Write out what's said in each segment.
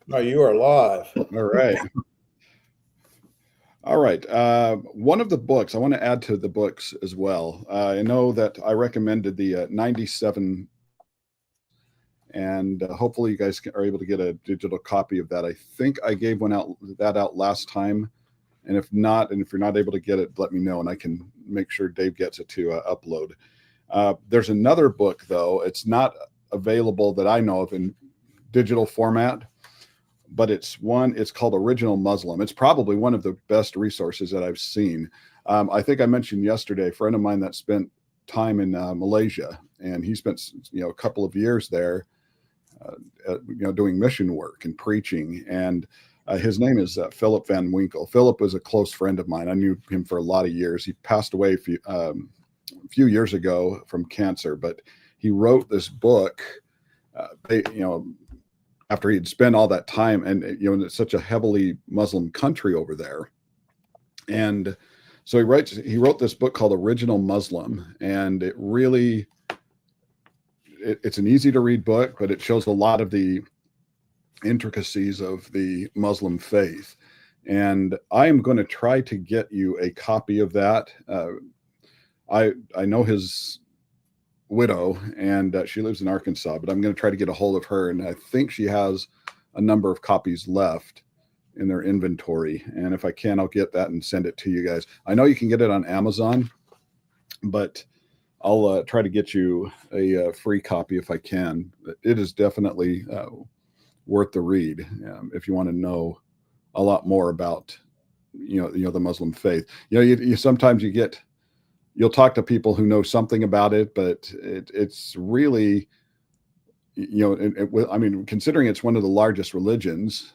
No, you are live. All right. All right. One of the books I want to add to the books as well. I know that I recommended the 97 books, and hopefully you guys are able to get a digital copy of that. I think I gave that out last time, and if not, and if you're not able to get it, let me know, and I can make sure Dave gets it to upload. There's another book though. It's not available that I know of in digital format, but it's called Original Muslim. It's probably one of the best resources that I've seen. I think I mentioned yesterday a friend of mine that spent time in Malaysia, and he spent a couple of years there, doing mission work and preaching. And his name is Philip Van Winkle. Philip was a close friend of mine. I knew him for a lot of years. He passed away a few years ago from cancer, but he wrote this book. After he'd spent all that time, and it's such a heavily Muslim country over there, and so he wrote this book called Original Muslim, and it's an easy to read book, but it shows a lot of the intricacies of the Muslim faith. And I am going to try to get you a copy of that. I know his widow, and she lives in Arkansas, but I'm going to try to get a hold of her, and I think she has a number of copies left in their inventory, and if I can, I'll get that and send it to you guys. I know you can get it on Amazon, but I'll try to get you a free copy if I can. It is definitely worth the read if you want to know a lot more about the Muslim faith. You sometimes you'll talk to people who know something about it, but it's really, I mean, considering it's one of the largest religions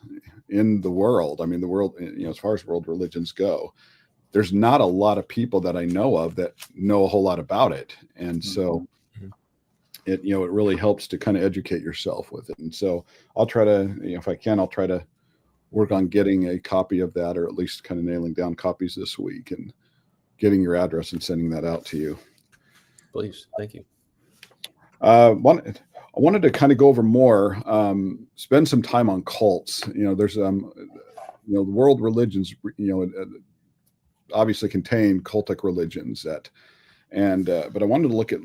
in the world, I mean, the world, as far as world religions go, there's not a lot of people that I know of that know a whole lot about it. And so it really helps to kind of educate yourself with it. And so I'll try to, if I can, I'll try to work on getting a copy of that, or at least kind of nailing down copies this week and getting your address and sending that out to you. Please. Thank you. I wanted to kind of go over more, spend some time on cults. There's, the world religions, obviously contain cultic religions but I wanted to look at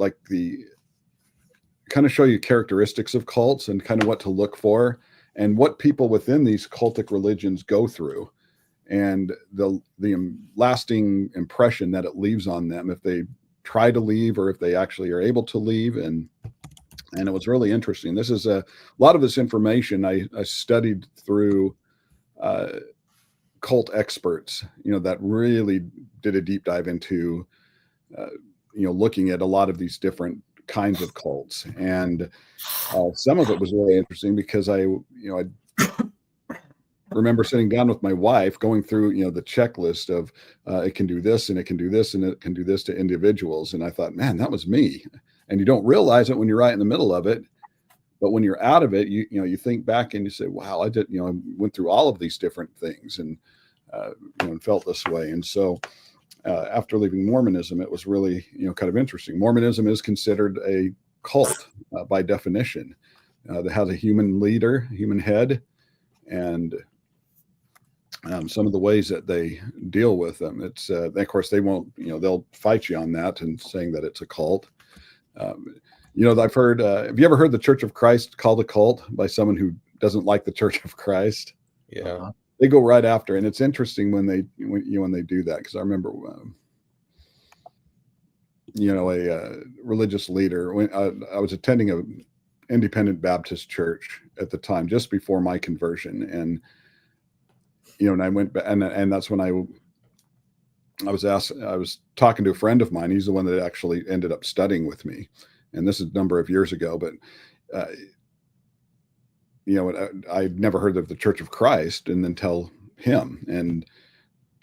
kind of show you characteristics of cults and kind of what to look for and what people within these cultic religions go through, and the lasting impression that it leaves on them if they try to leave or if they actually are able to leave. And it was really interesting. This is a lot of this information I studied through cult experts, that really did a deep dive into, looking at a lot of these different kinds of cults. And some of it was really interesting because I remember sitting down with my wife going through the checklist of it can do this and it can do this and it can do this to individuals, and I thought, man, that was me. And you don't realize it when you're right in the middle of it, but when you're out of it, you think back and you say, wow, I did, I went through all of these different things and and felt this way. And so after leaving Mormonism, it was really kind of interesting. Mormonism is considered a cult by definition. That has a human leader, human head, and some of the ways that they deal with them. It's of course they won't, they'll fight you on that and saying that it's a cult. I've heard. Have you ever heard the Church of Christ called a cult by someone who doesn't like the Church of Christ? Yeah, they go right after, and it's interesting when they do that, because I remember, a religious leader when I was attending a independent Baptist church at the time, just before my conversion, and and I went back, and that's when I was talking to a friend of mine. He's the one that actually ended up studying with me, and this is a number of years ago. But I'd never heard of the Church of Christ, and then tell him. And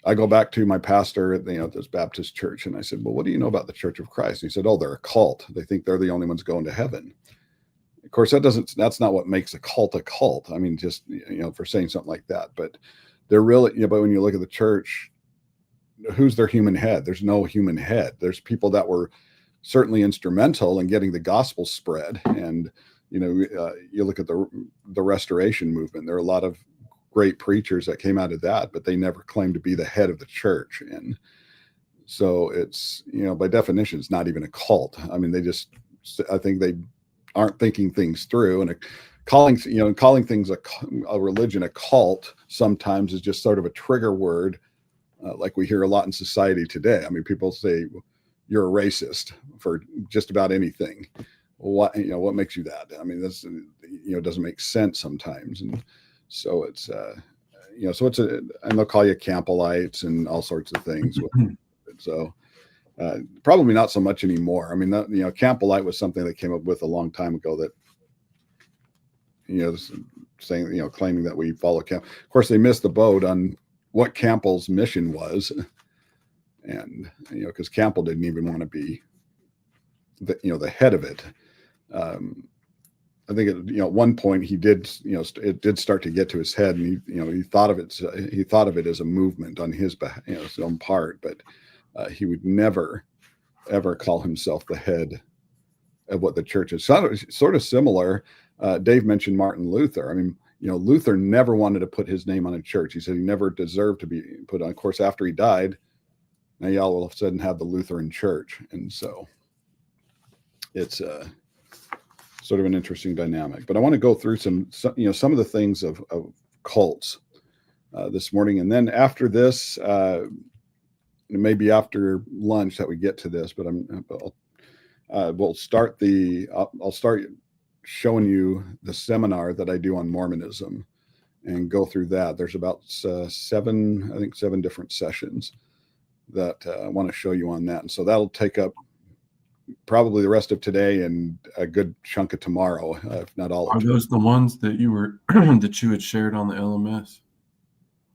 I go back to my pastor at this Baptist church, and I said, well, what do you know about the Church of Christ? And he said, oh, they're a cult. They think they're the only ones going to heaven. Of course, that's not what makes a cult a cult. I mean, just for saying something like that. But they're really, but when you look at the church, who's their human head? There's no human head. There's people that were certainly instrumental in getting the gospel spread and you look at the Restoration movement. There are a lot of great preachers that came out of that, but they never claimed to be the head of the church. And so it's, by definition, it's not even a cult. I mean, I think they aren't thinking things through, and calling things a religion a cult sometimes is just sort of a trigger word, like we hear a lot in society today. I mean, people say you're a racist for just about anything. What makes you that? I mean, this doesn't make sense sometimes, and so it's and they'll call you Campbellites and all sorts of things. So probably not so much anymore. I mean, Campbellite was something they came up with a long time ago that, saying, claiming that we follow Camp. Of course, they missed the boat on what Campbell's mission was. And, because Campbell didn't even want to be the head of it. I think at one point he did, it did start to get to his head, and he thought of it as a movement on his own part, but he would never, ever call himself the head of what the church is. Sort of similar. Dave mentioned Martin Luther. I mean, Luther never wanted to put his name on a church. He said he never deserved to be put on. Of course, after he died, now y'all all of a sudden have the Lutheran Church. And so it's sort of an interesting dynamic. But I want to go through some of the things of cults this morning. And then after this, maybe after lunch that we get to this, but we'll start I'll start showing you the seminar that I do on Mormonism and go through that. There's about seven different sessions that I want to show you on that. And so that'll take up probably the rest of today and a good chunk of tomorrow, if not all. Are those the ones that you were that you had shared on the LMS?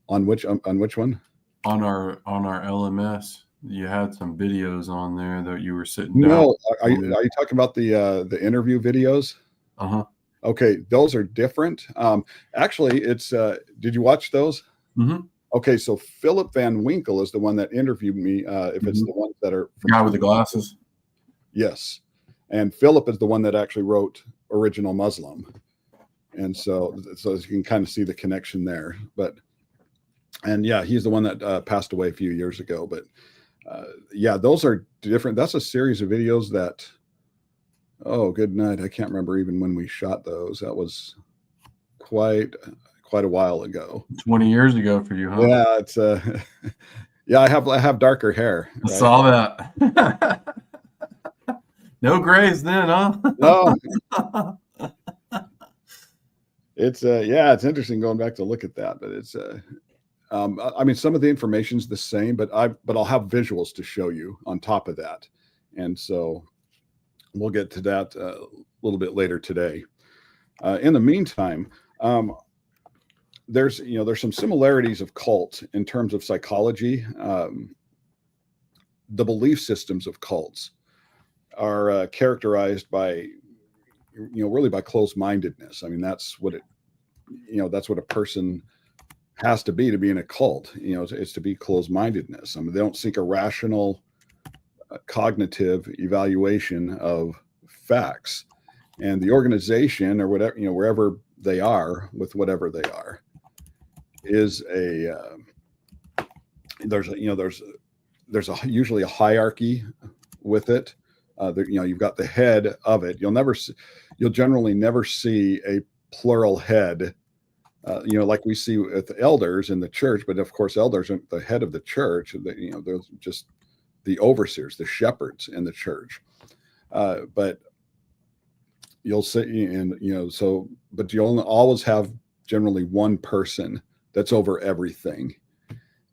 On which one? On our LMS, you had some videos on there that you were sitting down. No, are you talking about the interview videos? Okay, those are different. Actually, it's did you watch those? Okay, so Philip Van Winkle is the one that interviewed me. If it's the ones that are the guy with the glasses. Yes, and Philip is the one that actually wrote Original Muslim, and so you can kind of see the connection there. And yeah, he's the one that passed away a few years ago. But yeah, those are different. That's a series of videos that, oh, good night. I can't remember even when we shot those. That was quite a while ago. 20 years ago for you, huh? Yeah, it's yeah, I have darker hair. I saw that. No grays then, huh? No. It's yeah, it's interesting going back to look at that, but it's I mean, some of the information's the same, but I'll have visuals to show you on top of that. And so we'll get to that a little bit later today. In the meantime, there's some similarities of cults in terms of psychology. The belief systems of cults are characterized by, really by closed-mindedness. I mean, that's what a person has to be in a cult. It's to be closed-mindedness. I mean, they don't seek a rational, cognitive evaluation of facts, and the organization or whatever, wherever they are with whatever they are, is there's usually a hierarchy with it. You've got the head of it. You'll generally never see a plural head, like we see with elders in the church. But of course, elders aren't the head of the church. They're just the overseers, the shepherds in the church. But you'll see, but you'll always have generally one person that's over everything,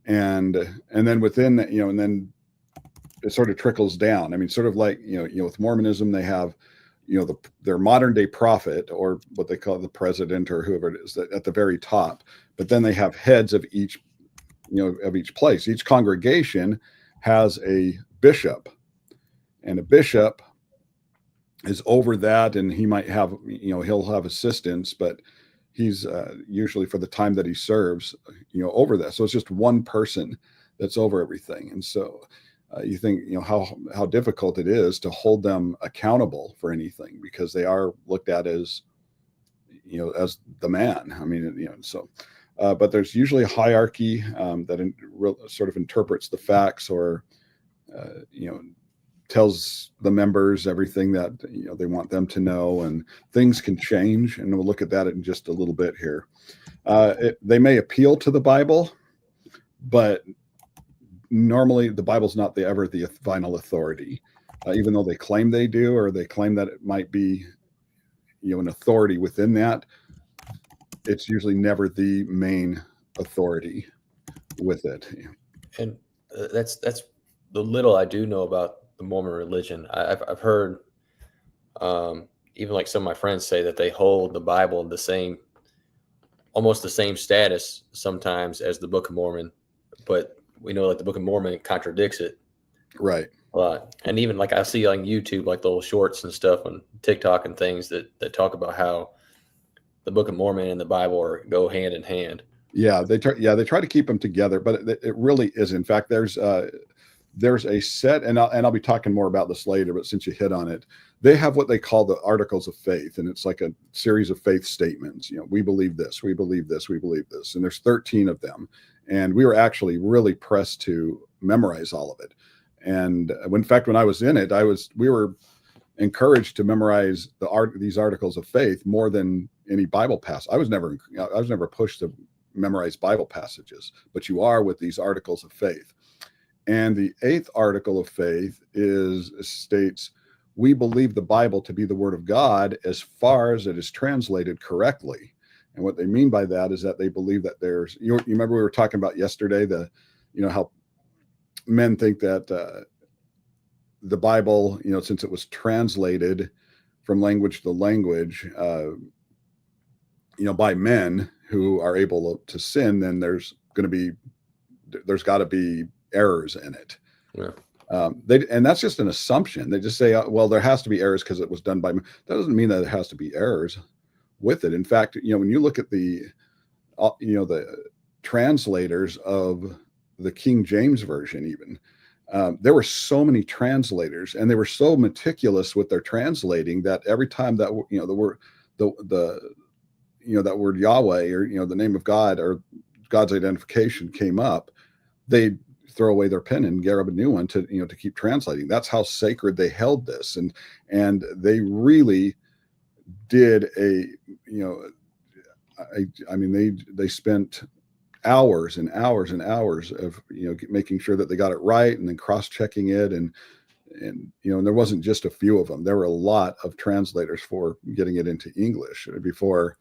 and then within, and then it sort of trickles down. I mean, sort of like, with Mormonism, they have, their modern day prophet, or what they call the president or whoever it is, at the very top. But then they have heads of each place. Each congregation has a bishop, and a bishop is over that, and he might have, he'll have assistants, but he's usually, for the time that he serves, over that. So it's just one person that's over everything. And so you think, how difficult it is to hold them accountable for anything, because they are looked at as, as the man. I mean, so, but there's usually a hierarchy that sort of interprets the facts, or, tells the members everything that, they want them to know, and things can change. And we'll look at that in just a little bit here. They may appeal to the Bible, but normally the Bible's not ever the final authority, even though they claim they do, or they claim that it might be, an authority within that. It's usually never the main authority with it. And that's the little I do know about the Mormon religion. I've heard even like some of my friends say that they hold the Bible almost the same status sometimes as the Book of Mormon, but we know like the Book of Mormon contradicts it, right, a lot. And even like I see on YouTube, like little shorts and stuff on TikTok and things that talk about how the Book of Mormon and the Bible go hand in hand. Yeah, they try to keep them together, but it really is. In fact, there's a set, and I'll be talking more about this later, but since you hit on it, they have what they call the Articles of Faith, and it's like a series of faith statements. We believe this, we believe this, we believe this, and there's 13 of them. And we were actually really pressed to memorize all of it. And in fact, when I was in it, we were encouraged to memorize these Articles of Faith more than any Bible passage. I was never pushed to memorize Bible passages, but you are with these Articles of Faith. And the 8th Article of Faith states, we believe the Bible to be the Word of God as far as it is translated correctly. And what they mean by that is that they believe that you remember we were talking about yesterday, how men think that the Bible, since it was translated from language to language, by men who are able to sin, then there's got to be errors in it. Yeah. And that's just an assumption. They just say, well, there has to be errors because it was done by men. That doesn't mean that there has to be errors with it. In fact, when you look at the translators of the King James Version, even there were so many translators, and they were so meticulous with their translating that every time that the word that word Yahweh, or the name of God, or God's identification came up, they'd throw away their pen and grab a new one to keep translating. That's how sacred they held this, and they really did they spent hours and hours and hours of making sure that they got it right, and then cross-checking it, and there wasn't just a few of them. There were a lot of translators for getting it into English before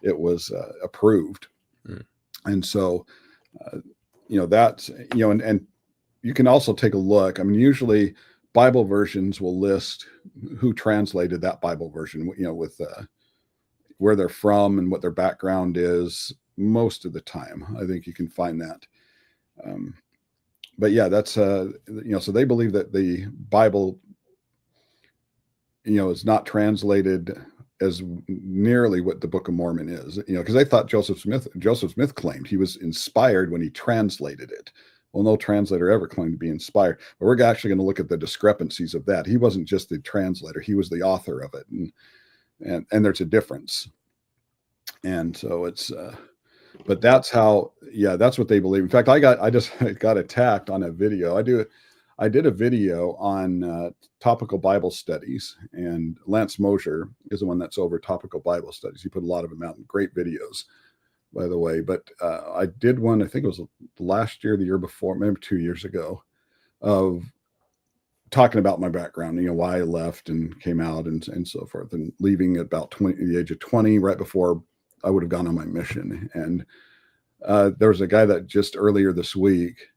it was approved. And so that's and you can also take a look. I mean, usually Bible versions will list who translated that Bible version, with where they're from and what their background is. Most of the time, I think you can find that. But yeah, that's so they believe that the Bible, is not translated as nearly what the Book of Mormon is, because they thought Joseph Smith claimed he was inspired when he translated it. Well, no translator ever claimed to be inspired, but we're actually going to look at the discrepancies of that. He wasn't just the translator; he was the author of it, and there's a difference. And so it's, but that's that's what they believe. In fact, I just got attacked on a video. I did a video on topical Bible studies, and Lance Mosher is the one that's over topical Bible studies. He put a lot of them out, great videos, by the way. But I did one, I think it was last year, the year before, maybe 2 years ago, of talking about my background, why I left and came out and so forth, and leaving at about the age of 20, right before I would have gone on my mission. And there was a guy that just earlier this week,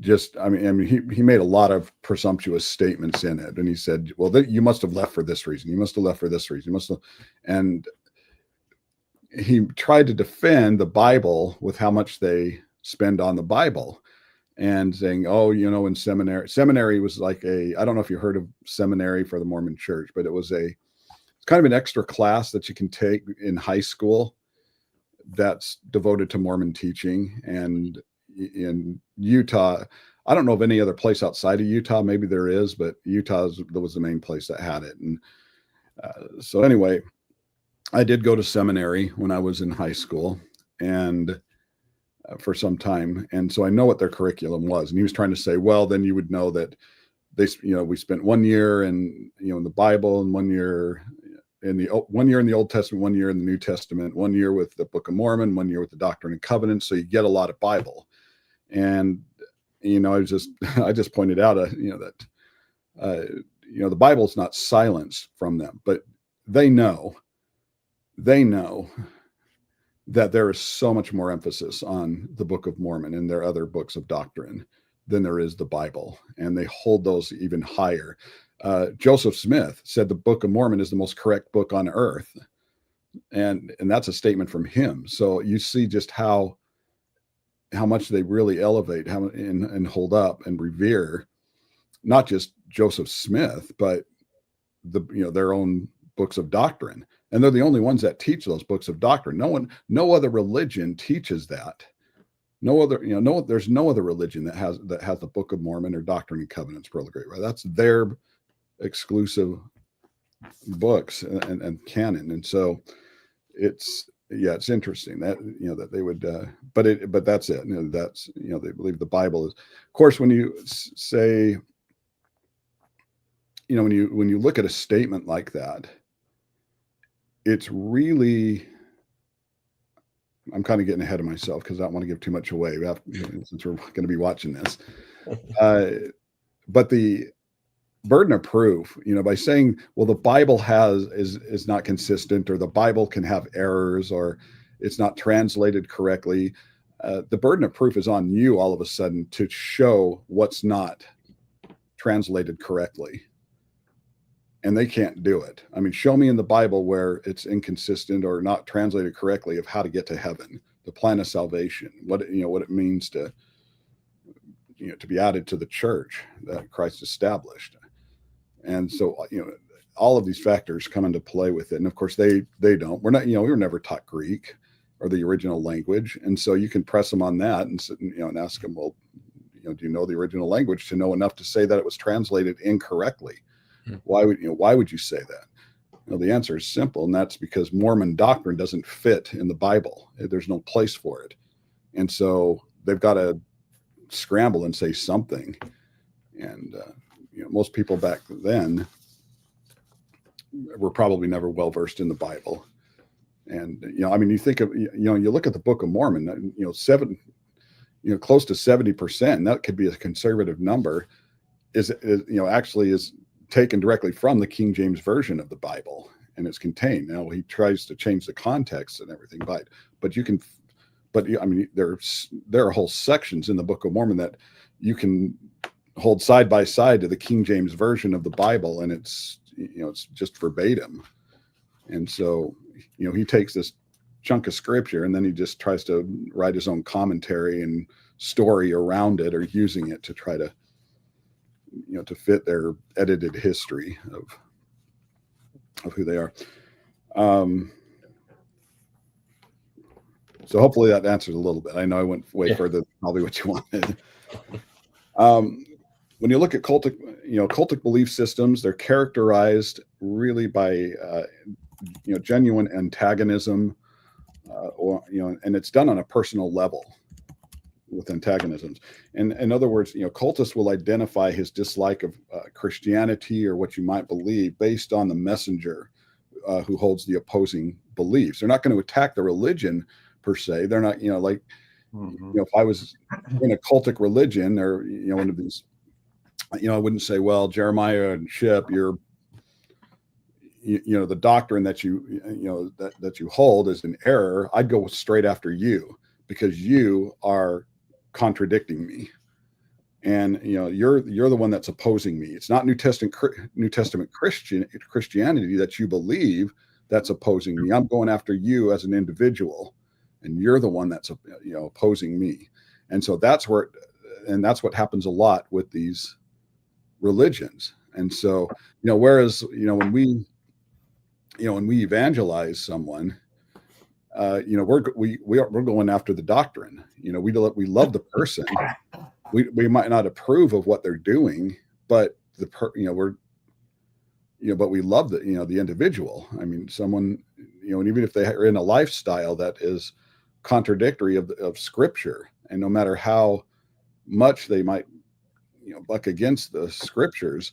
he made a lot of presumptuous statements in it. And he said, well, you must have left for this reason. You must have left for this reason. You must have. And he tried to defend the Bible with how much they spend on the Bible, and saying, oh, in seminary was like I don't know if you heard of seminary for the Mormon Church, but it was kind of an extra class that you can take in high school that's devoted to Mormon teaching. And in Utah, I don't know of any other place outside of Utah. Maybe there is, but Utah was the main place that had it. And so anyway, I did go to seminary when I was in high school, and for some time. And so I know what their curriculum was. And he was trying to say, well, then you would know that we spent 1 year in the Bible, and 1 year in the 1 year in the Old Testament, 1 year in the New Testament, 1 year with the Book of Mormon, 1 year with the Doctrine and Covenants. So you get a lot of Bible. And, I just pointed out, that the Bible is not silenced from them, but they know that there is so much more emphasis on the Book of Mormon and their other books of doctrine than there is the Bible. And they hold those even higher. Joseph Smith said the Book of Mormon is the most correct book on earth. And that's a statement from him. So you see just how much they really elevate and hold up and revere, not just Joseph Smith, but their own books of doctrine. And they're the only ones that teach those books of doctrine. No other religion teaches that. There's no other religion that has the Book of Mormon or Doctrine and Covenants, Pearl of Great Rite. That's their exclusive books and canon. And so it's interesting that that they would but that's it. They believe the Bible is, of course, when you say, when you look at a statement like that, it's really, I'm kind of getting ahead of myself because I don't want to give too much away since we're going to be watching this. But the burden of proof, by saying, well, the Bible is not consistent, or the Bible can have errors, or it's not translated correctly. The burden of proof is on you all of a sudden to show what's not translated correctly. And they can't do it. I mean, show me in the Bible where it's inconsistent or not translated correctly of how to get to heaven, the plan of salvation, what it means to be added to the church that Christ established. And so, all of these factors come into play with it. And of course they don't. We're not, we were never taught Greek or the original language. And so you can press them on that and and ask them, well, do you know the original language to know enough to say that it was translated incorrectly? Why would you say that? The answer is simple, and that's because Mormon doctrine doesn't fit in the Bible. There's no place for it. And so they've got to scramble and say something. And, most people back then were probably never well-versed in the Bible. And, you think of, you look at the Book of Mormon, close to 70%, that could be a conservative number, actually is taken directly from the King James Version of the Bible, and it's contained. Now he tries to change the context and everything, but there are whole sections in the Book of Mormon that you can hold side by side to the King James Version of the Bible, and it's just verbatim. And so he takes this chunk of scripture and then he just tries to write his own commentary and story around it, or using it to try to to fit their edited history of who they are. So hopefully that answers a little bit. I know I went way further than probably what you wanted. When you look at cultic belief systems, they're characterized really by genuine antagonism, and it's done on a personal level with antagonisms. And in other words, cultists will identify his dislike of Christianity or what you might believe based on the messenger who holds the opposing beliefs. They're not going to attack the religion per se. They're not, if I was in a cultic religion or, one of these, I wouldn't say, well, Jeremiah and Ship, you're, the doctrine that that you hold is an error. I'd go straight after you because you are contradicting me, and you're the one that's opposing me. It's not New Testament Christianity that you believe that's opposing me. I'm going after you as an individual, and you're the one that's opposing me. And so that's what happens a lot with these religions. And so whereas when we evangelize someone, we're going after the doctrine. We love the person, we might not approve of what they're doing, but but we love the individual. I mean, someone, and even if they are in a lifestyle that is contradictory of scripture, and no matter how much they might, buck against the scriptures,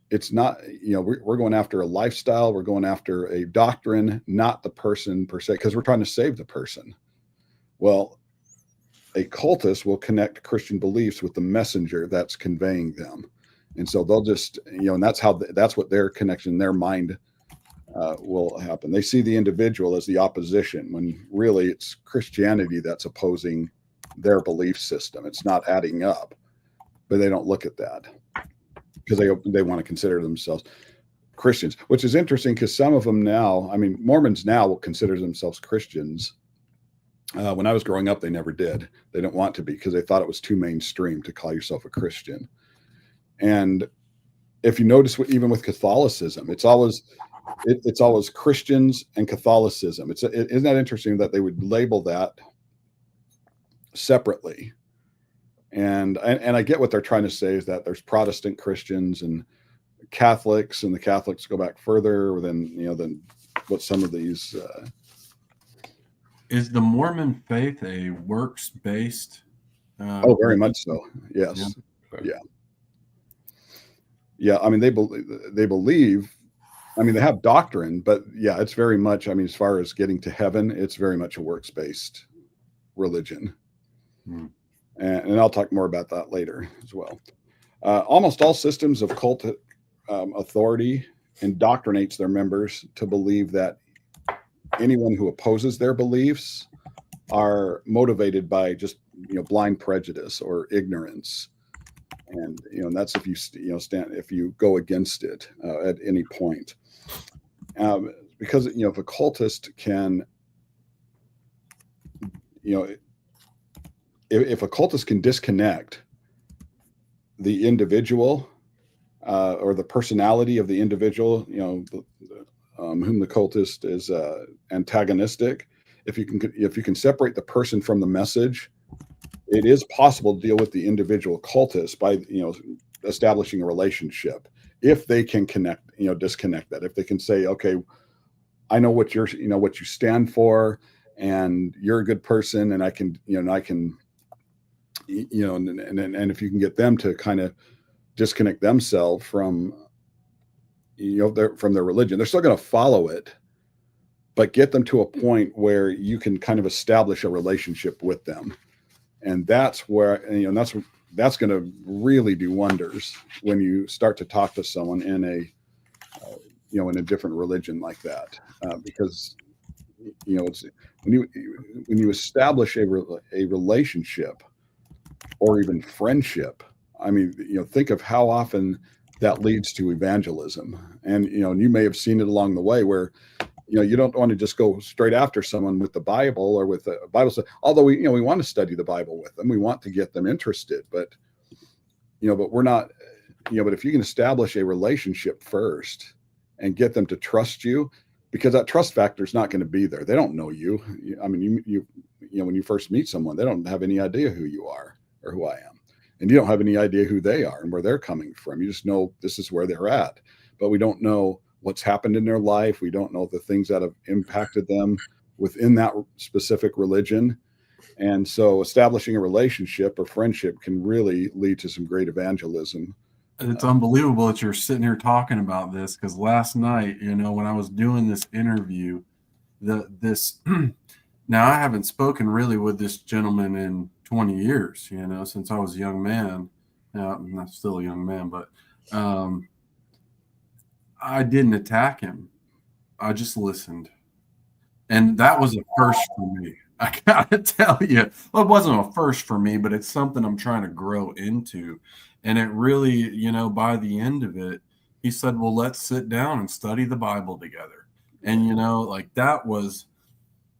it's not, we're going after a lifestyle. We're going after a doctrine, not the person per se, because we're trying to save the person. Well, a cultist will connect Christian beliefs with the messenger that's conveying them. And so they'll just, and that's what their connection, their mind will happen. They see the individual as the opposition, when really it's Christianity that's opposing their belief system. It's not adding up, but they don't look at that because they want to consider themselves Christians, which is interesting because some of them now, I mean, Mormons now will consider themselves Christians. When I was growing up, they never did. They don't want to be because they thought it was too mainstream to call yourself a Christian. And if you notice, even with Catholicism, it's always Christians and Catholicism. Isn't that interesting that they would label that separately? And I get what they're trying to say is that there's Protestant Christians and Catholics, and the Catholics go back further than what some of these. Is the Mormon faith a works-based? Very much so. Yes. Yeah. I mean, they believe. I mean, they have doctrine, but yeah, it's very much. I mean, as far as getting to heaven, it's very much a works-based religion. And I'll talk more about that later as well. Almost all systems of cult authority indoctrinates their members to believe that anyone who opposes their beliefs are motivated by just blind prejudice or ignorance, and that's if you go against it at any point, because if a cultist can if a cultist can disconnect the individual or the personality of the individual, whom the cultist is antagonistic, if you can separate the person from the message, it is possible to deal with the individual cultist by establishing a relationship. If they can disconnect that, if they can say, okay, I know what what you stand for, and you're a good person, and I can and if you can get them to kind of disconnect themselves from from their religion, they're still going to follow it, but get them to a point where you can kind of establish a relationship with them. And that's where, that's going to really do wonders when you start to talk to someone in a different religion like that, because it's when you establish a relationship or even friendship. I mean, think of how often that leads to evangelism, and you may have seen it along the way where you don't want to just go straight after someone with the Bible or with a Bible study. Although we want to study the Bible with them, we want to get them interested, but we're not, but if you can establish a relationship first and get them to trust you, because that trust factor is not going to be there. They don't know you. I mean, when you first meet someone, they don't have any idea who you are or who I am, and you don't have any idea who they are and where they're coming from. You just know this is where they're at, but we don't know what's happened in their life. We don't know the things that have impacted them within that specific religion. And so establishing a relationship or friendship can really lead to some great evangelism. It's unbelievable that you're sitting here talking about this, because last night, when I was doing this interview, now I haven't spoken really with this gentleman in 20 years, since I was a young man. Now, I'm not still a young man, but I didn't attack him. I just listened. And that was a first for me. I gotta tell you, well, it wasn't a first for me, but it's something I'm trying to grow into. And it really, by the end of it, he said, well, let's sit down and study the Bible together. And,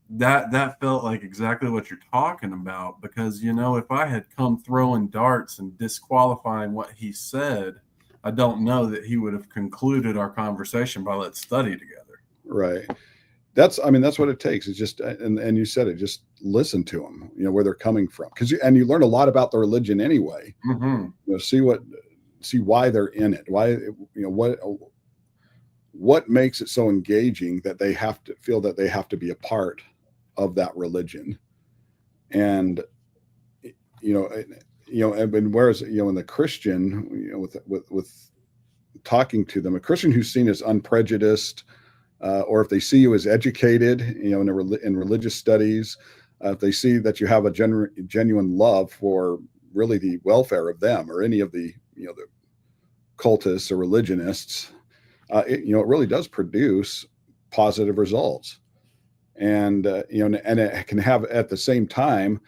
that felt like exactly what you're talking about, because, if I had come throwing darts and disqualifying what he said, I don't know that he would have concluded our conversation by let's study together. Right. That's what it takes. It's just, and you said it, just listen to them, where they're coming from, and you learn a lot about the religion anyway. Mm-hmm. See why they're in it, why, what makes it so engaging that they have to feel that they have to be a part of that religion. And and whereas in the Christian, with talking to them, a Christian who's seen as unprejudiced, or if they see you as educated, in religious studies, if they see that you have a genuine love for really the welfare of them or any of the the cultists or religionists, it really does produce positive results. And and it can have, at the same time,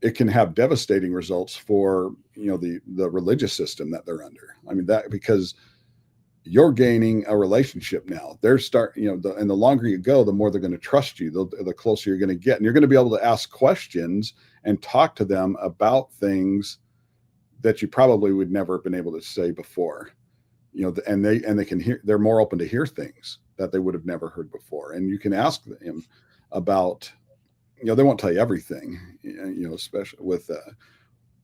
it can have devastating results for the religious system that they're under. I mean, that, because you're gaining a relationship now. They're and the longer you go, the more they're going to trust you, the closer you're going to get, and you're going to be able to ask questions and talk to them about things that you probably would never have been able to say before. And they can hear, they're more open to hear things that they would have never heard before. And you can ask them about, they won't tell you everything, especially with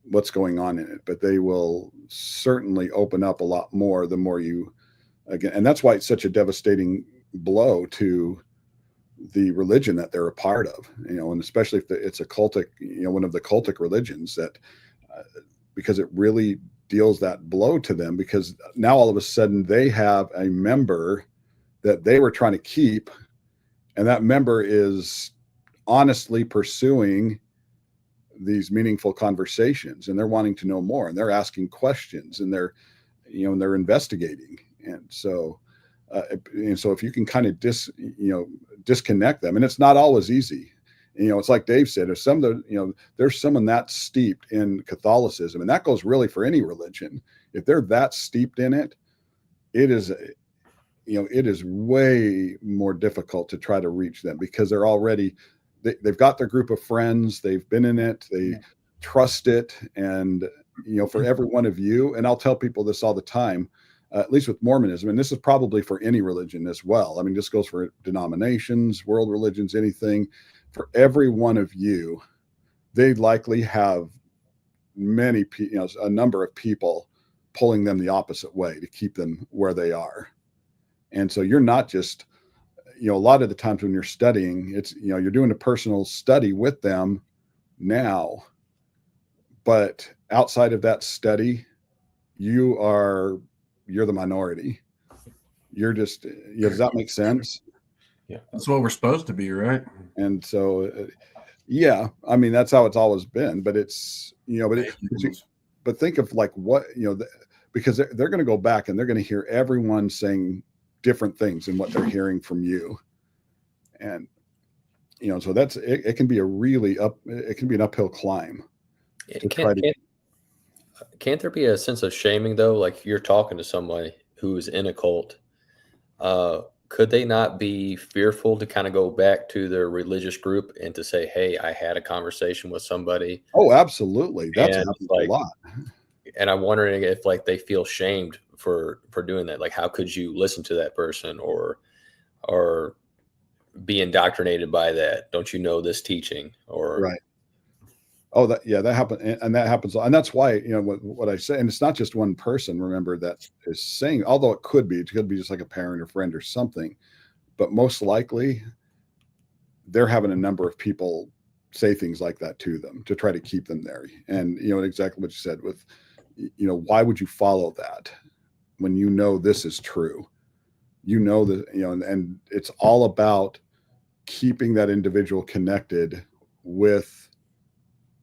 what's going on in it, but they will certainly open up a lot more the more you, again, and that's why it's such a devastating blow to the religion that they're a part of, and especially if it's a cultic, one of the cultic religions, that because it really deals that blow to them, because now all of a sudden they have a member that they were trying to keep, and that member is honestly pursuing these meaningful conversations, and they're wanting to know more, and they're asking questions, and they're investigating. And so if you can kind of disconnect them, and it's not always easy. It's like Dave said, there's someone that's steeped in Catholicism, and that goes really for any religion. If they're that steeped in it, it is way more difficult to try to reach them, because they're already, they've got their group of friends, they've been in it, they trust it. And for every one of you, and I'll tell people this all the time, at least with Mormonism, and this is probably for any religion as well. I mean, this goes for denominations, world religions, anything. For every one of you, they likely have a number of people pulling them the opposite way to keep them where they are. And so you're not just, a lot of the times when you're studying, it's, you're doing a personal study with them now, but outside of that study, you're the minority. You're just, does that make sense? Yeah. That's what we're supposed to be, right? And so, I mean, that's how it's always been, but it's, but think of like what, because they're going to go back and they're going to hear everyone saying different things than what they're hearing from you. And, so that's, it can be it can be an uphill climb. Can't there be a sense of shaming though? Like, you're talking to somebody who's in a cult. Could they not be fearful to kind of go back to their religious group and to say, hey, I had a conversation with somebody? Oh, absolutely. That's happened a lot. And I'm wondering if like they feel shamed for doing that. Like, how could you listen to that person or be indoctrinated by that? Don't you know this teaching? Or right. Oh, that happened. And that happens. And that's why, what I say, and it's not just one person, remember, that is saying, although it could be just like a parent or friend or something, but most likely they're having a number of people say things like that to them to try to keep them there. And, exactly what you said with, why would you follow that when this is true? That, and it's all about keeping that individual connected with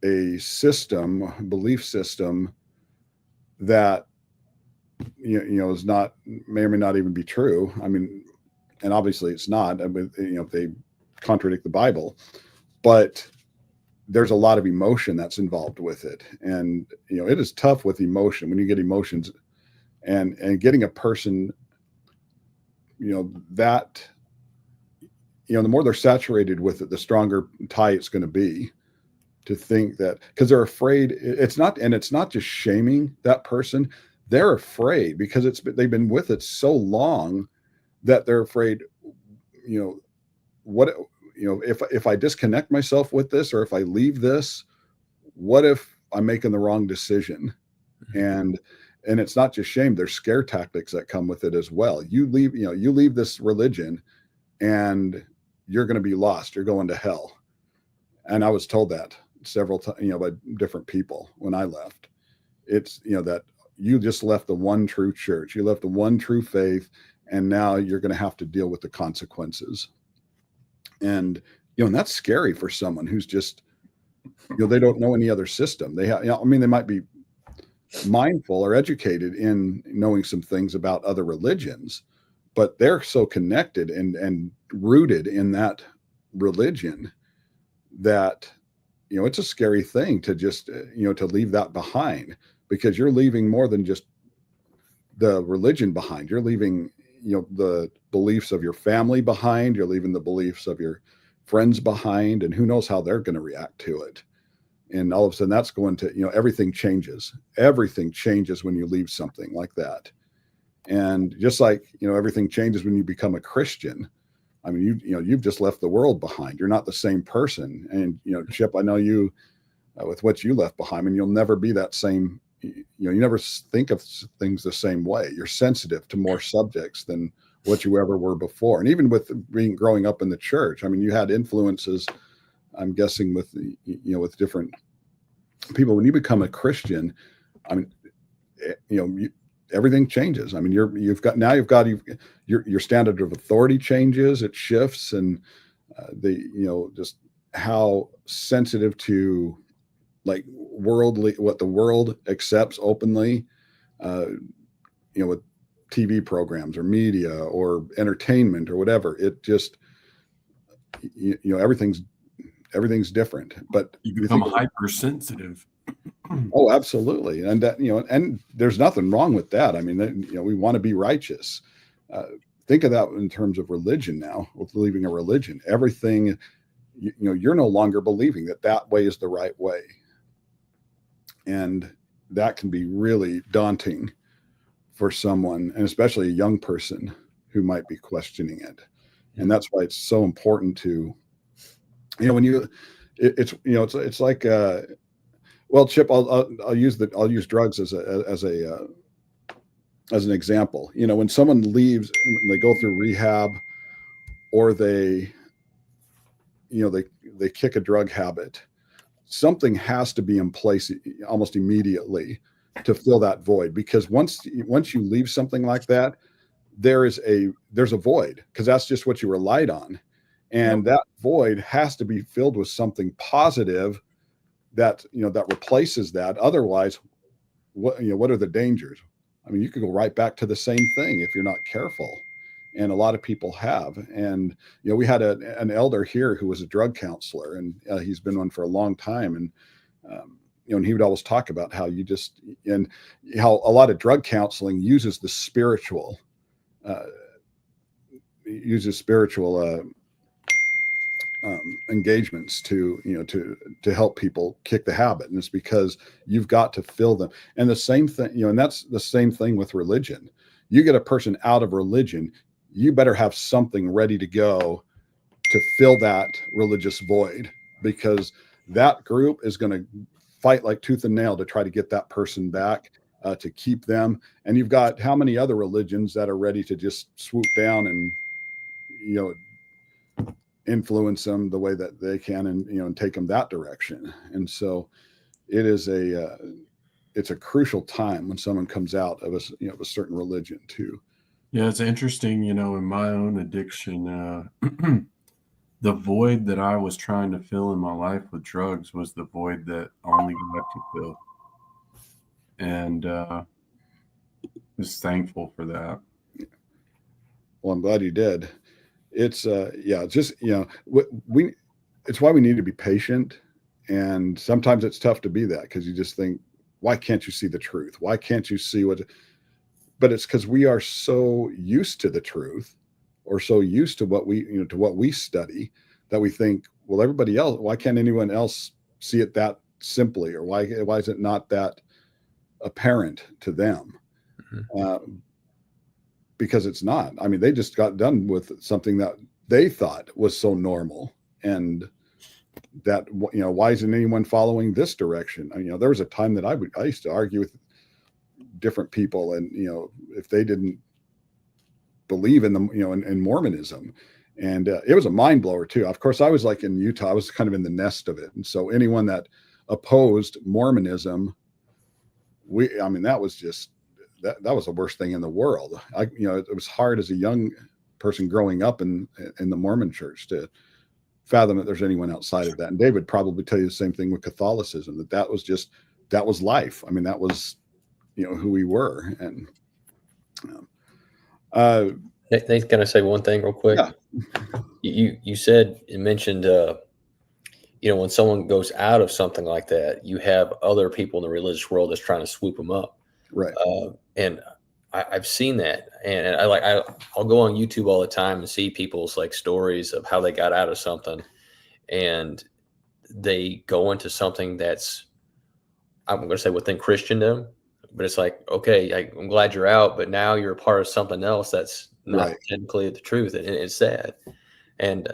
a belief system that is not, may or may not even be true. I mean, and obviously it's not. I mean, they contradict the Bible, but there's a lot of emotion that's involved with it. And it is tough with emotion when you get emotions, and getting a person that the more they're saturated with it, the stronger tie it's going to be. To think that, because they're afraid, it's not just shaming that person. They're afraid because they've been with it so long that they're afraid, what if I disconnect myself with this, or if I leave this, what if I'm making the wrong decision? And it's not just shame. There's scare tactics that come with it as well. You leave this religion and you're going to be lost. You're going to hell. And I was told that several times, by different people when I left. It's, that you just left the one true church. You left the one true faith. And now you're going to have to deal with the consequences. And, and that's scary for someone who's just, they don't know any other system. They have, they might be mindful or educated in knowing some things about other religions, but they're so connected and rooted in that religion that, it's a scary thing to just, to leave that behind, because you're leaving more than just the religion behind. You're leaving, the beliefs of your family behind. You're leaving the beliefs of your friends behind, and who knows how they're going to react to it. And all of a sudden that's going to, everything changes. Everything changes when you leave something like that. And just like, everything changes when you become a Christian. I mean, you've just left the world behind. You're not the same person. And, Chip, I know you, with what you left behind, and you'll never be that same, you never think of things the same way. You're sensitive to more subjects than what you ever were before. And even with growing up in the church, I mean, you had influences, I'm guessing, with with different people. When you become a Christian, I mean, everything changes. I mean, your standard of authority changes. It shifts, and just how sensitive to like worldly, what the world accepts openly, with TV programs or media or entertainment or whatever. It just, everything's different. But you become hypersensitive. Oh, absolutely. And that, and there's nothing wrong with that. I mean, we want to be righteous. Think of that in terms of religion now, with leaving a religion. Everything, you're no longer believing that way is the right way. And that can be really daunting for someone, and especially a young person who might be questioning it. And that's why it's so important to, when it's like, well, Chip, I'll use drugs as an example. When someone leaves, when they go through rehab, or they kick a drug habit, something has to be in place almost immediately to fill that void. Because once you leave something like that, there's a void, because that's just what you relied on, and that void has to be filled with something positive that replaces that. Otherwise, what are the dangers? I mean, you could go right back to the same thing if you're not careful, and a lot of people have. And we had an elder here who was a drug counselor, and he's been one for a long time. And and he would always talk about how how a lot of drug counseling uses the spiritual, engagements to help people kick the habit. And it's because you've got to fill them. And the same thing, and that's the same thing with religion. You get a person out of religion, you better have something ready to go to fill that religious void, because that group is going to fight like tooth and nail to try to get that person back, to keep them. And you've got how many other religions that are ready to just swoop down and influence them the way that they can, and take them that direction. And so it is it's a crucial time when someone comes out of a certain religion too. Yeah, it's interesting, in my own addiction, the void that I was trying to fill in my life with drugs was the void that only God could fill. And was thankful for that. Well, I'm glad you did. It's just it's why we need to be patient, and sometimes it's tough to be that, because you just think, why can't you see the truth? Why can't you see what? But it's because we are so used to the truth, or so used to what we study, that we think, well, everybody else, why can't anyone else see it that simply, or why is it not that apparent to them? Mm-hmm. Because it's not. I mean, they just got done with something that they thought was so normal, and that, why isn't anyone following this direction? There was a time that I used to argue with different people, and if they didn't believe in the in Mormonism, and it was a mind blower too. Of course, I was like in Utah, I was kind of in the nest of it, and so anyone that opposed Mormonism, that was just that was the worst thing in the world. It was hard as a young person growing up in the Mormon church to fathom that there's anyone outside of that. And Dave would probably tell you the same thing with Catholicism, that was life. That was who we were. And Nathan, can I say one thing real quick? Yeah. You mentioned when someone goes out of something like that, you have other people in the religious world that's trying to swoop them up. Right. And I've seen that, and I'll go on YouTube all the time and see people's like stories of how they got out of something, and they go into something that's, I'm going to say, within Christendom, but it's like, okay, I'm glad you're out, but now you're a part of something else that's not technically the truth, and it's sad. And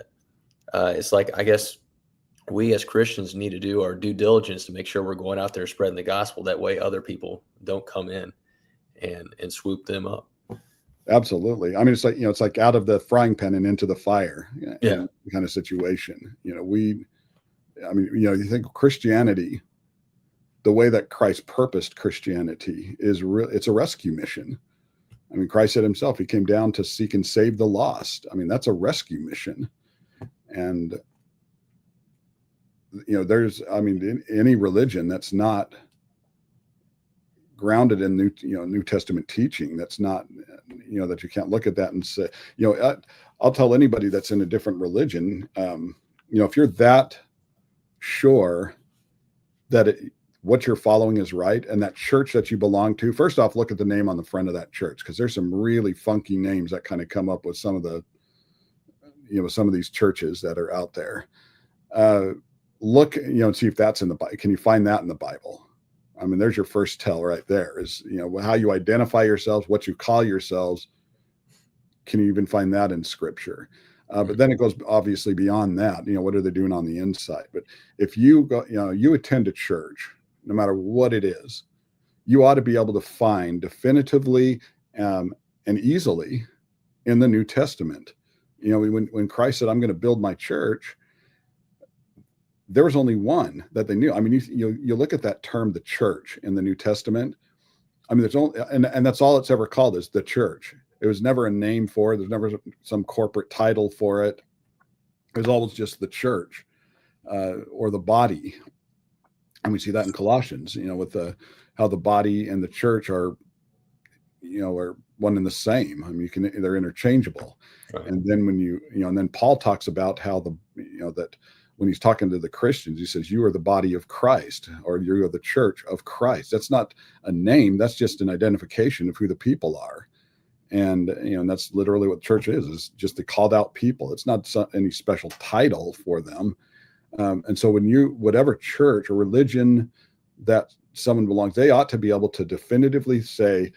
it's like, I guess we as Christians need to do our due diligence to make sure we're going out there spreading the gospel. That way other people don't come in and swoop them up. Absolutely. It's like, it's like out of the frying pan and into the fire kind of situation. You think Christianity, the way that Christ purposed Christianity is it's a rescue mission. Christ said himself, he came down to seek and save the lost. That's a rescue mission. And, there's, in any religion that's not grounded in New Testament teaching, that's not, that you can't look at that and say, I'll tell anybody that's in a different religion, if you're that sure that what you're following is right, and that church that you belong to, first off, look at the name on the front of that church, because there's some really funky names that kind of come up with some of the, some of these churches that are out there. Look, and see if that's in the Bible. Can you find that in the Bible? There's your first tell right there, is, how you identify yourselves, what you call yourselves. Can you even find that in Scripture? But then it goes obviously beyond that. What are they doing on the inside? But if you go, you attend a church, no matter what it is, you ought to be able to find definitively and easily in the New Testament. When Christ said, I'm going to build my church, there was only one that they knew. You look at that term, the church, in the New Testament. There's only, and that's all it's ever called, is the church. It was never a name for it. There's never some corporate title for it. It was always just the church, or the body. And we see that in Colossians, with how the body and the church are one and the same. They're interchangeable. Right. And then when and then Paul talks about how that when he's talking to the Christians, he says, you are the body of Christ, or you are the church of Christ. That's not a name. That's just an identification of who the people are. And, and that's literally what church is just the called out people. It's not any special title for them. And so whatever church or religion that someone belongs, they ought to be able to definitively say,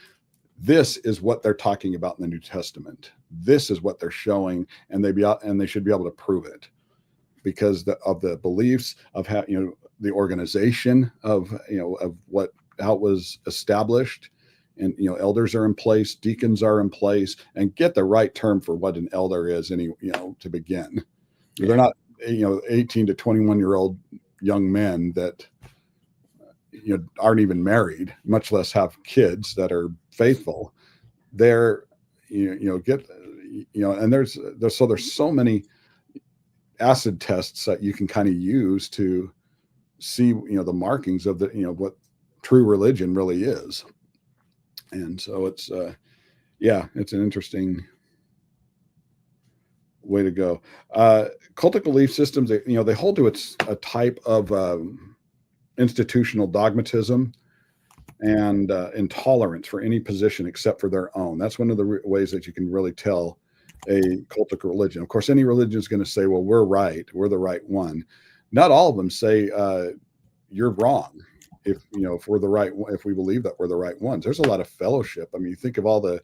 this is what they're talking about in the New Testament. This is what they're showing, and they should be able to prove it, because of the beliefs of how, the organization of, of how it was established. And, elders are in place, deacons are in place, and get the right term for what an elder is, to begin. Yeah. They're not, 18 to 21-year-old young men that, aren't even married, much less have kids that are faithful. They're, and there's so many acid tests that you can kind of use to see, the markings of the, what true religion really is. And so it's it's an interesting way to go. Cultic belief systems, they hold to a type of institutional dogmatism and intolerance for any position except for their own. That's one of the ways that you can really tell a cultic religion. Of course, any religion is going to say, well, we're right, we're the right one. Not all of them say you're wrong. If we're the right, if we believe that we're the right ones. There's a lot of fellowship. You think of all the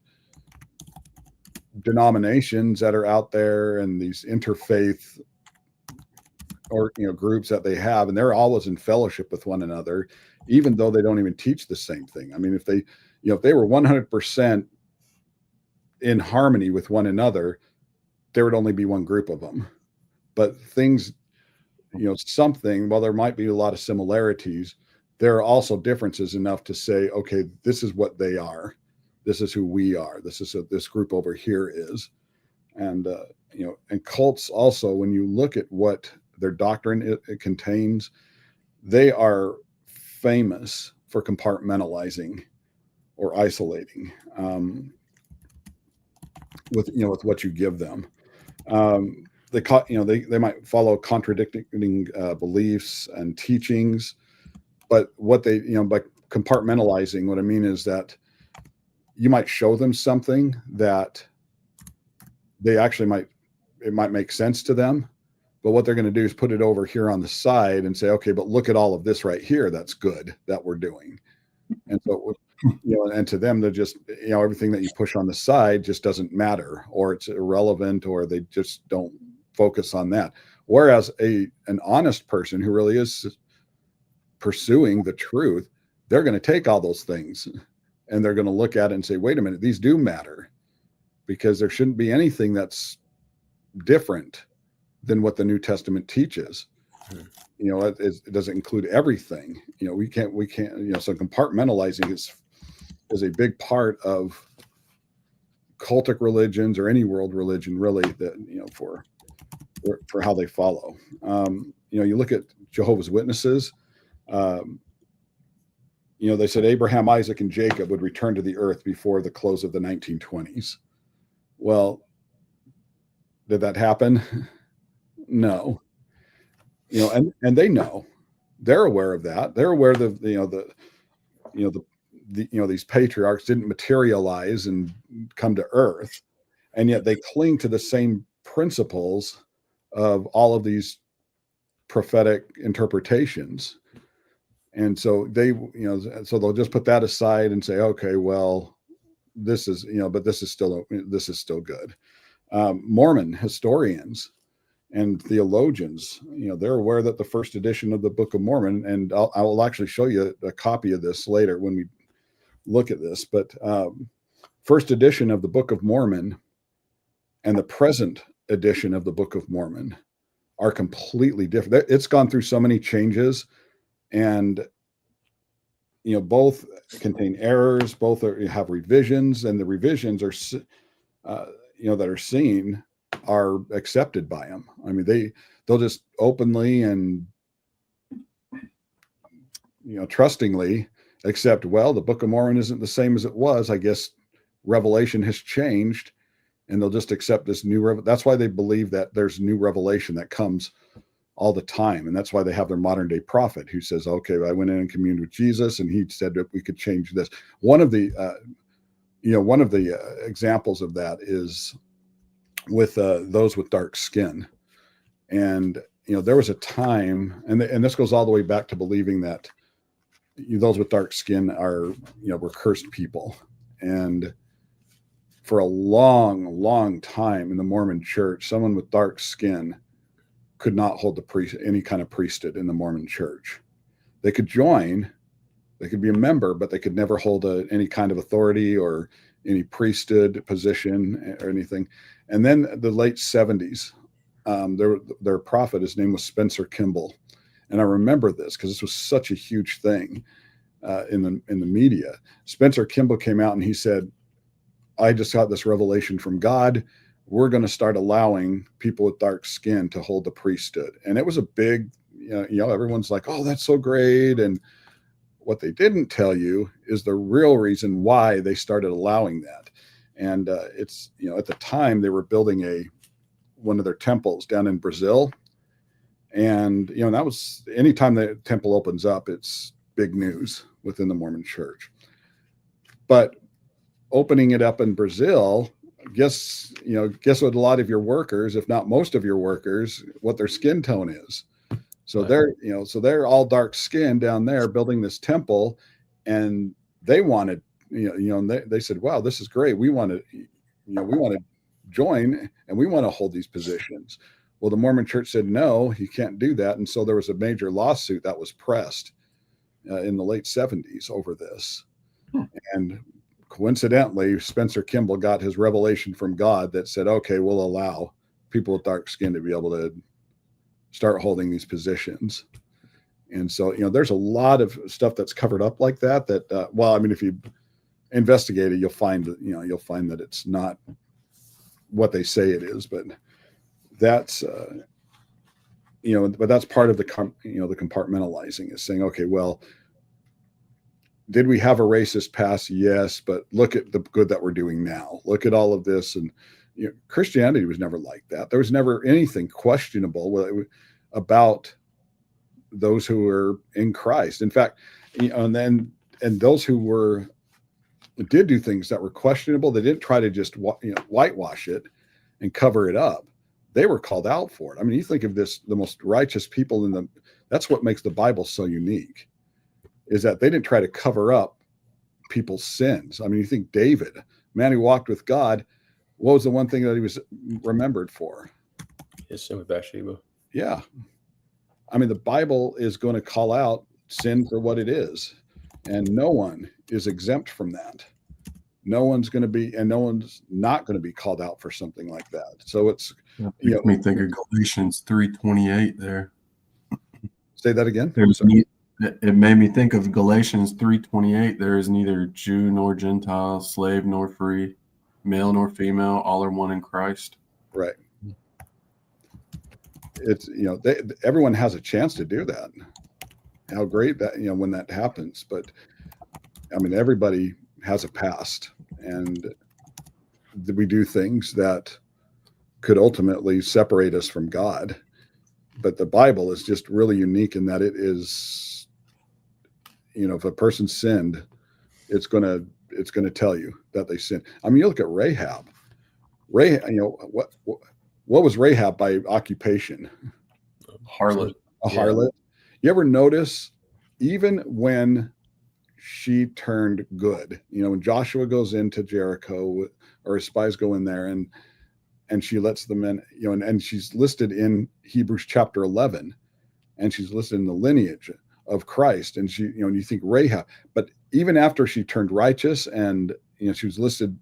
denominations that are out there and these interfaith or groups that they have, and they're always in fellowship with one another, even though they don't even teach the same thing. I mean, if they were 100% in harmony with one another, there would only be one group of them. But things, something, while there might be a lot of similarities, there are also differences enough to say, okay, this is what they are, this is who we are, this is what this group over here is. And and cults also, when you look at what their doctrine it contains, they are famous for compartmentalizing or isolating with what you give them. They might follow contradicting beliefs and teachings, but what they by compartmentalizing, what I mean is that you might show them something that they actually it might make sense to them, but what they're going to do is put it over here on the side and say, okay, but look at all of this right here that's good that we're doing. And so and to them, they're just everything that you push on the side just doesn't matter, or it's irrelevant, or they just don't focus on that. Whereas an honest person who really is pursuing the truth, they're going to take all those things and they're going to look at it and say, wait a minute, these do matter, because there shouldn't be anything that's different than what the New Testament teaches. It doesn't include everything. We can't, so compartmentalizing is a big part of cultic religions, or any world religion, really, that, for how they follow. You look at Jehovah's Witnesses, they said Abraham, Isaac, and Jacob would return to the earth before the close of the 1920s. Well, did that happen? No. And they know, they're aware of that. They're aware that these patriarchs didn't materialize and come to earth, and yet they cling to the same principles of all of these prophetic interpretations. And so so they'll just put that aside and say, okay, well, this is, but this is still good. Mormon historians and theologians, they're aware that the first edition of the Book of Mormon, and I will actually show you a copy of this later when we look at this, but first edition of the Book of Mormon and the present edition of the Book of Mormon are completely different. It's gone through so many changes, and both contain errors, both have revisions, and the revisions are that are seen are accepted by them. I mean, they'll just openly and trustingly accept, well, the Book of Mormon isn't the same as it was. I guess Revelation has changed, and they'll just accept this new. That's why they believe that there's new revelation that comes all the time, and that's why they have their modern day prophet who says, okay, I went in and communed with Jesus, and he said that we could change this. One of the examples of that is with those with dark skin. And there was a time, and this goes all the way back to believing that those with dark skin are were cursed people. And for a long time in the Mormon church, someone with dark skin could not hold any kind of priesthood in the Mormon church. They could join, they could be a member, but they could never hold any kind of authority or any priesthood position or anything. And then the late 70s, their prophet, his name was Spencer Kimball. And I remember this because this was such a huge thing in the media. Spencer Kimball came out and he said, I just got this revelation from God. We're going to start allowing people with dark skin to hold the priesthood. And it was a big, everyone's like, oh, that's so great. And what they didn't tell you is the real reason why they started allowing that. And it's, at the time they were building one of their temples down in Brazil. And, that was, anytime the temple opens up, it's big news within the Mormon church. But opening it up in Brazil, guess what a lot of your workers, if not most of your workers, what their skin tone is. So they're all dark skinned down there building this temple, and they wanted, they said, wow, this is great. We want to join, and we want to hold these positions. Well, the Mormon Church said, no, you can't do that. And so there was a major lawsuit that was pressed in the late 70s over this. And coincidentally, Spencer Kimball got his revelation from God that said, okay, we'll allow people with dark skin to be able to start holding these positions. And so, there's a lot of stuff that's covered up like that, well, I mean, if you investigate it, you'll find that it's not what they say it is, but that's, but that's part of the compartmentalizing, is saying, okay, well, did we have a racist past? Yes, but look at the good that we're doing now. Look at all of this. And Christianity was never like that. There was never anything questionable about those who were in Christ. In fact, and those who did do things that were questionable, they didn't try to just whitewash it and cover it up. They were called out for it. I mean, you think of the most righteous people that's what makes the Bible so unique, is that they didn't try to cover up people's sins. I mean, you think David, man who walked with God, what was the one thing that he was remembered for? His sin with Bathsheba. Yeah. I mean, the Bible is going to call out sin for what it is, and no one is exempt from that. No one's going to be, and no one's not going to be called out for something like that. So it's, makes me think of Galatians 3:28 there. Say that again. It made me think of Galatians 3:28. There is neither Jew nor Gentile, slave nor free, male nor female, all are one in Christ. Right. It's, everyone has a chance to do that. How great that, when that happens. But I mean, everybody has a past, and we do things that could ultimately separate us from God. But the Bible is just really unique in that it is, if a person sinned, it's going to tell you that they sinned. I mean, you look at Rahab. What was Rahab by occupation? Harlot. A harlot. You ever notice, even when she turned good, when Joshua goes into Jericho, or his spies go in there, and she lets them in, and she's listed in Hebrews chapter 11, and she's listed in the lineage of Christ, and she, and you think Rahab, but even after she turned righteous, and she was listed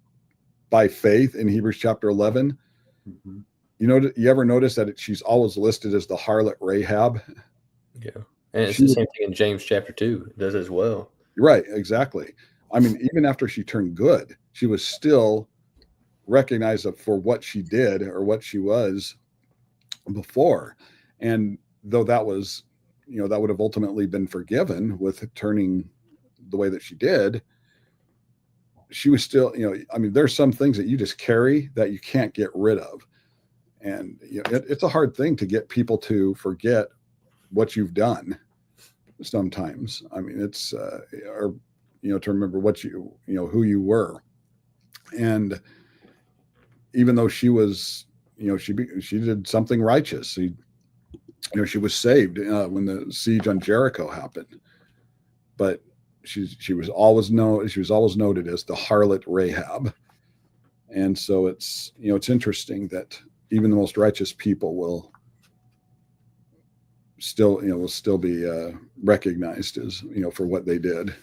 by faith in Hebrews chapter 11. Mm-hmm. You ever notice that she's always listed as the harlot Rahab? Yeah. And it's the same thing in James chapter 2. It does as well. Right, exactly. I mean, even after she turned good, she was still recognized for what she did or what she was before. And though that was, that would have ultimately been forgiven with turning the way that she did, she was still, I mean, there's some things that you just carry that you can't get rid of. And it's a hard thing to get people to forget what you've done sometimes. I mean, it's, or, to remember what who you were. And even though she was, she did something righteous. She was saved when the siege on Jericho happened, but she was always noted as the harlot Rahab. And so it's, it's interesting that even the most righteous people will still be recognized as, for what they did.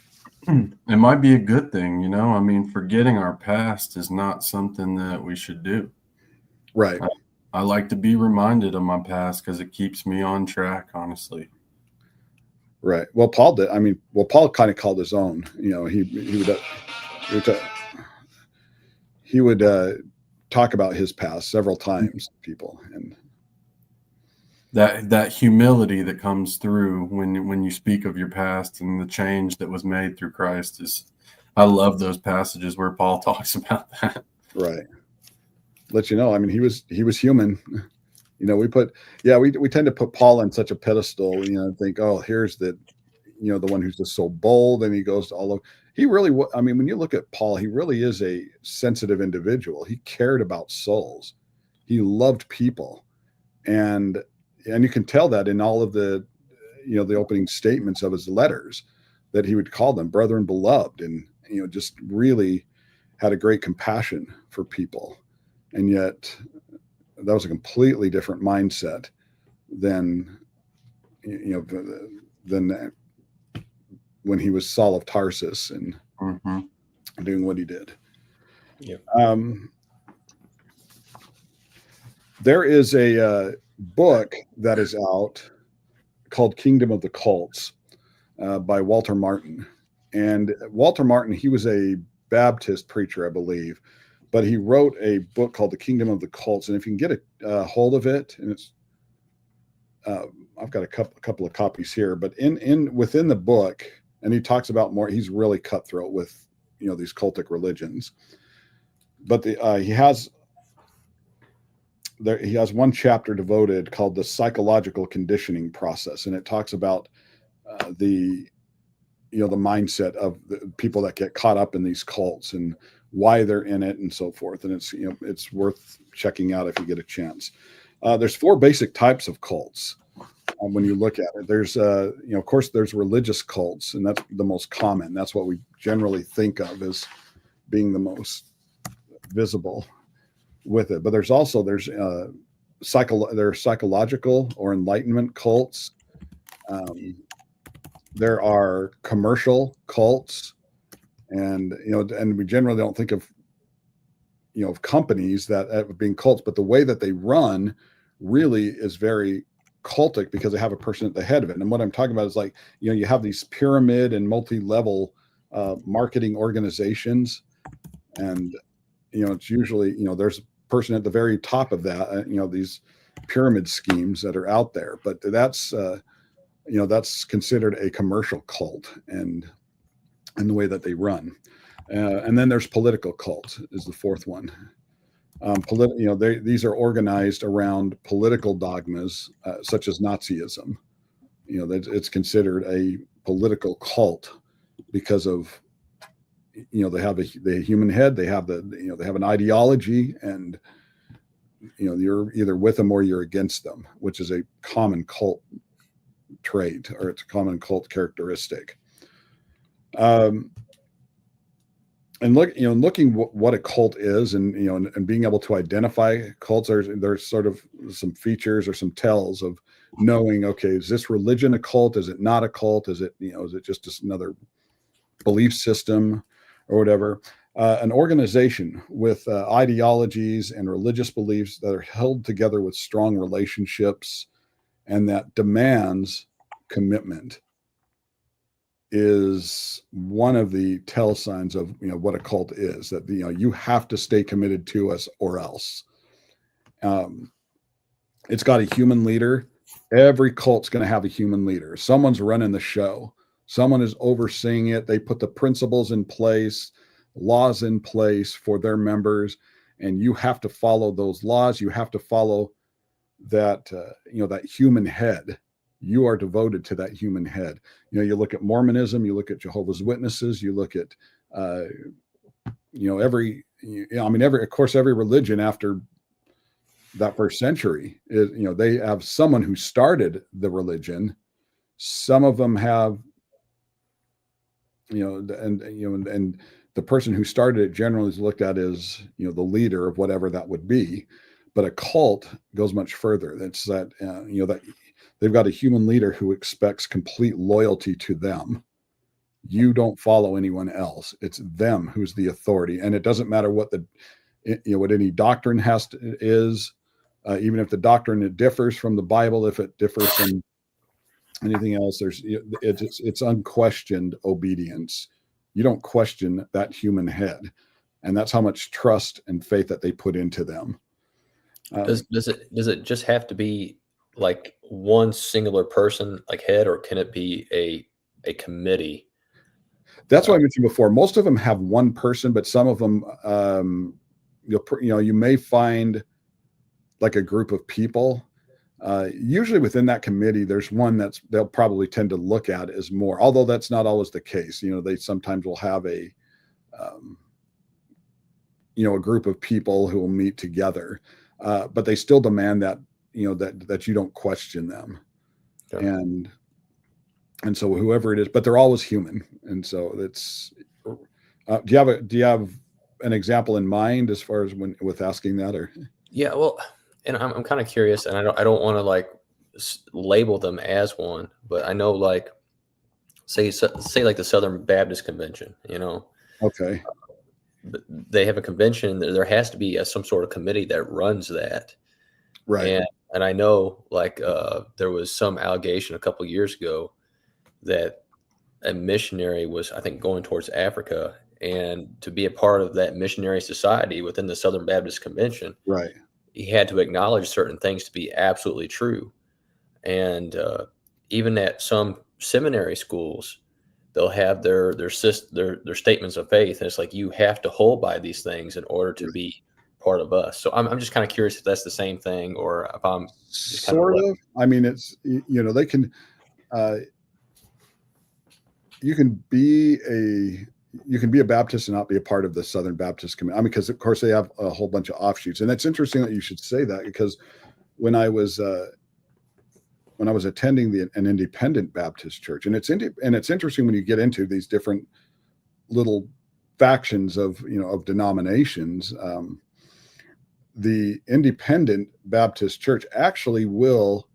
It might be a good thing, I mean, forgetting our past is not something that we should do. Right. I like to be reminded of my past because it keeps me on track, honestly. Right. Well, Paul did. I mean, Paul kind of called his own, he would talk about his past several times to people, and that humility that comes through when you speak of your past and the change that was made through Christ I love those passages where Paul talks about that. Right. Let I mean, he was human. We tend to put Paul on such a pedestal, and think, oh, here's the one who's just so bold, and he goes to all of. He really, I mean, when you look at Paul, he really is a sensitive individual. He cared about souls. He loved people, and you can tell that in all of the, the opening statements of his letters, that he would call them brethren beloved, and just really had a great compassion for people. And yet, that was a completely different mindset than than when he was Saul of Tarsus and doing what he did. Yeah. There is a book that is out called Kingdom of the Cults by Walter Martin. And Walter Martin, he was a Baptist preacher, I believe, but he wrote a book called The Kingdom of the Cults. And if you can get a hold of it, and it's I've got a couple of copies here, but within the book, and he talks about more, he's really cutthroat with these cultic religions. But he has one chapter devoted called the psychological conditioning process, and it talks about the mindset of the people that get caught up in these cults and why they're in it and so forth. And it's worth checking out if you get a chance. There's 4 basic types of cults. When you look at it, there's of course there's religious cults, and that's the most common. That's what we generally think of as being the most visible with it. But there's psychological or enlightenment cults. There are commercial cults, and we generally don't think of of companies that being cults, but the way that they run really is very cultic because they have a person at the head of it. And what I'm talking about is like you have these pyramid and multi-level marketing organizations, and it's usually there's a person at the very top of that. These pyramid schemes that are out there, but that's that's considered a commercial cult, and the way that they run. And then there's political cult is the 4th one. These are organized around political dogmas, such as Nazism. It's considered a political cult because of they have the human head, they have they have an ideology, and you're either with them or you're against them, which is a common cult trait, or it's a common cult characteristic. And looking what a cult is, and and being able to identify cults, there's sort of some features or some tells of knowing, okay, is this religion a cult? Is it not a cult? Is it is it just another belief system or whatever? An organization with ideologies and religious beliefs that are held together with strong relationships and that demands commitment is one of the tell signs of what a cult is. That you have to stay committed to us or else. It's got a human leader. Every cult's going to have a human leader. Someone's running the show. Someone is overseeing it. They put the principles in place, laws in place for their members, and you have to follow those laws. You have to follow that that human head. You are devoted to that human head. You look at Mormonism, you look at Jehovah's Witnesses, you look at every religion after that first century is, they have someone who started the religion. Some of them have and the person who started it generally is looked at as the leader of whatever that would be. But a cult goes much further. That's that that they've got a human leader who expects complete loyalty to them. You don't follow anyone else. It's them who's the authority, and it doesn't matter what what any doctrine is. Even if the doctrine differs from the Bible, if it differs from anything else, it's unquestioned obedience. You don't question that human head, and that's how much trust and faith that they put into them. Does it just have to be like one singular person, like head, or can it be a committee? That's what I mentioned before. Most of them have one person, but some of them, you may find like a group of people. Usually within that committee, there's one they'll probably tend to look at as more, although that's not always the case. They sometimes will have a group of people who will meet together, but they still demand that, that you don't question them. Okay. And so whoever it is, but they're always human. And so it's, do you have an example in mind as far as with asking that, or? Yeah, well, And I'm kind of curious, and I don't want to like label them as one, but I know like say like the Southern Baptist Convention, you know, Okay. they have a convention. There has to be some sort of committee that runs that, Right. and I know like there was some allegation a couple years ago that a missionary was, I think, going towards Africa, and to be a part of that missionary society within the Southern Baptist Convention, Right. he had to acknowledge certain things to be absolutely true. And even at some seminary schools, they'll have their statements of faith, and it's like you have to hold by these things in order to be part of us. So I'm just kind of curious if that's the same thing, or if I'm just kind of Sort of. I mean, it's, you know, they can, uh, you can be a Baptist and not be a part of the Southern Baptist community. I mean, because of course they have a whole bunch of offshoots, and it's interesting that you should say that, because when I was attending an independent Baptist church, and it's interesting when you get into these different little factions of, you know, of denominations. The independent Baptist church actually will,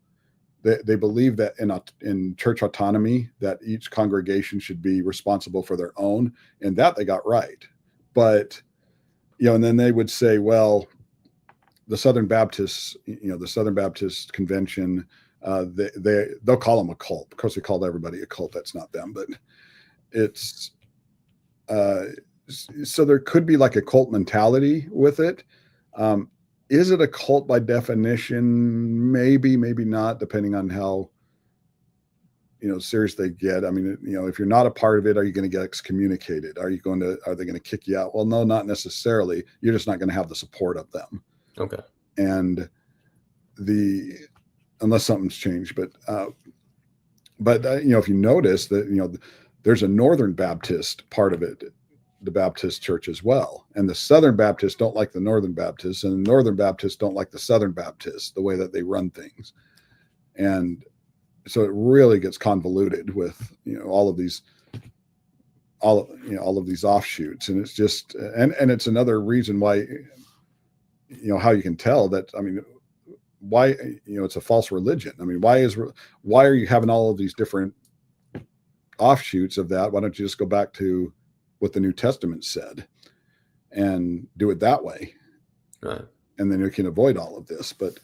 they believe that in church autonomy, that each congregation should be responsible for their own, and that they got right. But, you know, and then they would say, well, the Southern Baptists, you know, the Southern Baptist Convention, they'll call them a cult. Of course, they called everybody a cult. That's not them, but it's so there could be like a cult mentality with it. Is it a cult by definition? Maybe, maybe not, depending on how, you know, serious they get. I mean, you know, if you're not a part of it, are you going to get excommunicated? Are they going to kick you out? Well, no, not necessarily. You're just not going to have the support of them. okay. And unless something's changed, but you know, if you notice that, you know, there's a Northern Baptist part of it, the Baptist church as well. And the Southern Baptists don't like the Northern Baptists, and the Northern Baptists don't like the Southern Baptists, the way that they run things. And so it really gets convoluted with, you know, all of these offshoots. And it's just, and it's another reason why, you know, how you can tell that, I mean, why, you know, it's a false religion. I mean, why are you having all of these different offshoots of that? Why don't you just go back to what the New Testament said and do it that way? Right. And then you can avoid all of this. But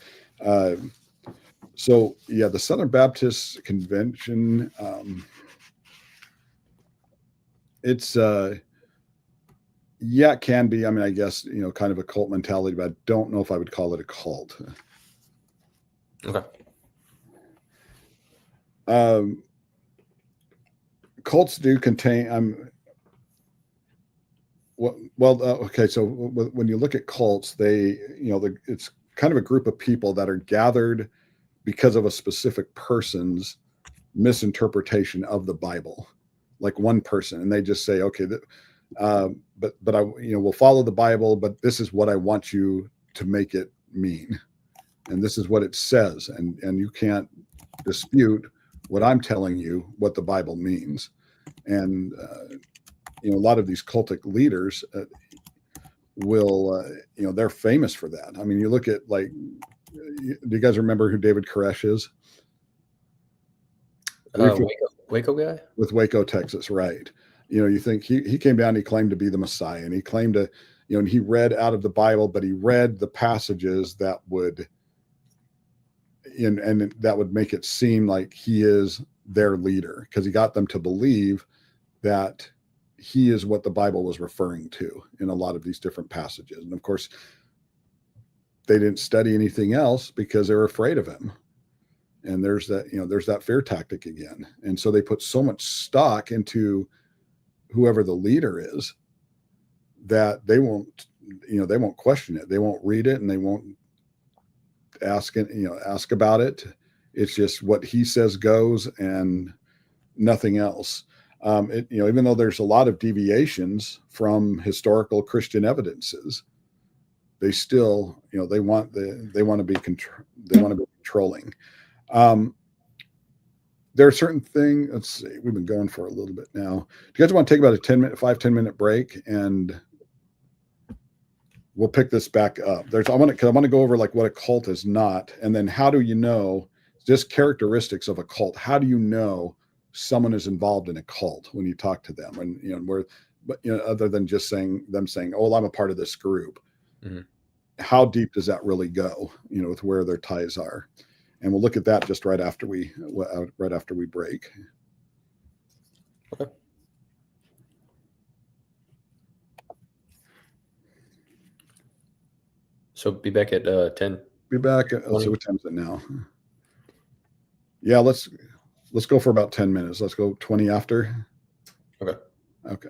so yeah, the Southern Baptist Convention, it's yeah, it can be. I mean, I guess, you know, kind of a cult mentality, but I don't know if I would call it a cult. Okay. Cults do contain, okay. So when you look at cults, they, you know, it's kind of a group of people that are gathered because of a specific person's misinterpretation of the Bible, like one person, and they just say, okay, but I, you know, we'll follow the Bible, but this is what I want you to make it mean, and this is what it says, and you can't dispute what I'm telling you, what the Bible means. And you know, a lot of these cultic leaders will, you know, they're famous for that. I mean, you look at, like, do you guys remember who David Koresh is? Waco guy with Waco, Texas, right? You know, you think he came down, he claimed to be the Messiah, and he claimed to, you know, and he read out of the Bible, but he read the passages that would, and that would make it seem like he is their leader, because he got them to believe that he is what the Bible was referring to in a lot of these different passages. And of course, they didn't study anything else because they were afraid of him. And there's that, you know, there's that fear tactic again. And so they put so much stock into whoever the leader is that they won't, you know, they won't question it. They won't read it, and they won't ask about it. It's just what he says goes and nothing else. You know, even though there's a lot of deviations from historical Christian evidences, they still, you know, they want to be controlling. There are certain things. Let's see. We've been going for a little bit now. Do you guys want to take about a 10 minute break, and we'll pick this back up. I want to go over like what a cult is not, and then how do you know just characteristics of a cult? How do you know someone is involved in a cult when you talk to them? And but other than just saying, "Oh, I'm a part of this group." Mm-hmm. How deep does that really go? With where their ties are, and we'll look at that just right after we break. Okay. So be back at 10. Be back. Let's see, what time is it now? Yeah, let's go for about 10 minutes. Let's go 20 after. Okay. Okay.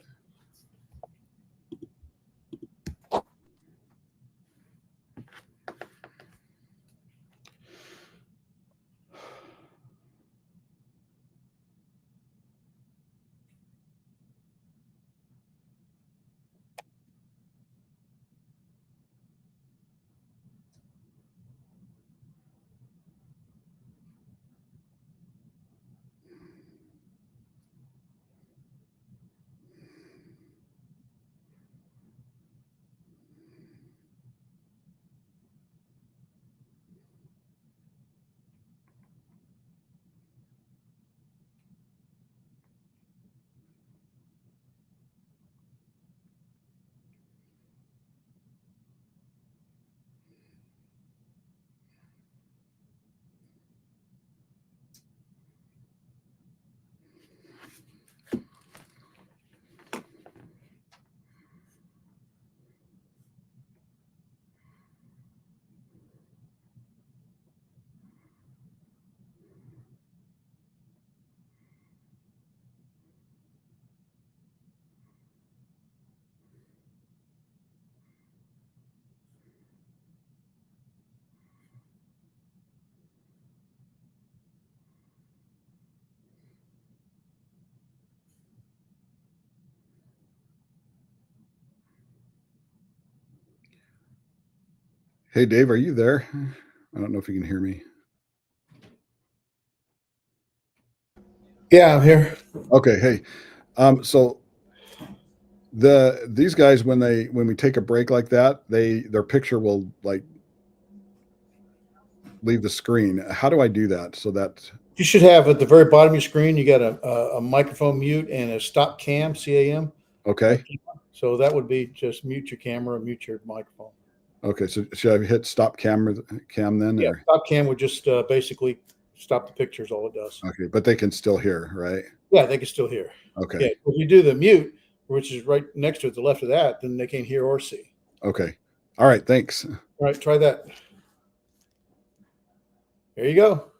Hey, Dave, are you there? I don't know if you can hear me. Yeah, I'm here. Okay. Hey, so these guys, when we take a break like that, their picture will like leave the screen. How do I do that? So that You should have at the very bottom of your screen, you got a microphone mute and a stop cam, CAM. okay. So that would be just mute your camera, mute your microphone. Okay. So should I hit stop cam then? Yeah, Or? stop cam would just basically stop the pictures. All it does. Okay, but they can still hear, right? Yeah, they can still hear. Okay. Yeah, if you do the mute, which is right next to it, the left of that, then they can't hear or see. Okay. All right. Thanks. All right, try that. There you go.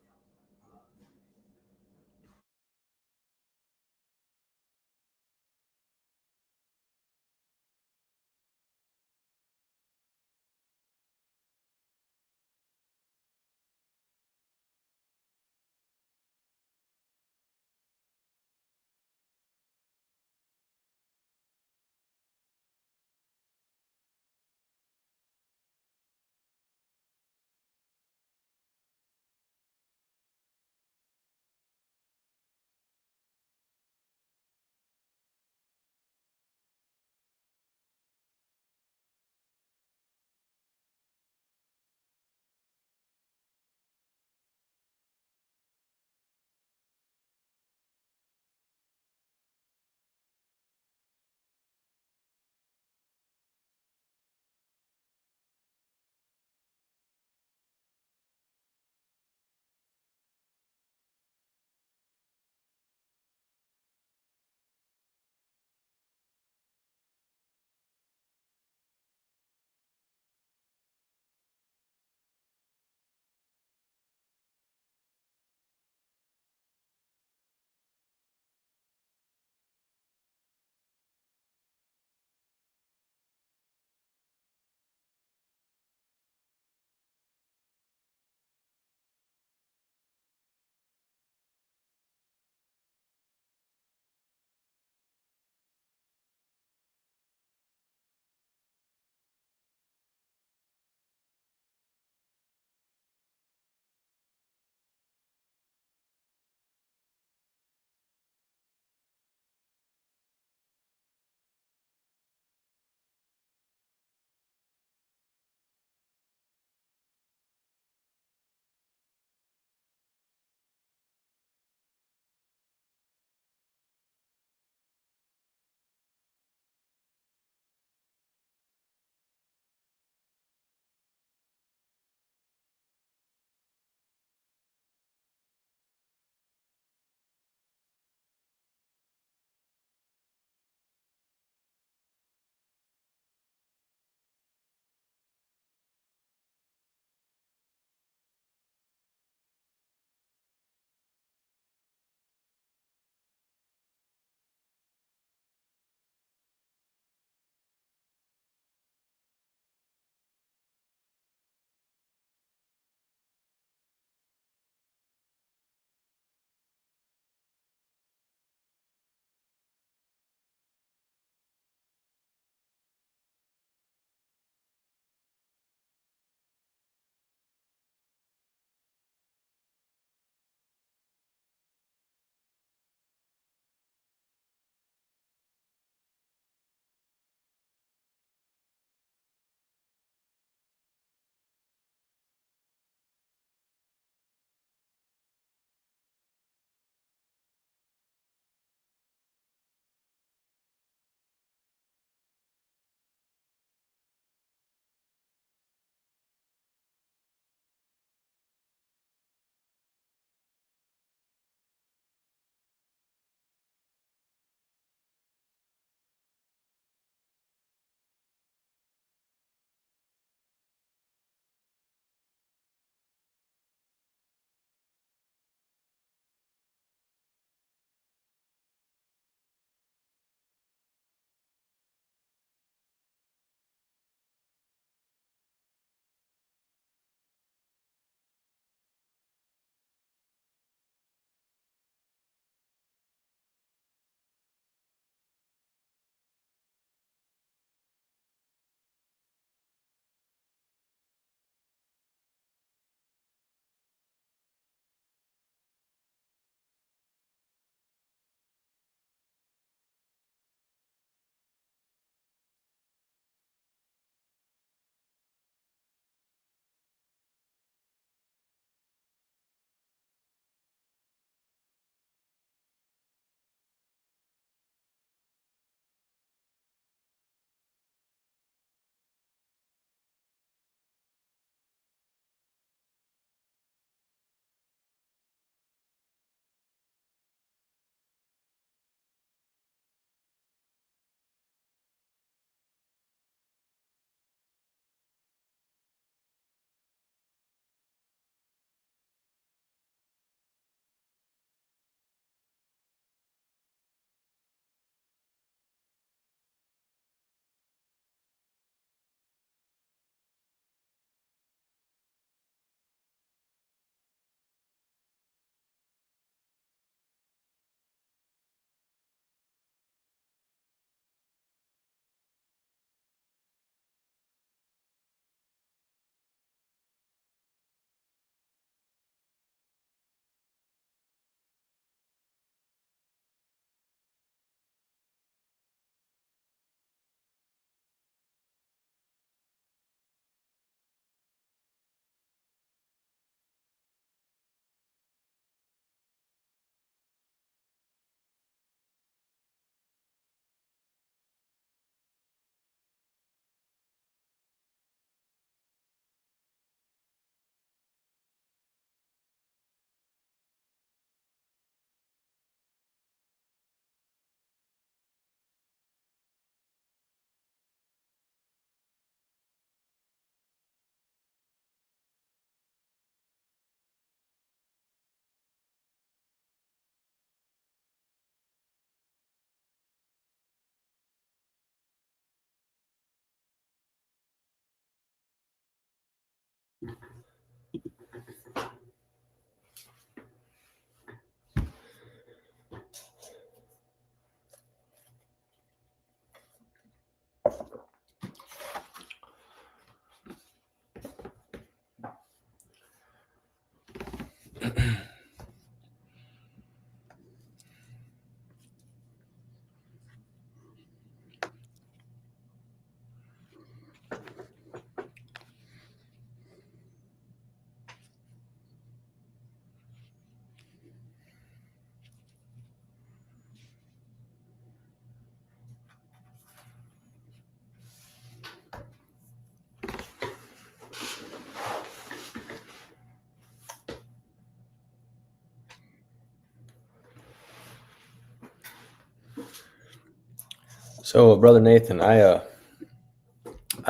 So, Brother Nathan, I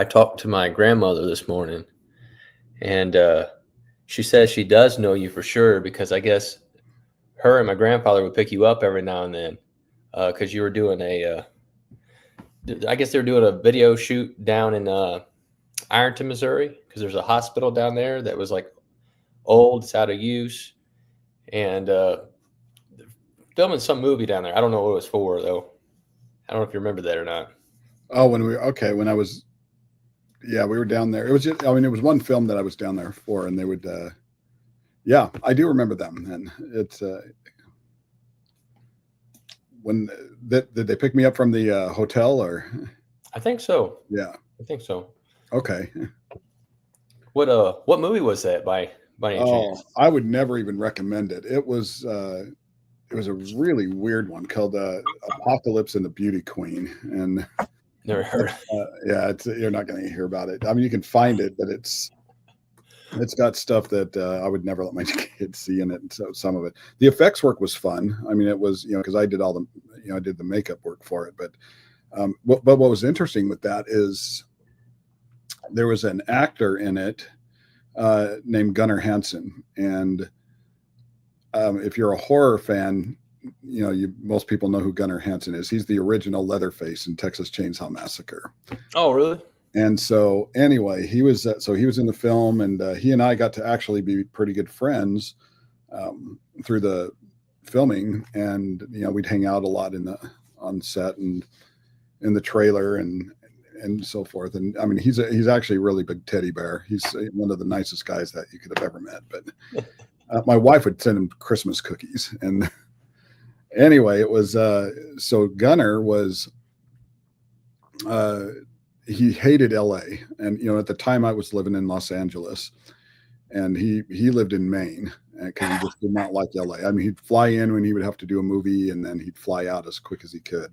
talked to my grandmother this morning, and she says she does know you for sure because I guess her and my grandfather would pick you up every now and then because you were doing I guess they were doing a video shoot down in Ironton, Missouri, because there's a hospital down there that was like old, it's out of use, and filming some movie down there. I don't know what it was for though. I don't know if you remember that or not. Oh, when I was, yeah, we were down there. It was just, I mean, it was one film that I was down there for, and they would, yeah, I do remember them. And it's, when did they pick me up from the hotel or? I think so. Yeah. I think so. Okay. What movie was that by any chance? I would never even recommend it. It was a really weird one called Apocalypse and the Beauty Queen. And Never heard. yeah, you're not going to hear about it. I mean, you can find it, but it's got stuff that I would never let my kids see in it. And so some of it, the effects work was fun. I mean, it was, because I did all the, I did the makeup work for it. But what was interesting with that is there was an actor in it named Gunnar Hansen. And if you're a horror fan, most people know who Gunnar Hansen is. He's the original Leatherface in Texas Chainsaw Massacre. Oh, really? And so anyway, he was in the film, and he and I got to actually be pretty good friends through the filming. And, we'd hang out a lot on set and in the trailer and so forth. And I mean, he's actually a really big teddy bear. He's one of the nicest guys that you could have ever met. But my wife would send him Christmas cookies. And anyway, it was, so Gunnar was, he hated LA. And, at the time I was living in Los Angeles, and he lived in Maine because he just did not like LA. I mean, he'd fly in when he would have to do a movie, and then he'd fly out as quick as he could.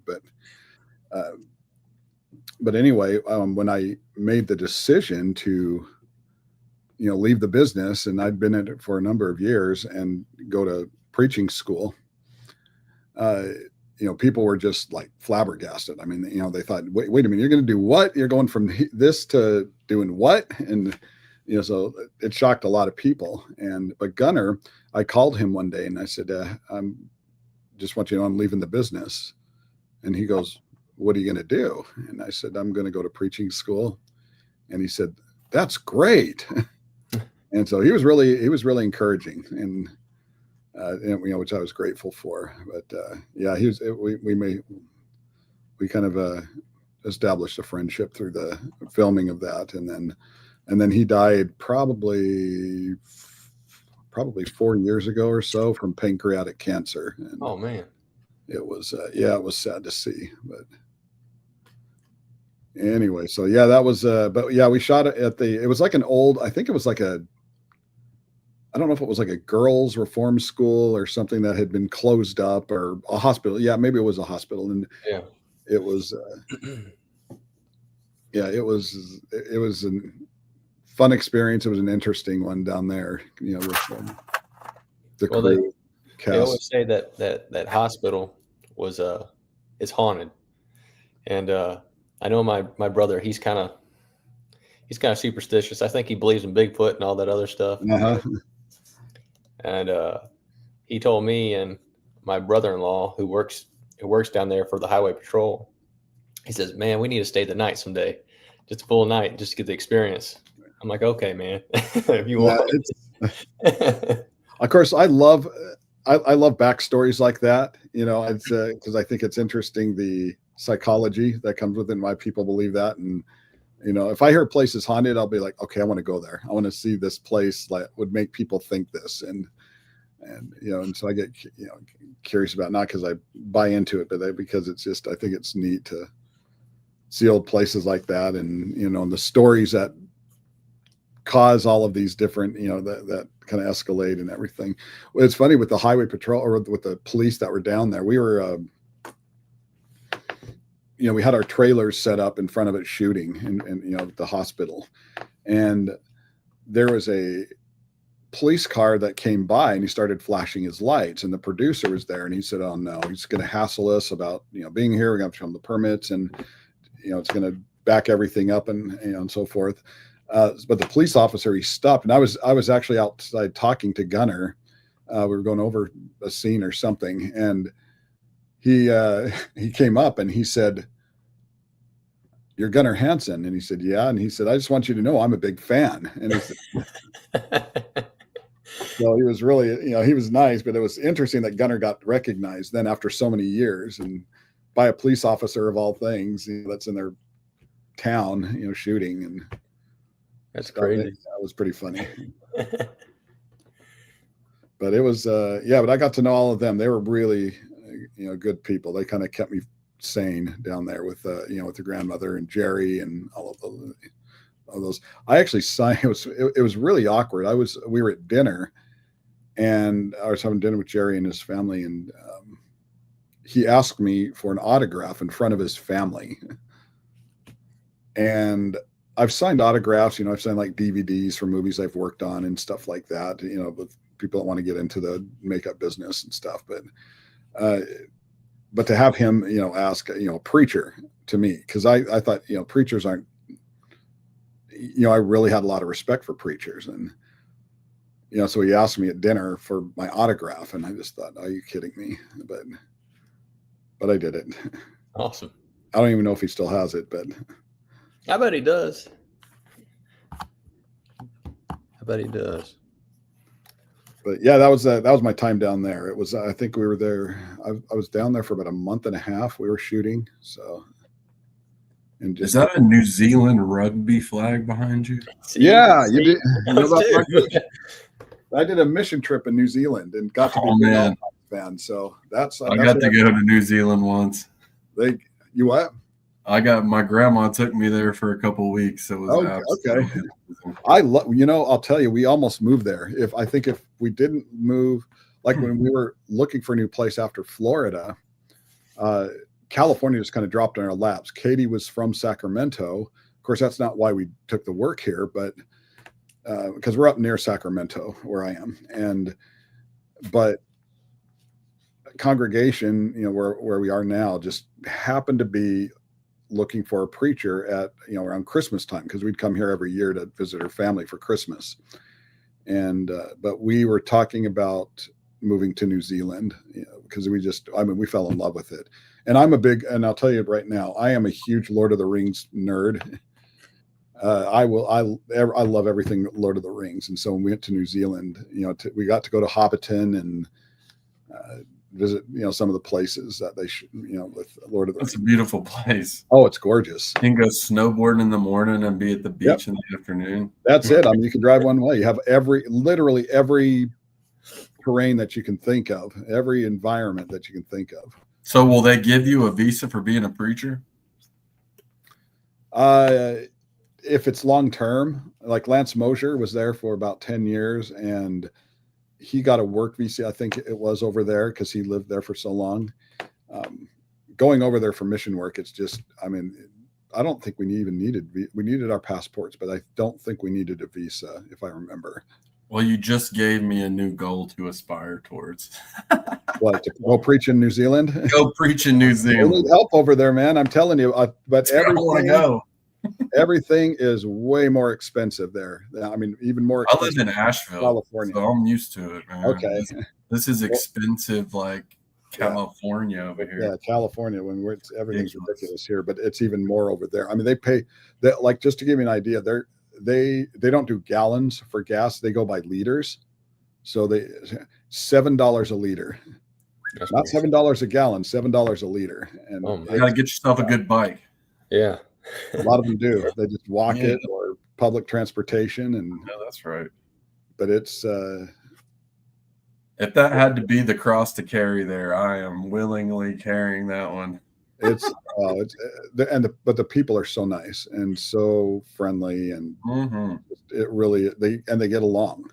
But anyway, when I made the decision to, leave the business, and I'd been in it for a number of years, and go to preaching school, people were just like flabbergasted. I mean, they thought, wait a minute, you're going to do what? You're going from this to doing what? And, so it shocked a lot of people. But Gunnar, I called him one day and I said, I'm just want you to know I'm leaving the business. And he goes, what are you going to do? And I said, I'm going to go to preaching school. And he said, that's great. And so he was really encouraging, and which I was grateful for. But yeah, we kind of established a friendship through the filming of that, and then he died probably 4 years ago or so from pancreatic cancer. And oh man, it was it was sad to see. But anyway, so yeah, that was but yeah, we shot it at it was like an old, I think it was like I don't know if it was like a girls' reform school or something that had been closed up, or a hospital. Yeah, maybe it was a hospital. And yeah, it was, yeah, it was a fun experience. It was an interesting one down there, with the crew cast. They always say that hospital was is haunted, and I know my brother, he's kind of superstitious. I think he believes in Bigfoot and all that other stuff. Uh-huh. And he told me and my brother-in-law, who works down there for the highway patrol, he says, man, we need to stay the night someday, just a full night, just to get the experience. I'm like, okay, man, if you want. Of course, I love backstories like that. It's because I think it's interesting, the psychology that comes with it, and why people believe that. And if I hear a place is haunted, I'll be like, okay, I want to go there. I want to see this place that would make people think this. And so I get, curious about, not because I buy into it, but because it's just, I think it's neat to see old places like that. And, and the stories that cause all of these different, that kind of escalate and everything. Well, it's funny with the highway patrol, or with the police that were down there, we were, we had our trailers set up in front of it shooting, and the hospital. And there was a police car that came by, and he started flashing his lights, and the producer was there, and he said, "Oh no, he's going to hassle us about, being here. We're going to have to come the permits, and it's going to back everything up, and and so forth." But the police officer, he stopped, and I was actually outside talking to Gunner. We were going over a scene or something, and he came up and he said, "You're Gunnar Hansen?" And he said, "Yeah." And he said, "I just want you to know I'm a big fan." And he said, so he was really, he was nice, but it was interesting that Gunnar got recognized then after so many years, and by a police officer of all things, that's in their town, shooting. And that's crazy. That was pretty funny. But it was, but I got to know all of them. They were really, good people. They kind of kept me sane down there with, with the grandmother and Jerry and all of those. I actually signed, it was really awkward. We were at dinner, and I was having dinner with Jerry and his family, and he asked me for an autograph in front of his family. And I've signed autographs, I've signed like DVDs for movies I've worked on and stuff like that, with people that want to get into the makeup business and stuff. But to have him, ask, a preacher to me, because I thought, preachers aren't, I really had a lot of respect for preachers. And, so he asked me at dinner for my autograph, and I just thought, are you kidding me? But I did it. Awesome. I don't even know if he still has it, but I bet he does. I bet he does. But yeah, that was my time down there. It was, I think we were there. I was down there for about a month and a half. We were shooting. So, and is that a New Zealand rugby flag behind you? Yeah, you did. I did a mission trip in New Zealand and got to be a fan. So I got to go to New Zealand once. You what? My grandma took me there for a couple of weeks. So it was okay. I'll tell you, we almost moved there. If we didn't move, like when we were looking for a new place after Florida, California just kind of dropped in our laps. Katie was from Sacramento. Of course, that's not why we took the work here, but because we're up near Sacramento where I am. But congregation, where we are now, just happened to be looking for a preacher at, around Christmas time, because we'd come here every year to visit her family for Christmas. And, but we were talking about moving to New Zealand, because we fell in love with it. And and I'll tell you right now, I am a huge Lord of the Rings nerd. I love everything Lord of the Rings. And so when we went to New Zealand, we got to go to Hobbiton and visit, some of the places that they should, with Lord of the Rings. It's a beautiful place. Oh, it's gorgeous. You can go snowboarding in the morning and be at the beach in the afternoon. That's it. You can drive one way. You have literally every terrain that you can think of, every environment that you can think of. So will they give you a visa for being a preacher? If it's long term, like Lance Mosher was there for about 10 years, and he got a work visa, I think it was, over there because he lived there for so long. Going over there for mission work, it's just, I don't think we needed our passports, but I don't think we needed a visa, if I remember. Well, you just gave me a new goal to aspire towards. What, to go preach in New Zealand? Go preach in New Zealand. We need help over there, man. I'm telling you. But everything is way more expensive there. Even more expensive. I live in Asheville, California, so I'm used to it, man. Okay. This is expensive, like California over here. Yeah, California, everything's ridiculous here, but it's even more over there. They pay that, like, just to give you an idea, they don't do gallons for gas, they go by liters. So they $7 a liter. That's not $7 a gallon, $7 a liter. And you gotta get yourself a good bike. Yeah. A lot of them do. They just walk it or public transportation. And yeah, that's right. But it's if that had to be the cross to carry there, I am willingly carrying that one. But the people are so nice and so friendly, and it really they get along.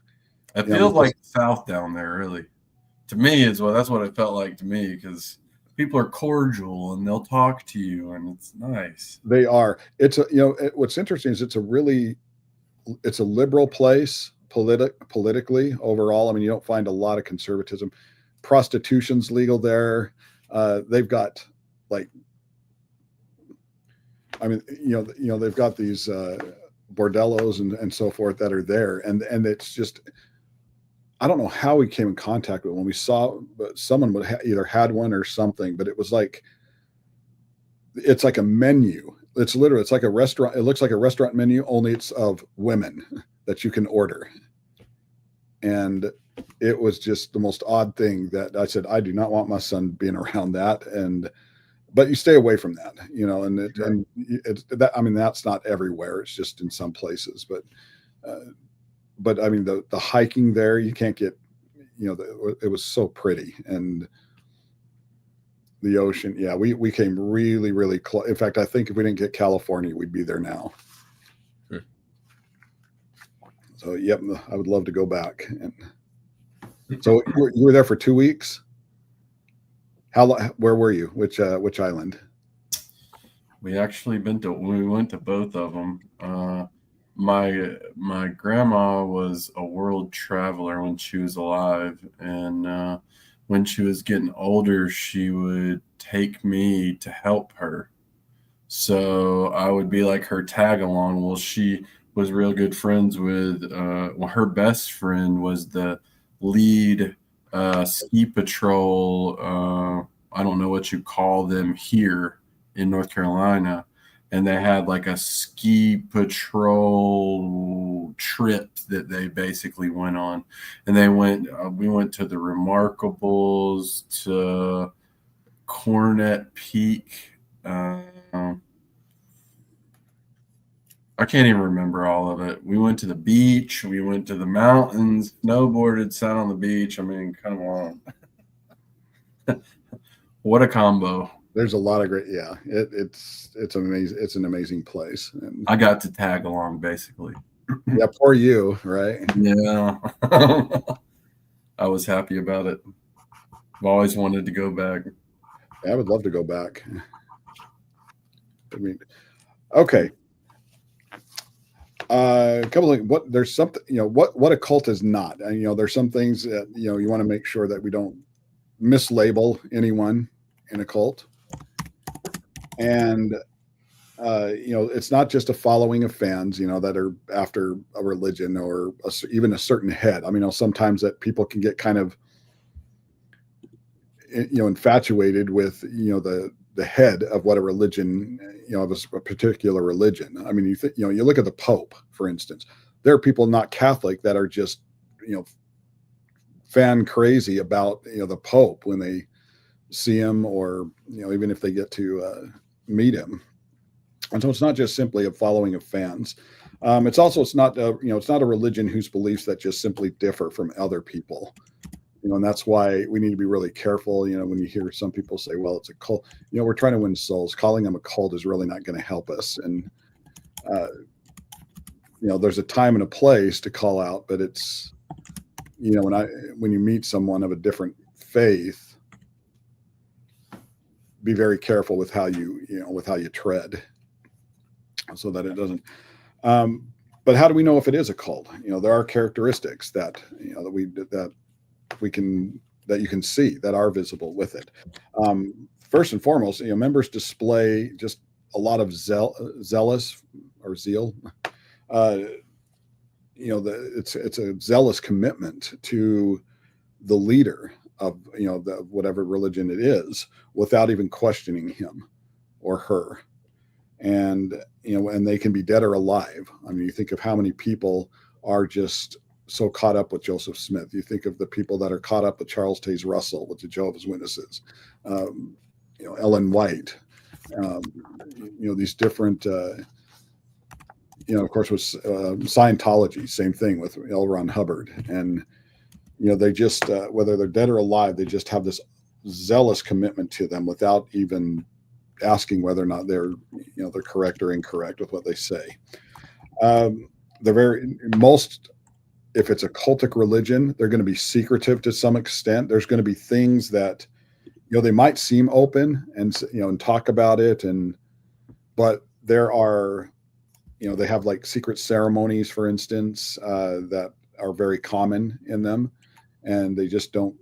It feels like the South down there, really. To me, that's what it felt like to me, because people are cordial and they'll talk to you, and it's nice. They are. It's what's interesting is it's a liberal place, politically overall. I mean, you don't find a lot of conservatism. Prostitution's legal there. They've got like, I mean, they've got these bordellos and so forth that are there, and it's just, I don't know how we came in contact with it when we saw, but someone would either had one or something, but it was like, it's like a menu. It's literally, it's like a restaurant. It looks like a restaurant menu, only it's of women that you can order. And it was just the most odd thing that I said, I do not want my son being around that. But you stay away from that, and it's that, I mean, that's not everywhere. It's just in some places, but I mean, the hiking there, you can't get, it was so pretty, and the ocean. Yeah, we came really, really close. In fact, I think if we didn't get California, we'd be there now. So, yep, I would love to go back. And so you were there for 2 weeks. Where were you? Which island? We went to both of them. My grandma was a world traveler when she was alive, and when she was getting older, she would take me to help her. So I would be like her tag along. Well, she was real good friends with, her best friend was the lead ski patrol. I don't know what you call them here in North Carolina. And they had like a ski patrol trip that they basically went on. And we went to the Remarkables, to Cornet Peak. I can't even remember all of it. We went to the beach. We went to the mountains, snowboarded, sat on the beach. I mean, come on. What a combo. There's a lot of great, yeah. It's amazing. It's an amazing place. And I got to tag along, basically. Yeah, poor you, right? Yeah. I was happy about it. I've always wanted to go back. I would love to go back. I mean, okay. A couple of there's something, what a cult is not. And, there's some things that, you want to make sure that we don't mislabel anyone in a cult. And, it's not just a following of fans, that are after a religion or even a certain head. I mean, sometimes that people can get kind of, infatuated with, the head of what a religion, of a particular religion. I mean, you look at the Pope, for instance. There are people not Catholic that are just, fan crazy about, the Pope when they see him, or, even if they get to meet him. And so it's not just simply a following of fans. It's not a religion whose beliefs that just simply differ from other people. And that's why we need to be really careful, when you hear some people say, well, it's a cult, we're trying to win souls. Calling them a cult is really not going to help us. And, there's a time and a place to call out, but it's, when you meet someone of a different faith, be very careful with how you tread, so that it doesn't. But how do we know if it is a cult? There are characteristics that, that you can see that are visible with it. First and foremost, members display just a lot of zeal. It's a zealous commitment to the leader of whatever religion it is, without even questioning him or her. And and they can be dead or alive. I mean, you think of how many people are just so caught up with Joseph Smith. You think of the people that are caught up with Charles Taze Russell, with the Jehovah's Witnesses, Ellen White, these different, of course, with Scientology, same thing with L. Ron Hubbard. And, they just, whether they're dead or alive, they just have this zealous commitment to them without even asking whether or not they're correct or incorrect with what they say. If it's a cultic religion, they're going to be secretive to some extent. There's going to be things that, they might seem open and, and talk about it. But there are, they have like secret ceremonies, for instance, that are very common in them, and they just don't,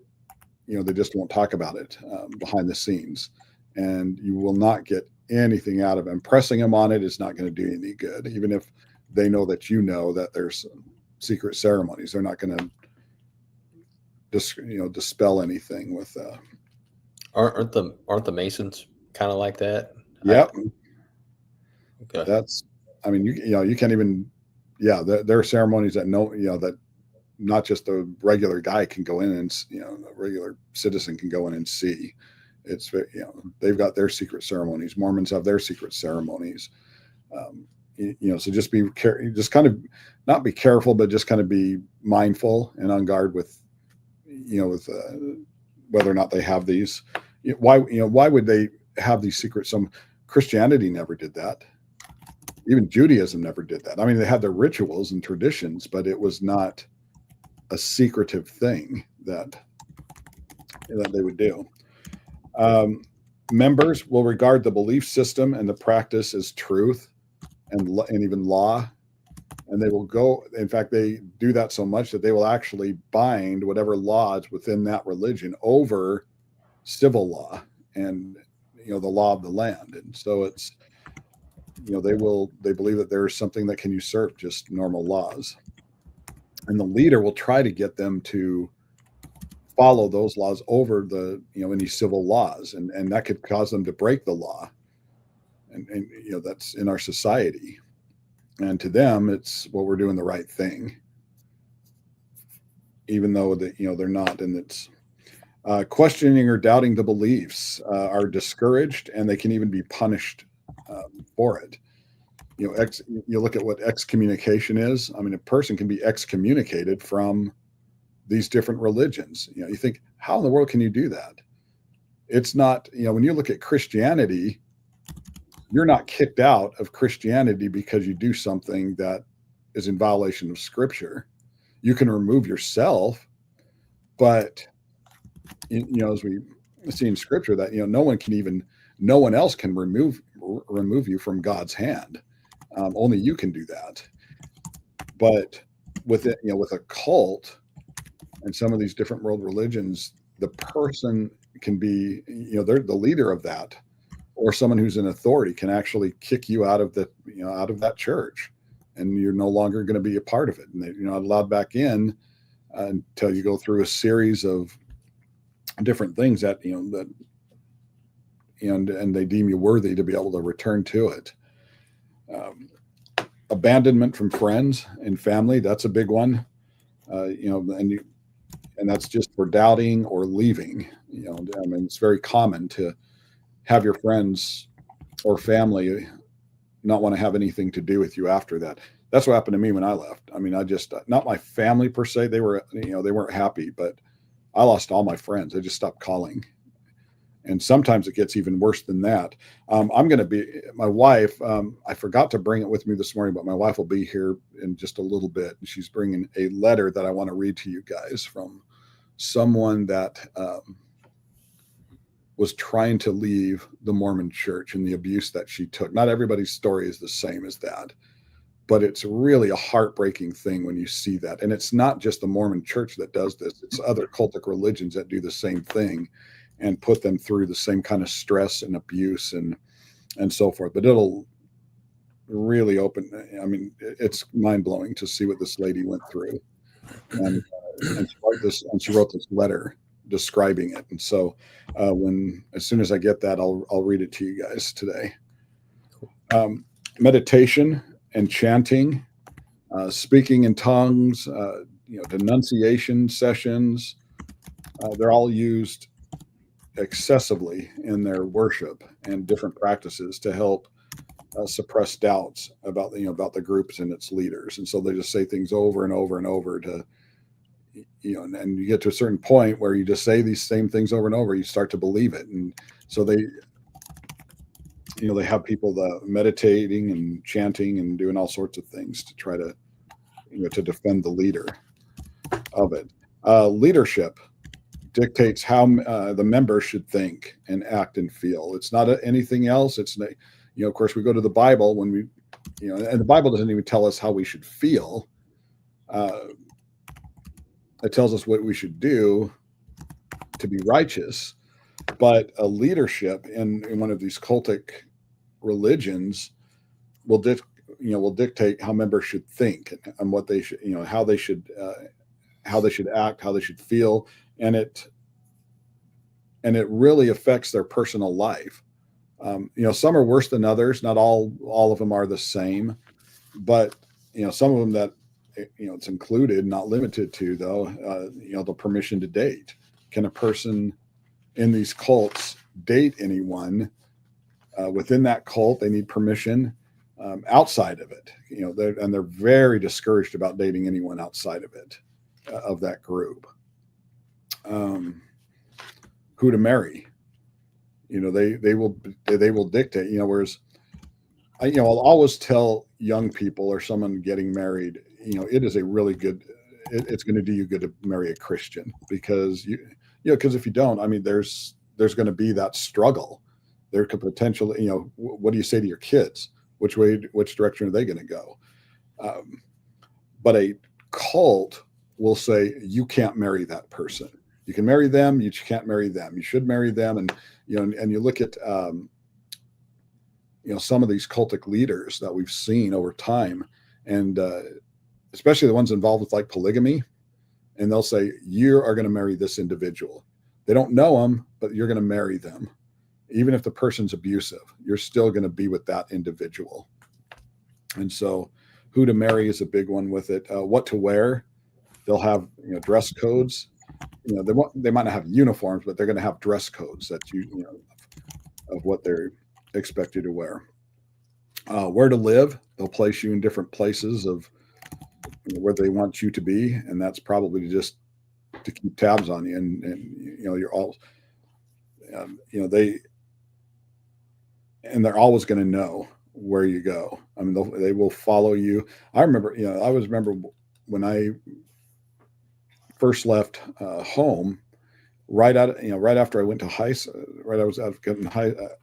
they just won't talk about it behind the scenes, and you will not get anything out of them. Pressing them on it is not going to do any good, even if they know that that there's secret ceremonies. They're not going to dispel anything with. Aren't the Masons kind of like that? Yep. Okay. That's, I mean, you can't even, there are ceremonies that that not just a regular guy can go in and, a regular citizen can go in and see. It's, they've got their secret ceremonies. Mormons have their secret ceremonies. So just just kind of not be careful, but just kind of be mindful and on guard with, whether or not they have these. Why would they have these secrets? Christianity never did that. Even Judaism never did that. I mean, they had their rituals and traditions, but it was not a secretive thing that they would do. Members will regard the belief system and the practice as truth and even law. And they will go, in fact, they do that so much that they will actually bind whatever laws within that religion over civil law and, the law of the land. And so it's, they believe that there is something that can usurp just normal laws. And the leader will try to get them to follow those laws over any civil laws. And that could cause them to break the law. And that's in our society. And to them, it's, well, we're doing the right thing, even though they're not. And it's questioning or doubting the beliefs are discouraged, and they can even be punished for it. You look at what excommunication is. I mean, a person can be excommunicated from these different religions. You think, how in the world can you do that? It's not, when you look at Christianity, you're not kicked out of Christianity because you do something that is in violation of Scripture. You can remove yourself, but as we see in Scripture that no one else can remove you from God's hand. Only you can do that. But with it, with a cult and some of these different world religions, the person can be, they're the leader of that, or someone who's in authority can actually kick you out of out of that church, and you're no longer going to be a part of it. And you're not allowed back in until you go through a series of different things that, and they deem you worthy to be able to return to it. Abandonment from friends and family, that's a big one. And that's just for doubting or leaving. I mean, it's very common to have your friends or family not want to have anything to do with you after that. That's what happened to me when I left. I mean, I just, not my family per se. They were, they weren't happy, but I lost all my friends. I just stopped calling. And sometimes it gets even worse than that. My wife, I forgot to bring it with me this morning, but my wife will be here in just a little bit. And she's bringing a letter that I want to read to you guys from someone that was trying to leave the Mormon church and the abuse that she took. Not everybody's story is the same as that, but it's really a heartbreaking thing when you see that. And it's not just the Mormon church that does this. It's other cultic religions that do the same thing and put them through the same kind of stress and abuse and so forth. But it'll really open. I mean, it's mind blowing to see what this lady went through. And she wrote this letter describing it. And so as soon as I get that, I'll read it to you guys today. Meditation and chanting, speaking in tongues, denunciation sessions, they're all used excessively in their worship and different practices to help suppress doubts about the groups and its leaders. And so they just say things over and over and over to, and you get to a certain point where you just say these same things over and over, you start to believe it. And so they have people meditating and chanting and doing all sorts of things to try to, to defend the leader of it. Leadership dictates how the members should think and act and feel. It's not anything else. It's, of course, we go to the Bible when we, and the Bible doesn't even tell us how we should feel. It tells us what we should do to be righteous. But a leadership in one of these cultic religions will dictate how members should think and what they should, how they should act, how they should feel, and it really affects their personal life. Some are worse than others. Not all of them are the same, but some of them that it's included, not limited to, though. The permission to date. Can a person in these cults date anyone within that cult? They need permission. Outside of it, they're very discouraged about dating anyone outside of it, of that group. Who to marry? They will dictate. Whereas I'll always tell young people or someone getting married, it is a really good. It's going to do you good to marry a Christian, because because if you don't, I mean, there's going to be that struggle. There could potentially, what do you say to your kids? Which direction are they going to go? But a cult will say, you can't marry that person. You can marry them. You can't marry them. You should marry them. And, and you look at, some of these cultic leaders that we've seen over time, and especially the ones involved with like polygamy, and they'll say, you are going to marry this individual. They don't know them, but you're going to marry them. Even if the person's abusive, you're still going to be with that individual. And so who to marry is a big one with it. What to wear. They'll have dress codes. They might not have uniforms, but they're going to have dress codes that of what they're expected to wear. Where to live. They'll place you in different places of where they want you to be, and that's probably just to keep tabs on you. And you're all they're always going to know where you go. I mean, they will follow you. I remember, I always remember when I first left home, right after I went to high school,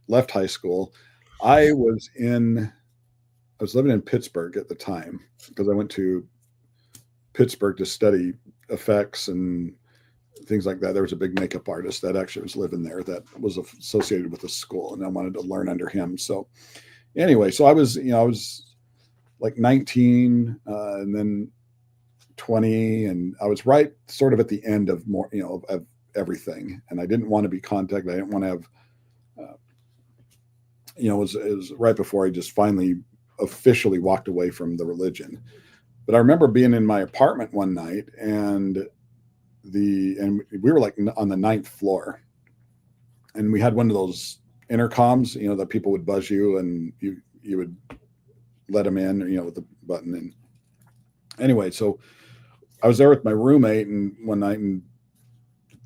left high school, I was living in Pittsburgh at the time, because I went to Pittsburgh to study effects and things like that. There was a big makeup artist that actually was living there that was associated with the school, and I wanted to learn under him. So anyway, so I was like 19 and then 20, and I was right sort of at the end of more, of everything. And I didn't want to be contacted. I didn't want to have, it was right before I just finally officially walked away from the religion. But I remember being in my apartment one night, and we were like on the 9th floor, and we had one of those intercoms, that people would buzz you, and you would let them in, with the button. And anyway, so I was there with my roommate, and one night, and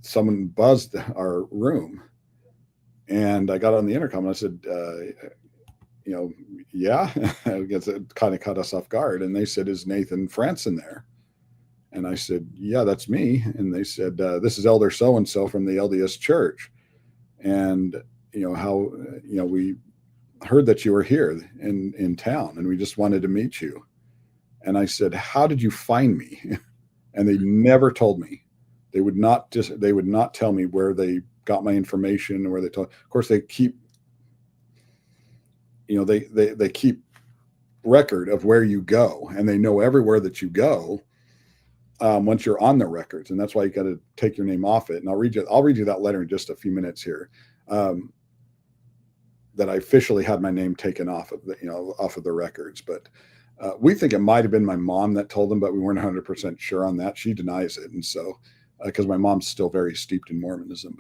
someone buzzed our room, and I got on the intercom, and I said, yeah, I guess it kind of caught us off guard. And they said, is Nathan Franson there? And I said, yeah, that's me. And they said, this is Elder so-and-so from the LDS Church. And, we heard that you were here in town, and we just wanted to meet you. And I said, how did you find me? And they never told me. They would not tell me where they got my information, or where they told. Of course, they keep, they keep record of where you go, and they know everywhere that you go. Once you're on the records, and that's why you got to take your name off it. And I'll read you that letter in just a few minutes here, that I officially had my name taken off of the records. But we think it might have been my mom that told them, but we weren't 100% sure on that. She denies it. And so, because my mom's still very steeped in Mormonism,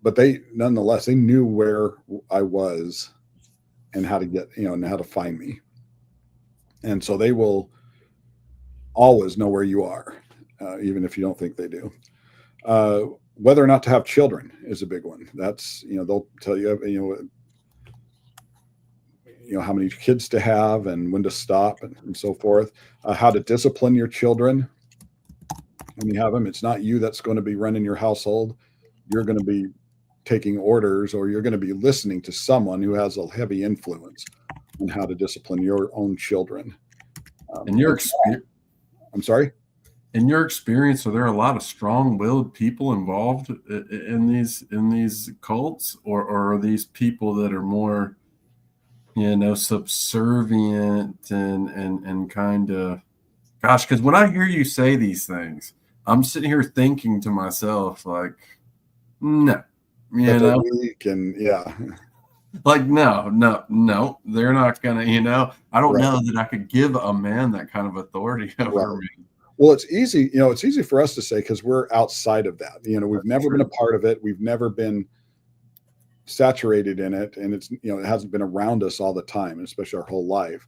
but they, nonetheless, they knew where I was and how to get, and how to find me. And so they will always know where you are, even if you don't think they do. Whether or not to have children is a big one. That's, they'll tell you, how many kids to have and when to stop, and so forth. How to discipline your children when you have them. It's not you that's going to be running your household. You're going to be taking orders, or you're going to be listening to someone who has a heavy influence on how to discipline your own children. And your experience. I'm sorry? in your experience, are there a lot of strong-willed people involved in these cults, or are these people that are more, subservient and kind of, gosh, because when I hear you say these things, I'm sitting here thinking to myself, like, no, That they're weak and like, no, they're not gonna, I don't right, know that I could give a man that kind of authority over right. me. Well, it's easy, it's easy for us to say because we're outside of that. We've That's never been true. a part of it. We've never been saturated in it, and it's it hasn't been around us all the time, especially our whole life.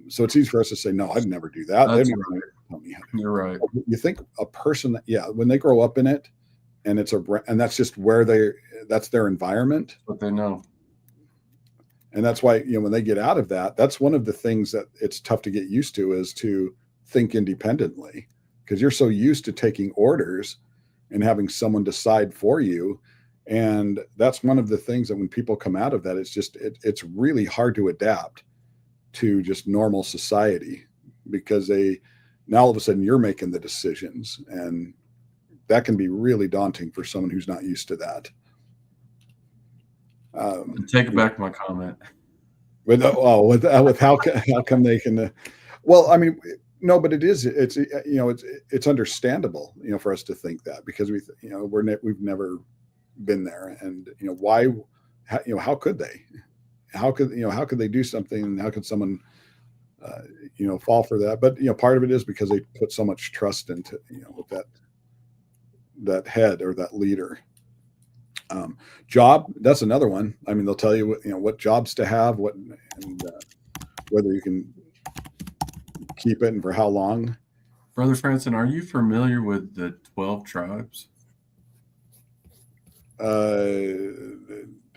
So it's easy for us to say, no, I'd never do that. They're That's not right. going to tell me how to. You're right. You think a person that, when they grow up in it, and and that's just where that's their environment, But they know. and that's why when they get out of that, that's one of the things that it's tough to get used to, is to think independently, because you're so used to taking orders and having someone decide for you. And that's one of the things that when people come out of that, it's really hard to adapt to just normal society, because now all of a sudden you're making the decisions, and that can be really daunting for someone who's not used to that. Take back my comment. With how come they can? Well, I mean, no, but it's understandable, for us to think that, because we've never been there, and why, how could they? How could they do something? And how could someone, fall for that? But part of it is because they put so much trust into with that head or that leader. Job, that's another one. I mean, they'll tell you what jobs to have, and whether you can keep it and for how long. Brother Franson, are you familiar with the 12 tribes?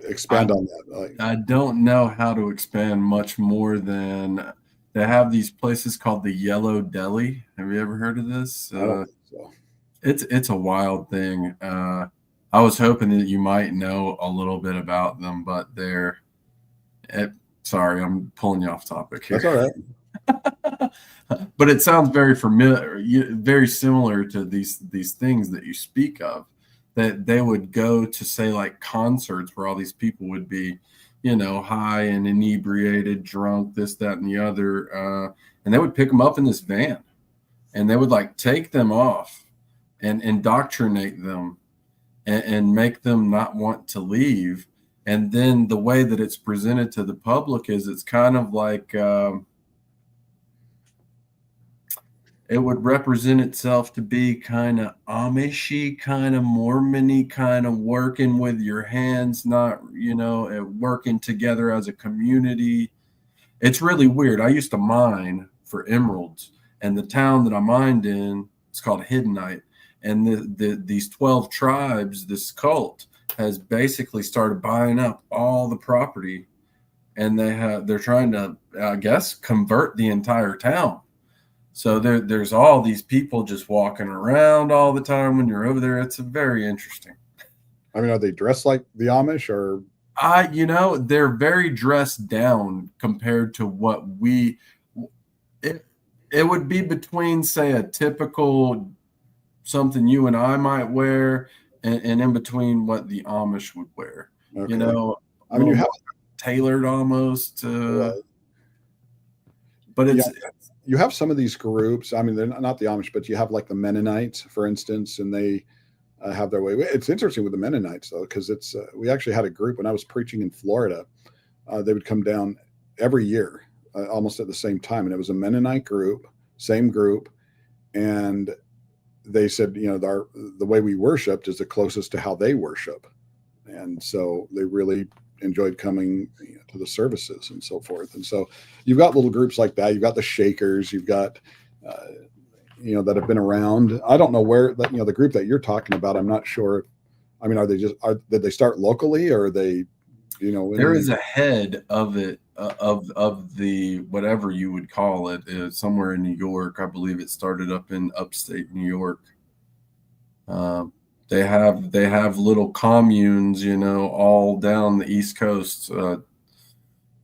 Expand on that. I don't know how to expand much more than they have these places called the Yellow Deli. Have you ever heard of this? I don't think so. It's a wild thing. I was hoping that you might know a little bit about them, but sorry, I'm pulling you off topic here. That's all right. But it sounds very familiar, very similar to these things that you speak of, that they would go to, say, like concerts where all these people would be, high and inebriated, drunk, this, that, and the other. And they would pick them up in this van, and they would like take them off and indoctrinate them and make them not want to leave. And then the way that it's presented to the public is it's kind of like, it would represent itself to be kind of Amishy, kind of Mormon-y, kind of working with your hands, not, working together as a community. It's really weird. I used to mine for emeralds, and the town that I mined in, it's called Hiddenite. And these 12 tribes, this cult, has basically started buying up all the property, and they're trying to, I guess, convert the entire town. So there's all these people just walking around all the time when you're over there. It's very interesting. I mean, are they dressed like the Amish, or? They're very dressed down compared to what it would be between, say, a typical something you and I might wear, and in between what the Amish would wear. Okay. I mean, you have tailored almost, right. But you have some of these groups. I mean, they're not the Amish, but you have like the Mennonites, for instance, and they have their way. It's interesting with the Mennonites, though, because we actually had a group when I was preaching in Florida. They would come down every year, almost at the same time, and it was a Mennonite group, same group, and they said, the way we worshiped is the closest to how they worship, and so they really enjoyed coming to the services and so forth. And so you've got little groups like that. You've got the Shakers. You've got that have been around. I don't know where the group that you're talking about. I'm not sure. I mean, did they start locally, or are they? There is a head of it, of the whatever you would call it, somewhere in New York. I believe it started up in upstate New York. They have little communes, all down the East Coast.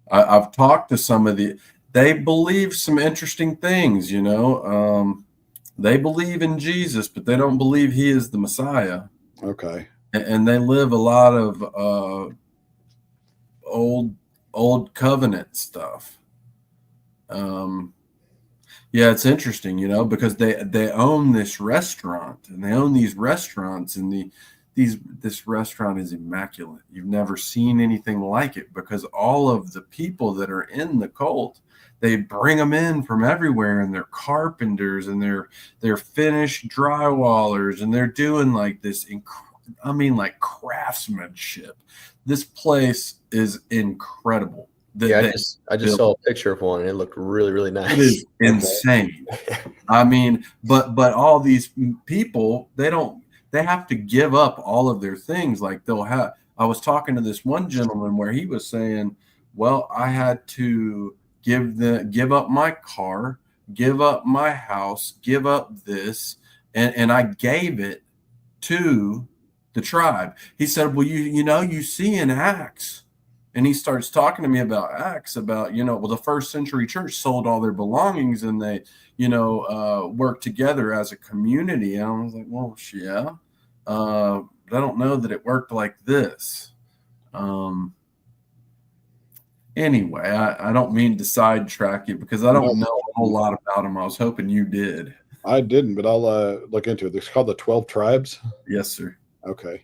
I've talked to some of they believe some interesting things, They believe in Jesus, but they don't believe he is the Messiah. Okay. And they live a lot of old covenant stuff. Yeah, it's interesting, because they own this restaurant, and they own these restaurants, and this restaurant is immaculate. You've never seen anything like it, because all of the people that are in the cult, they bring them in from everywhere, and they're carpenters, and they're finished drywallers, and they're doing like this like craftsmanship. This place is incredible. Yeah, I just saw a picture of one, and it looked really, really nice. It is insane. I mean, but all these people, they have to give up all of their things. Like I was talking to this one gentleman where he was saying, well, I had to give up my car, give up my house, give up this, and I gave it to the tribe. He said, well, you see in Acts. And he starts talking to me about Acts, about, the first century church sold all their belongings, and they, worked together as a community. And I was like, well, yeah, I don't know that it worked like this. Anyway, I don't mean to sidetrack you, because I don't know a whole lot about them. I was hoping you did. I didn't, but I'll look into it. It's called the 12 Tribes. Yes, sir. Okay.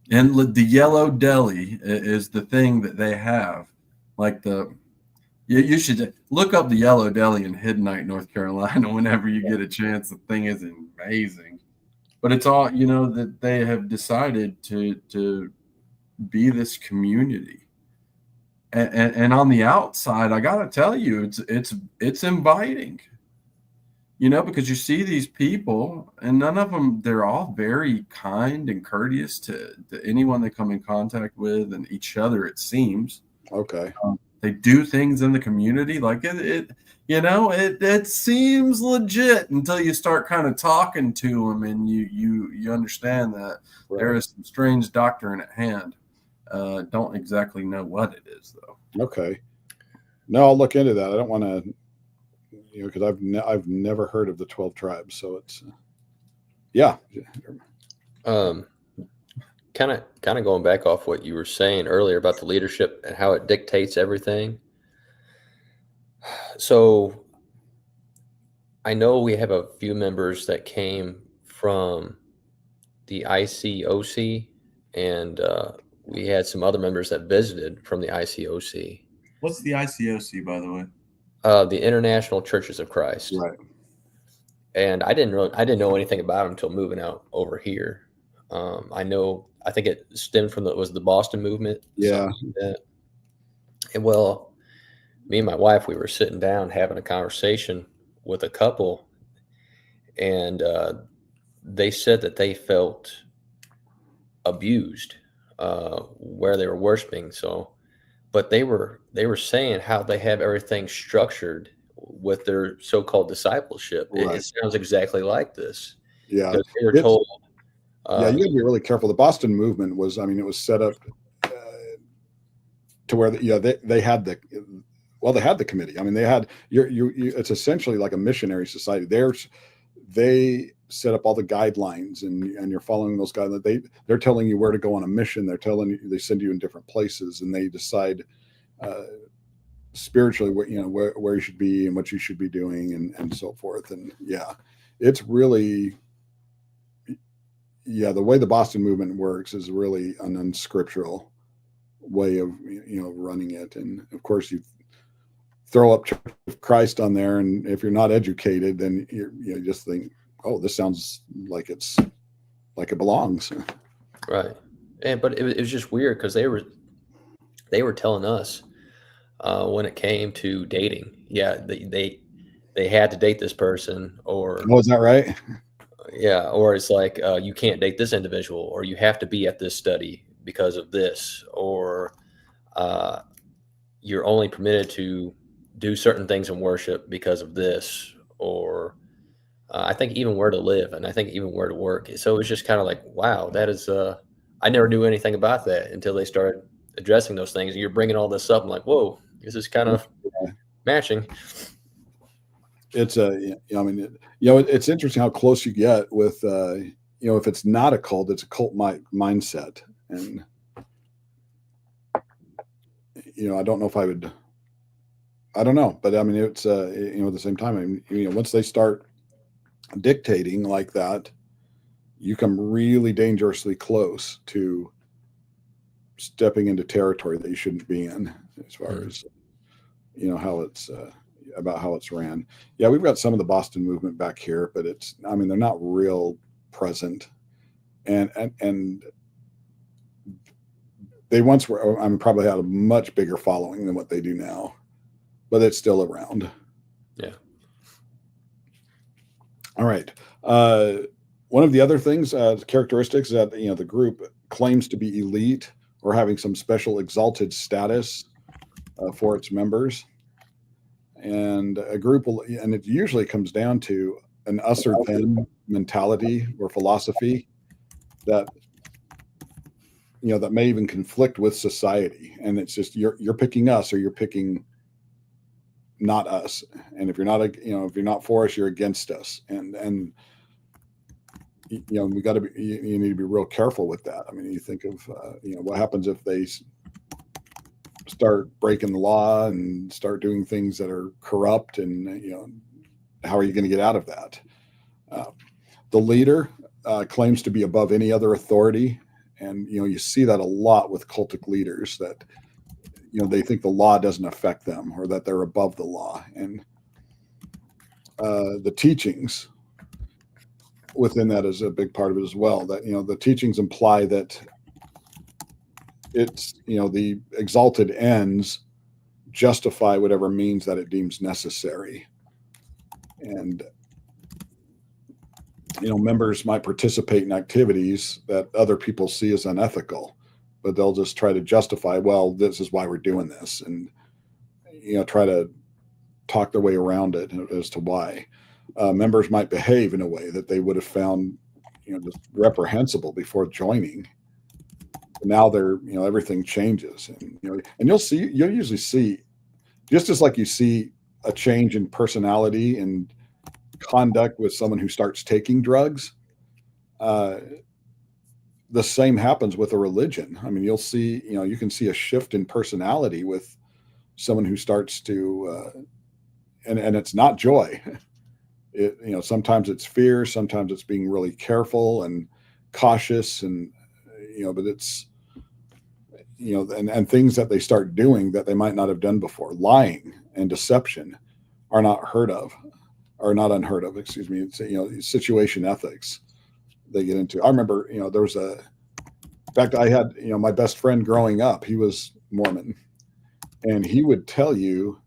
And the yellow deli is the thing that they have. Like you should look up the yellow deli in Hiddenite, North Carolina, whenever you get a chance. The thing is amazing. But it's all, that they have decided to be this community. And on the outside, I gotta tell you, it's inviting. Because you see these people, and none of them, they're all very kind and courteous to anyone they come in contact with, and each other, it seems. Okay. They do things in the community. Like it seems legit until you start kind of talking to them, and you understand that there is some strange doctrine at hand. Don't exactly know what it is, though. Okay. No, I'll look into that. I don't want to, because I've never heard of the 12 tribes, so it's yeah. Kind of going back off what you were saying earlier about the leadership and how it dictates everything. So I know we have a few members that came from the ICOC, and we had some other members that visited from the ICOC. What's the ICOC, by the way? The International Churches of Christ. Right. And I didn't know anything about them until moving out over here. I think it stemmed from the Boston movement. Yeah. Like and well, me and my wife, we were sitting down having a conversation with a couple, and they said that they felt abused where they were worshiping. So, but they were saying how they have everything structured with their so-called discipleship. Right. It sounds exactly like this. Yeah. They were told. Yeah, you got to be really careful. The Boston movement was, it was set up to where they had the committee. They had it's essentially like a missionary society. They set up all the guidelines, and you're following those guidelines. They're telling you where to go on a mission. They send you in different places, and they decide spiritually where you should be and what you should be doing, and so forth. And yeah, it's really. Yeah, the way the Boston movement works is really an unscriptural way of running it, and of course you throw up Church of Christ on there, and if you're not educated, then you just think, oh, this sounds like it belongs. Right, but it was just weird because they were telling us when it came to dating, they had to date this person, or oh, is that right? Yeah, or it's like you can't date this individual, or you have to be at this study because of this, or you're only permitted to do certain things in worship because of this, or I think even where to live, and I think even where to work. So it's just kind of like, wow, that is I never knew anything about that until they started addressing those things. And you're bringing all this up. I'm like, whoa, this is kind of matching. it's I mean, it's interesting how close you get with, if it's not a cult, it's a cult mindset. And, I don't know if I don't know, but I mean, it's, at the same time, I mean, once they start dictating like that, you come really dangerously close to stepping into territory that you shouldn't be in, as far as how it's about how it's ran. Yeah, we've got some of the Boston movement back here, but I mean, they're not real present, and they once were. I mean, probably had a much bigger following than what they do now, but it's still around. Yeah. All right. One of the other things, characteristics that the group claims to be elite or having some special exalted status for its members, and a group will, and it usually comes down to an us or them mentality or philosophy that that may even conflict with society, and it's just you're picking us or you're picking not us, and if you're not for us, you're against us, and we got to be, you need to be real careful with that. I mean, you think of what happens if they start breaking the law and start doing things that are corrupt, and how are you going to get out of that? The leader claims to be above any other authority, and you see that a lot with cultic leaders, that they think the law doesn't affect them or that they're above the law, and the teachings within that is a big part of it as well. That the teachings imply that it's the exalted ends justify whatever means that it deems necessary, and members might participate in activities that other people see as unethical, but they'll just try to justify, well, this is why we're doing this, and try to talk their way around it as to why. Members might behave in a way that they would have found just reprehensible before joining. Now they're everything changes, and you'll usually see, just as like you see a change in personality and conduct with someone who starts taking drugs, the same happens with a religion. I mean, you'll see, you can see a shift in personality with someone who starts to and it's not joy. Sometimes it's fear, sometimes it's being really careful and cautious, and but it's and things that they start doing that they might not have done before. Lying and deception are not unheard of, excuse me. It's situation ethics they get into. I remember, there was in fact, I had, my best friend growing up, he was Mormon, and he would tell you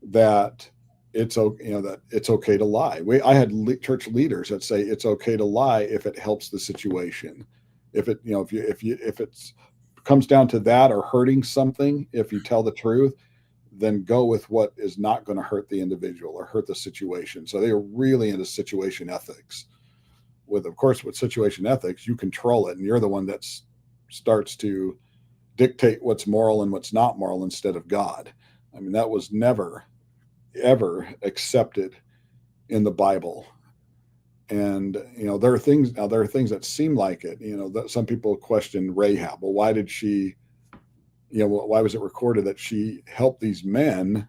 that it's okay to lie. I had church leaders that say it's okay to lie if it helps the situation. If it, if it's comes down to that or hurting something, if you tell the truth, then go with what is not going to hurt the individual or hurt the situation. So they are really into situation ethics. Of course, with situation ethics, you control it, and you're the one that starts to dictate what's moral and what's not moral instead of God. I mean, that was never, ever accepted in the Bible. And there are things that seem like it. That some people question Rahab. Well, why did she? Why was it recorded that she helped these men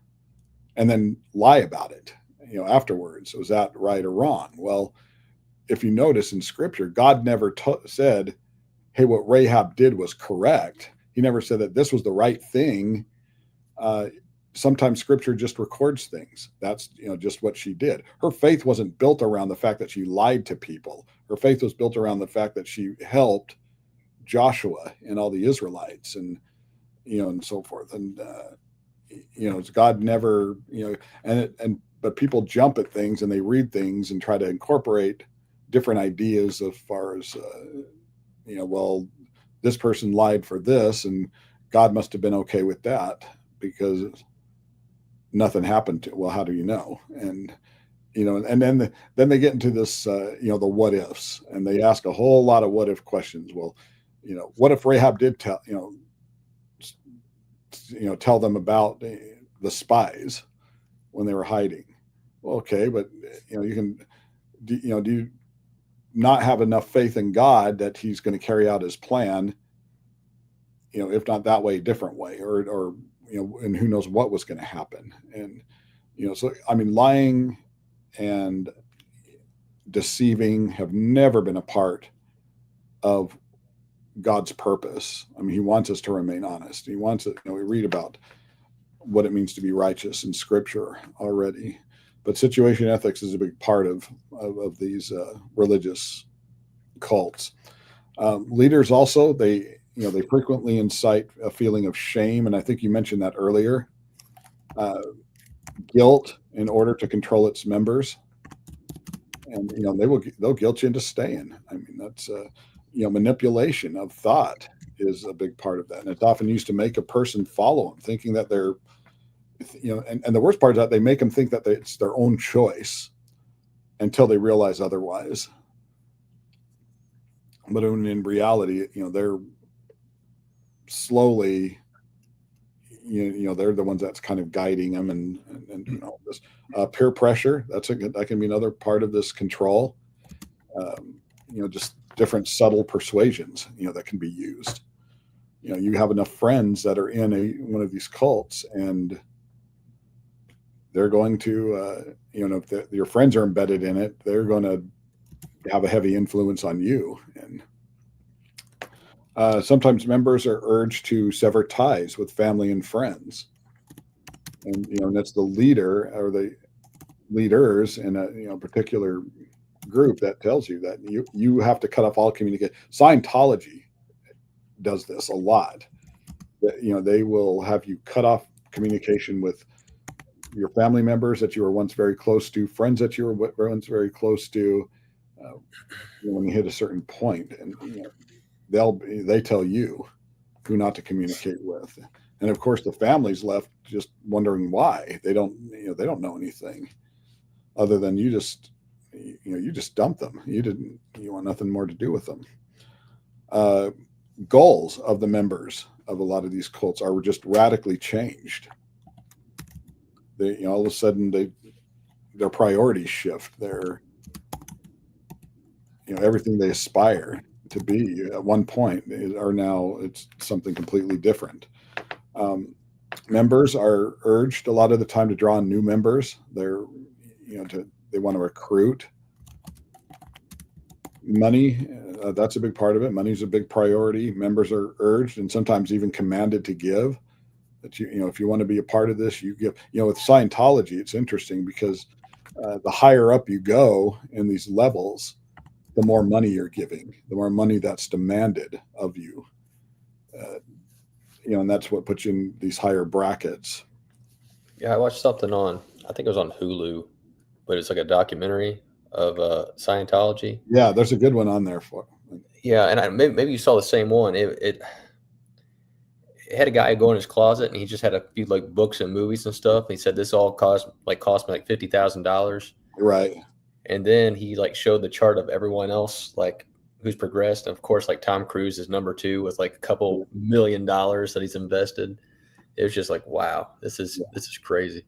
and then lie about it? Afterwards, was that right or wrong? Well, if you notice in Scripture, God never said, "Hey, what Rahab did was correct." He never said that this was the right thing. Sometimes Scripture just records things. That's just what she did. Her faith wasn't built around the fact that she lied to people. Her faith was built around the fact that she helped Joshua and all the Israelites, and and so forth. And God never, but people jump at things and they read things and try to incorporate different ideas as far as well, this person lied for this, and God must have been okay with that because nothing happened to. Well, how do you know? And and then they get into this the what ifs, and they ask a whole lot of what if questions. Well, what if Rahab did tell tell them about the spies when they were hiding? okay, but you can, do you not have enough faith in God that He's going to carry out His plan? If not that way, a different way, or and who knows what was going to happen. And so I mean, lying and deceiving have never been a part of God's purpose. I mean, He wants us to remain honest. He wants it. We read about what it means to be righteous in Scripture already, but situation ethics is a big part of these religious cults. Leaders also, they frequently incite a feeling of shame, and I think you mentioned that earlier. Guilt in order to control its members, and they'll guilt you into staying. I mean, that's manipulation of thought is a big part of that, and it's often used to make a person follow them, thinking that they're and the worst part is that they make them think that it's their own choice until they realize otherwise. But in reality, they're slowly, they're the ones that's kind of guiding them, and this peer pressure. That can be another part of this control. Just different subtle persuasions, that can be used. You have enough friends that are in one of these cults, and they're going to, if your friends are embedded in it, they're going to have a heavy influence on you. And sometimes members are urged to sever ties with family and friends, and that's the leader or the leaders in a particular group that tells you that you have to cut off all communication. Scientology does this a lot. That they will have you cut off communication with your family members that you were once very close to, friends that you were once very close to, when you hit a certain point, and they tell you who not to communicate with, and of course the family's left just wondering why. They don't know anything other than you just dumped them. You want nothing more to do with them. Goals of the members of a lot of these cults are just radically changed. They all of a sudden their priorities shift. Their everything they aspire to be at one point are now it's something completely different. Members are urged a lot of the time to draw on new members. They want to recruit. Money, that's a big part of it. Money is a big priority. Members are urged and sometimes even commanded to give. That if you want to be a part of this, you give. With Scientology, it's interesting because the higher up you go in these levels, the more money you're giving, the more money that's demanded of you. And that's what puts you in these higher brackets. Yeah, I watched something on, I think it was on Hulu, but it's like a documentary of Scientology. Yeah, there's a good one on there for. Yeah, and maybe you saw the same one. It had a guy go in his closet and he just had a few like books and movies and stuff. And he said this all cost me like $50,000. Right. And then he like showed the chart of everyone else like who's progressed. And of course, like Tom Cruise is number 2 with like a couple $1 million that he's invested. It was just like, wow, this is crazy.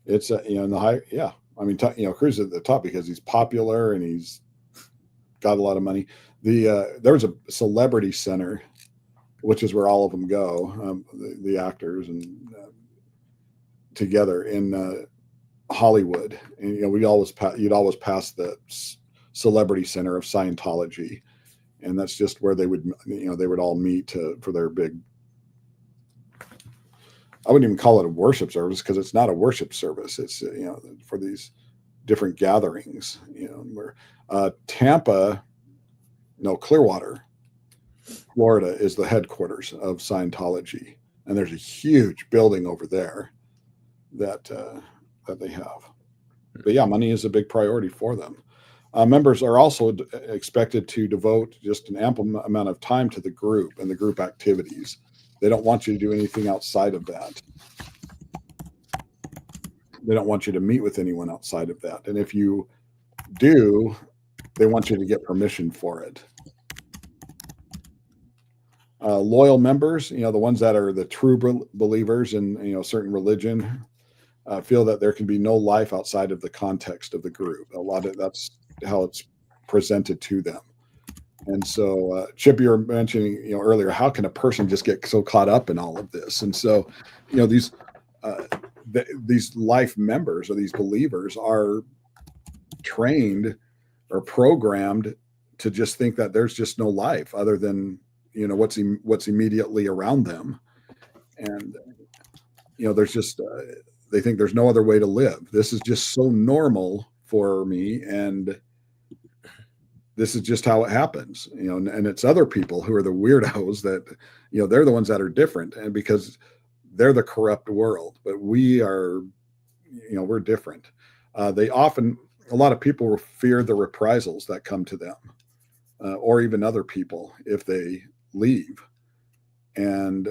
It's in the high, yeah. I mean, Cruise is at the top because he's popular and he's got a lot of money. There's a celebrity center, which is where all of them go, the actors and together in Hollywood. And you'd always pass the celebrity center of Scientology, and that's just where they would all meet for their big. I wouldn't even call it a worship service because it's not a worship service. It's for these different gatherings. Where Clearwater, Florida is the headquarters of Scientology, and there's a huge building over there that they have. But yeah, money is a big priority for them. Members are also expected to devote just an ample amount of time to the group and the group activities. They don't want you to do anything outside of that. They don't want you to meet with anyone outside of that. And if you do, they want you to get permission for it. Loyal members, the ones that are the true believers in certain religion, feel that there can be no life outside of the context of the group. That's how it's presented to them. And so, Chip, you were mentioning, earlier, how can a person just get so caught up in all of this? And so, these life members or these believers are trained or programmed to just think that there's just no life other than what's immediately around them, and there's just they think there's no other way to live. This is just so normal for me, and this is just how it happens, and it's other people who are the weirdos that, they're the ones that are different, and because they're the corrupt world, but we are, we're different. A lot of people fear the reprisals that come to them, or even other people if they leave. And,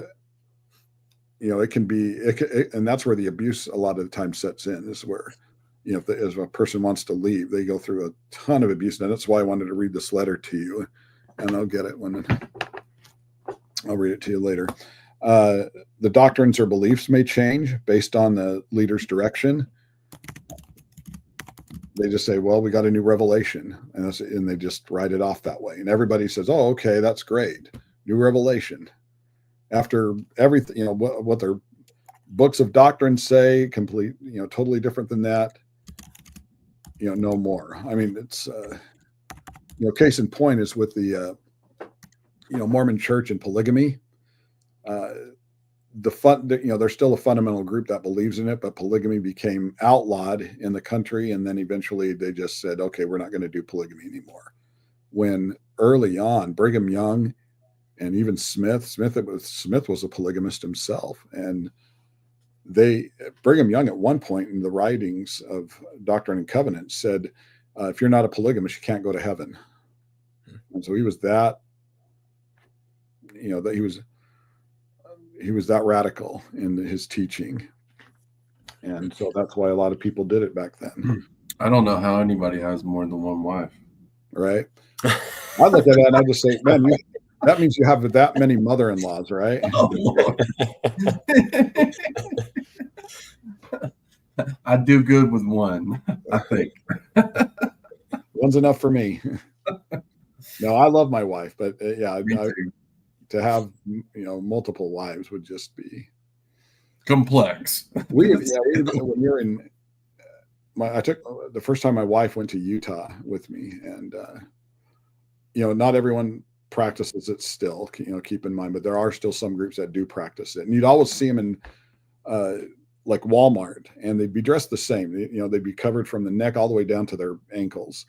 it can be, and that's where the abuse a lot of the time sets in, is where, if a person wants to leave, they go through a ton of abuse. And that's why I wanted to read this letter to you, and I'll get it I'll read it to you later. The doctrines or beliefs may change based on the leader's direction. They just say, well, we got a new revelation, and they just write it off that way. And everybody says, oh, okay, that's great. New revelation. After everything, what their books of doctrine say, totally different than that. No more. I mean, it's, case in point is with the, Mormon church and polygamy. There's still a fundamental group that believes in it, but polygamy became outlawed in the country. And then eventually they just said, okay, we're not going to do polygamy anymore. When early on, Brigham Young and even Smith was a polygamist himself. And Brigham Young at one point in the writings of Doctrine and Covenants said, if you're not a polygamist, you can't go to heaven. And so he was that, that he was that radical in his teaching. And so that's why a lot of people did it back then. I don't know how anybody has more than one wife. Right. I look at that and I just say, man, that means you have that many mother-in-laws, right? Oh, I do good with one, I think. One's enough for me. No, I love my wife, but to have multiple wives would just be complex. When you're in, I took the first time my wife went to Utah with me, and not everyone practices it still. Keep in mind, but there are still some groups that do practice it, and you'd always see them in like Walmart, and they'd be dressed the same. They'd be covered from the neck all the way down to their ankles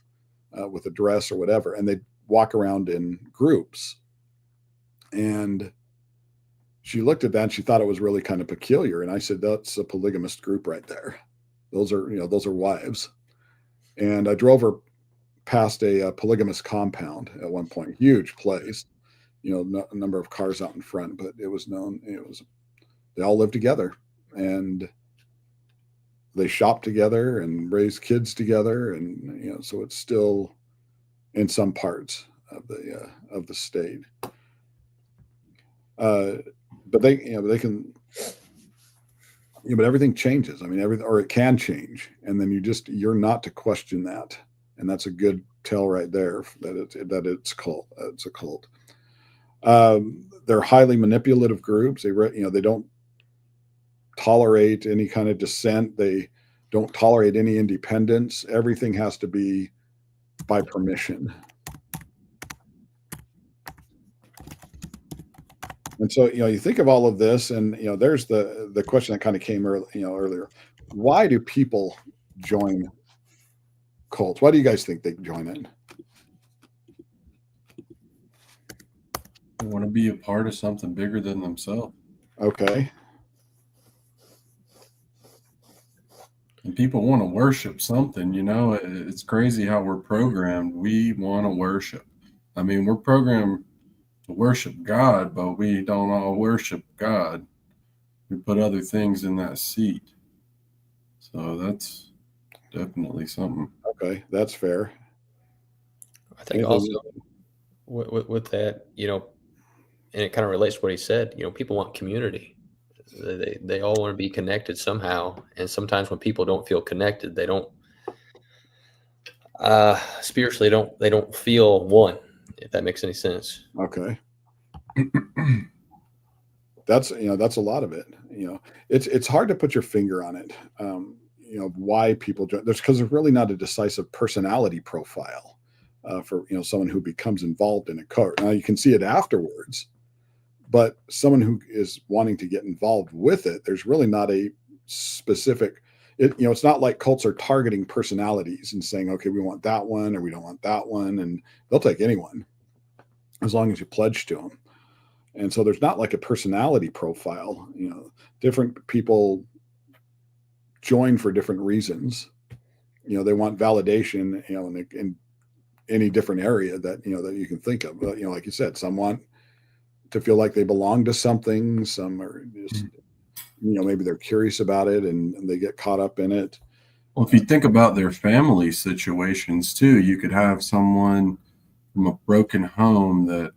with a dress or whatever, and they'd walk around in groups. And she looked at that and she thought it was really kind of peculiar. And I said, that's a polygamist group right there. Those are wives. And I drove her past a polygamous compound at one point, huge place, a number of cars out in front, but it was known, they all lived together, and they shopped together and raised kids together. And, so it's still in some parts of the state. But they can, but everything changes. I mean, or it can change. And then you're not to question that. And that's a good tell right there that it's cult. It's a cult. They're highly manipulative groups. They don't tolerate any kind of dissent. They don't tolerate any independence. Everything has to be by permission. And so, you think of all of this, and there's the question that kind of came earlier. Why do people join cults? Why do you guys think they join in? They want to be a part of something bigger than themselves. Okay. And people want to worship something, it's crazy how we're programmed. We want to worship. I mean, we're programmed to worship God, but we don't all worship God. We put other things in that seat. So that's definitely something. Okay, that's fair. I think also with that, and it kind of relates to what he said, people want community. They all want to be connected somehow, and sometimes when people don't feel connected, they don't spiritually they don't feel one. If that makes any sense. Okay. That's a lot of it. It's hard to put your finger on it. Why people join. There's because there's really not a decisive personality profile for someone who becomes involved in a cult. Now you can see it afterwards, but someone who is wanting to get involved with it, there's really not a specific. It's not like cults are targeting personalities and saying, okay, we want that one or we don't want that one, and they'll take anyone as long as you pledge to them. And so there's not like a personality profile. Different people join for different reasons. They want validation, in any different area that you can think of. But, like you said, some want to feel like they belong to something. Some are just, maybe they're curious about it and they get caught up in it. Well, if you think about their family situations too, you could have someone from a broken home that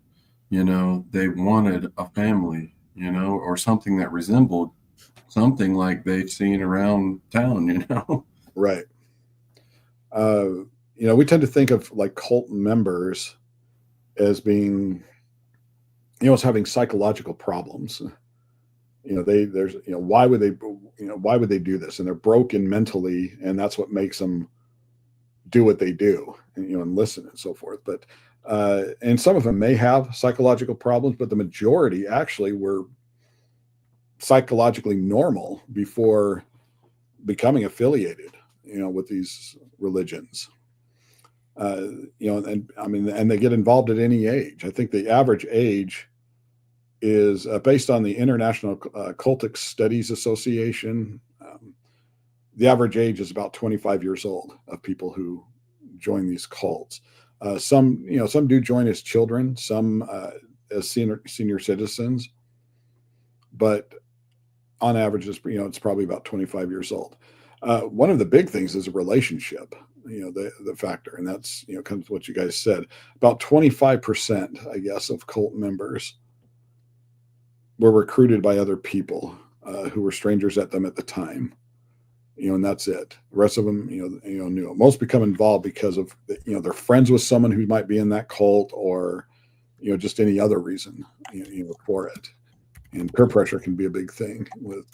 they wanted a family, or something that resembled something like they've seen around town, Right. We tend to think of like cult members as being, as having psychological problems. Why would they do this? And they're broken mentally, and that's what makes them do what they do, and listen and so forth. But and some of them may have psychological problems, but the majority actually were psychologically normal before becoming affiliated, with these religions. And they get involved at any age. I think the average age is based on the International Cultic Studies Association. The average age is about 25 years old of people who join these cults. Some do join as children, some as senior citizens, but on average, it's probably about 25 years old. One of the big things is a relationship, the factor, and that's comes to what you guys said. About 25%, I guess, of cult members were recruited by other people who were strangers at them at the time. And that's it. The rest of them, knew. Most become involved because of, they're friends with someone who might be in that cult, or, just any other reason, for it. And peer pressure can be a big thing with.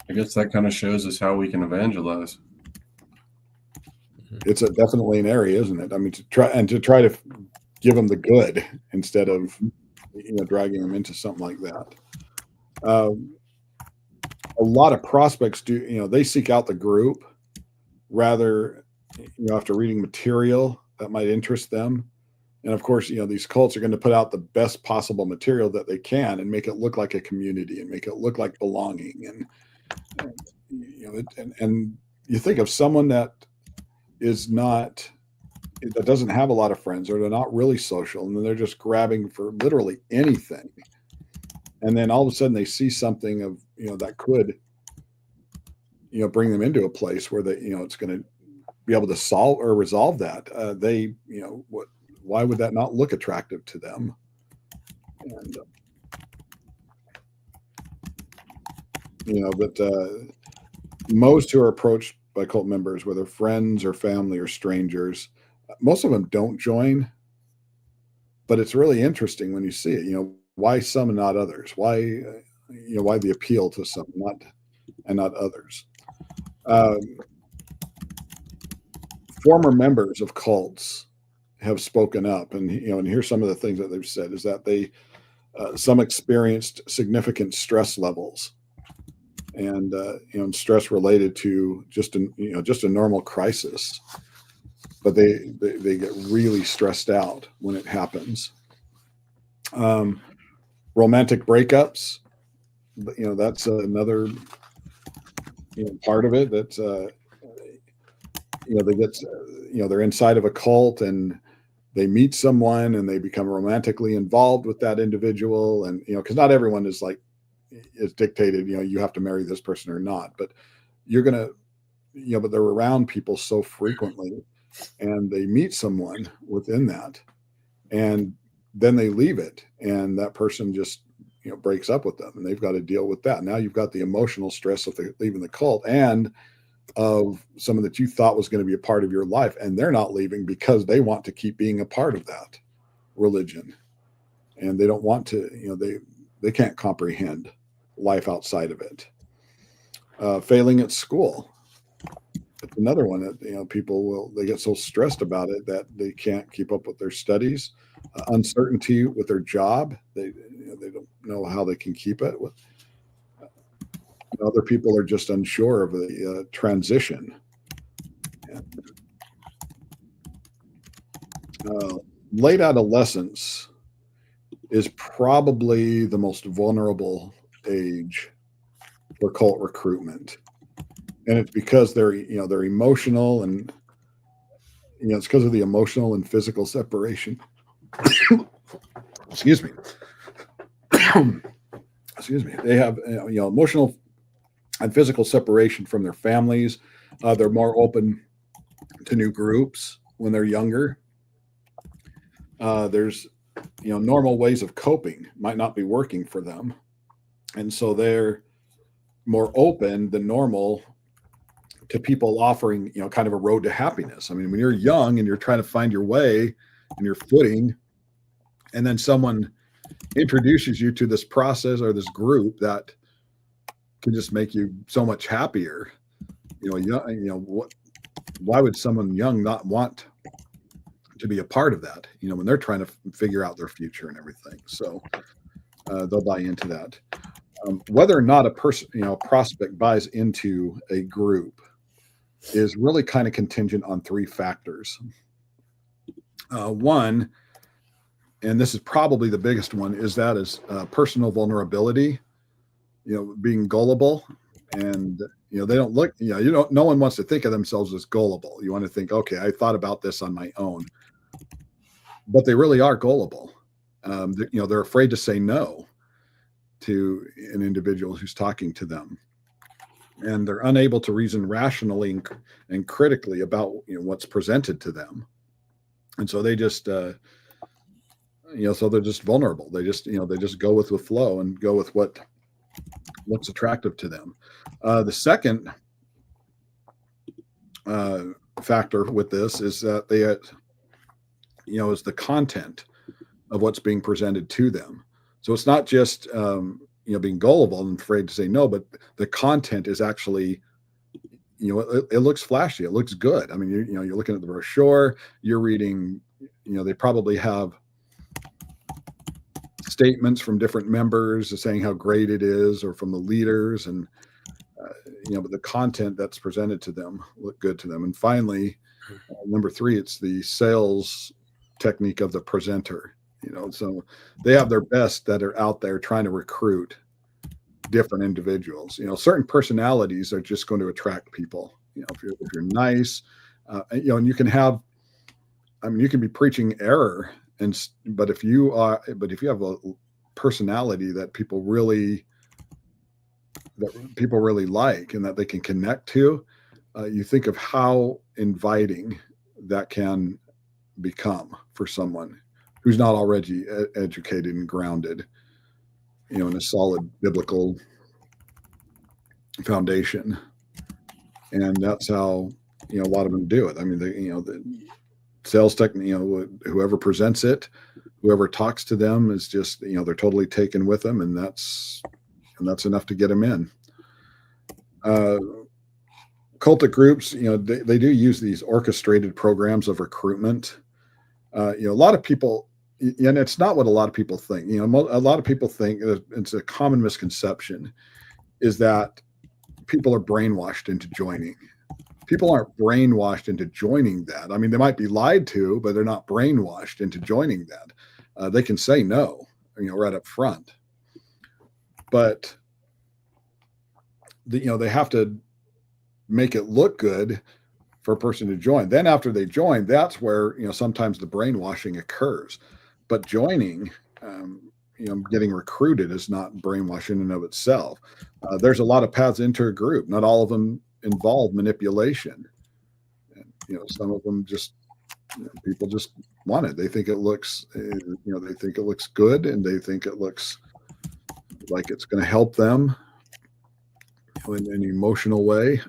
I guess that kind of shows us how we can evangelize. It's definitely an area, isn't it? I mean, to try to give them the good instead of, dragging them into something like that. A lot of prospects do, they seek out the group rather, after reading material that might interest them. And of course, these cults are going to put out the best possible material that they can and make it look like a community and make it look like belonging. And you think of someone that doesn't have a lot of friends, or they're not really social, and then they're just grabbing for literally anything. And then all of a sudden they see something of, that could, bring them into a place where they, it's going to be able to solve or resolve that. Why would that not look attractive to them? And, but most who are approached by cult members, whether friends or family or strangers, most of them don't join. But it's really interesting when you see it, why some and not others? Why, why the appeal to some not others? Former members of cults have spoken up, and and here's some of the things that they've said is that they some experienced significant stress levels, and stress related to just a normal crisis, but they get really stressed out when it happens. Romantic breakups, that's another part of it. That's they get they're inside of a cult and they meet someone and they become romantically involved with that individual, and because not everyone is dictated, you have to marry this person or not, but you're gonna but they're around people so frequently and they meet someone within that, and then they leave it, and that person just breaks up with them, and they've got to deal with that. Now you've got the emotional stress of leaving the cult, and of someone that you thought was going to be a part of your life, and they're not leaving because they want to keep being a part of that religion, and they don't want to, they can't comprehend life outside of it. Failing at school. It's another one that, people they get so stressed about it that they can't keep up with their studies. Uncertainty with their job. They don't know how they can keep it. Other people are just unsure of the transition. Late adolescence is probably the most vulnerable age for cult recruitment, and it's because they're emotional, and it's because of the emotional and physical separation. Excuse me. Excuse me. They have emotional and physical separation from their families. They're more open to new groups when they're younger. There's normal ways of coping might not be working for them, and so they're more open than normal to people offering kind of a road to happiness. I mean, when you're young and you're trying to find your way and your footing, and then someone introduces you to this process or this group that can just make you so much happier. Why would someone young not want to be a part of that, when they're trying to figure out their future and everything? So they'll buy into that. Whether or not a person, prospect buys into a group is really kind of contingent on three factors. One, and this is probably the biggest one, is personal vulnerability, being gullible. And, they don't look, no one wants to think of themselves as gullible. You want to think, okay, I thought about this on my own, but they really are gullible. They're afraid to say no to an individual who's talking to them, and they're unable to reason rationally and critically about what's presented to them. And so they just so they're just vulnerable. They just go with the flow and go with what looks attractive to them. The second factor with this is that they is the content of what's being presented to them. So it's not just being gullible and afraid to say no, but the content is actually it looks flashy, it looks good. I mean, you're looking at the brochure, you're reading, they probably have statements from different members saying how great it is, or from the leaders, and but the content that's presented to them look good to them. And finally, number three, it's the sales technique of the presenter. So they have their best that are out there trying to recruit different individuals. Certain personalities are just going to attract people. If you're nice, and you can have, you can be preaching error, but if you have a personality that people really like and that they can connect to, you think of how inviting that can become for someone who's not already educated and grounded, in a solid biblical foundation. And that's how, a lot of them do it. I mean, the sales technique, whoever presents it, whoever talks to them is just, they're totally taken with them, and that's enough to get them in. Cultic groups, they do use these orchestrated programs of recruitment. A lot of people, and it's not what a lot of people think. A lot of people think, it's a common misconception, is that people are brainwashed into joining. People aren't brainwashed into joining that. I mean, they might be lied to, but they're not brainwashed into joining that. They can say no, right up front. But they have to make it look good for a person to join. Then after they join, that's where sometimes the brainwashing occurs. But joining, getting recruited is not brainwashing in and of itself. There's a lot of paths into a group. Not all of them involve manipulation. And, some of them just people just want it. They think it looks, they think it looks good, and they think it looks like it's going to help them in an emotional way.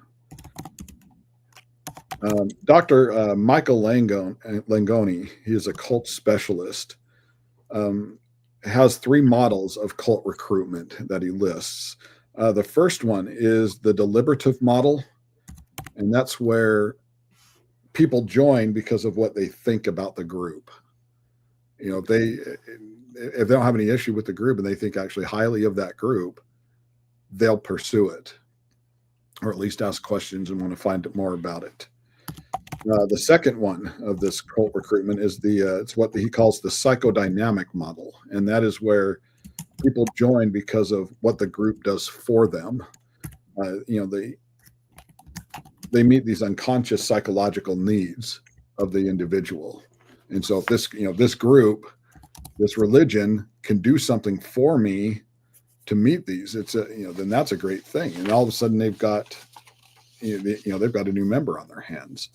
Dr. Michael Langone, he is a cult specialist, has 3 models of cult recruitment that he lists. The first one is the deliberative model, and that's where people join because of what they think about the group. You know, if they don't have any issue with the group and they think actually highly of that group, they'll pursue it, or at least ask questions and want to find out more about it. The second one of this cult recruitment is it's what he calls the psychodynamic model, and that is where people join because of what the group does for them. You know, they meet these unconscious psychological needs of the individual, and so if this group, this religion can do something for me to meet these, then that's a great thing, and all of a sudden they've got they've got a new member on their hands.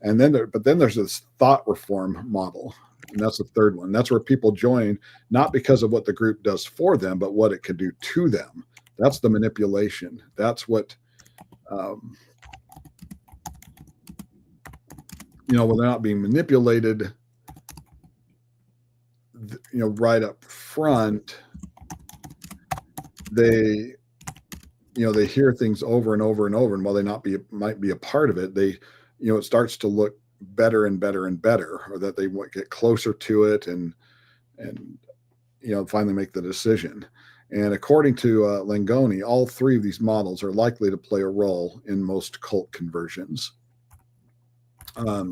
And then there's this thought reform model, and that's the third one. That's where people join not because of what the group does for them, but what it can do to them. That's the manipulation. That's what when they're not being manipulated, right up front, they hear things over and over and over, and while they might be a part of it, it starts to look better and better and better, or that they get closer to it and finally make the decision. And according to Langone, all 3 of these models are likely to play a role in most cult conversions. As far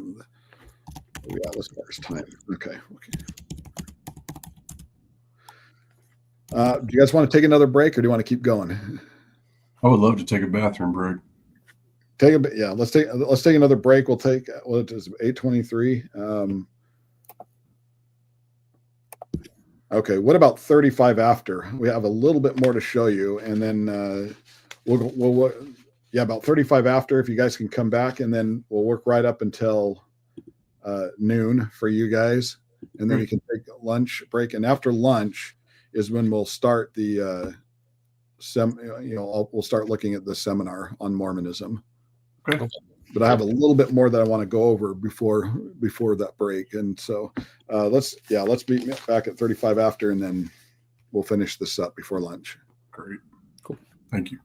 as time. Okay. Do you guys want to take another break, or do you want to keep going? I would love to take a bathroom break. Let's take another break. We'll take 8:23. Okay, what about 35 after? We have a little bit more to show you, and then we'll about 35 after, if you guys can come back, and then we'll work right up until noon for you guys, and then we can take a lunch break, and after lunch is when we'll start the we'll start looking at the seminar on Mormonism. Okay. But I have a little bit more that I want to go over before that break, and so let's meet back at 35 after, and then we'll finish this up before lunch. Great. Cool. Thank you.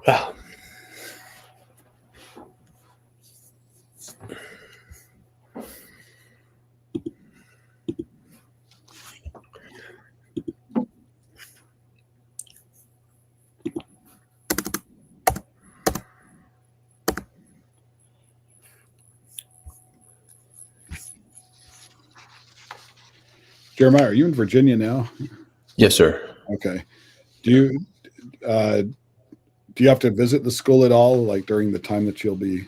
Wow. Jeremiah, are you in Virginia now? Yes, sir. Okay. Do you have to visit the school at all, like during the time that you'll be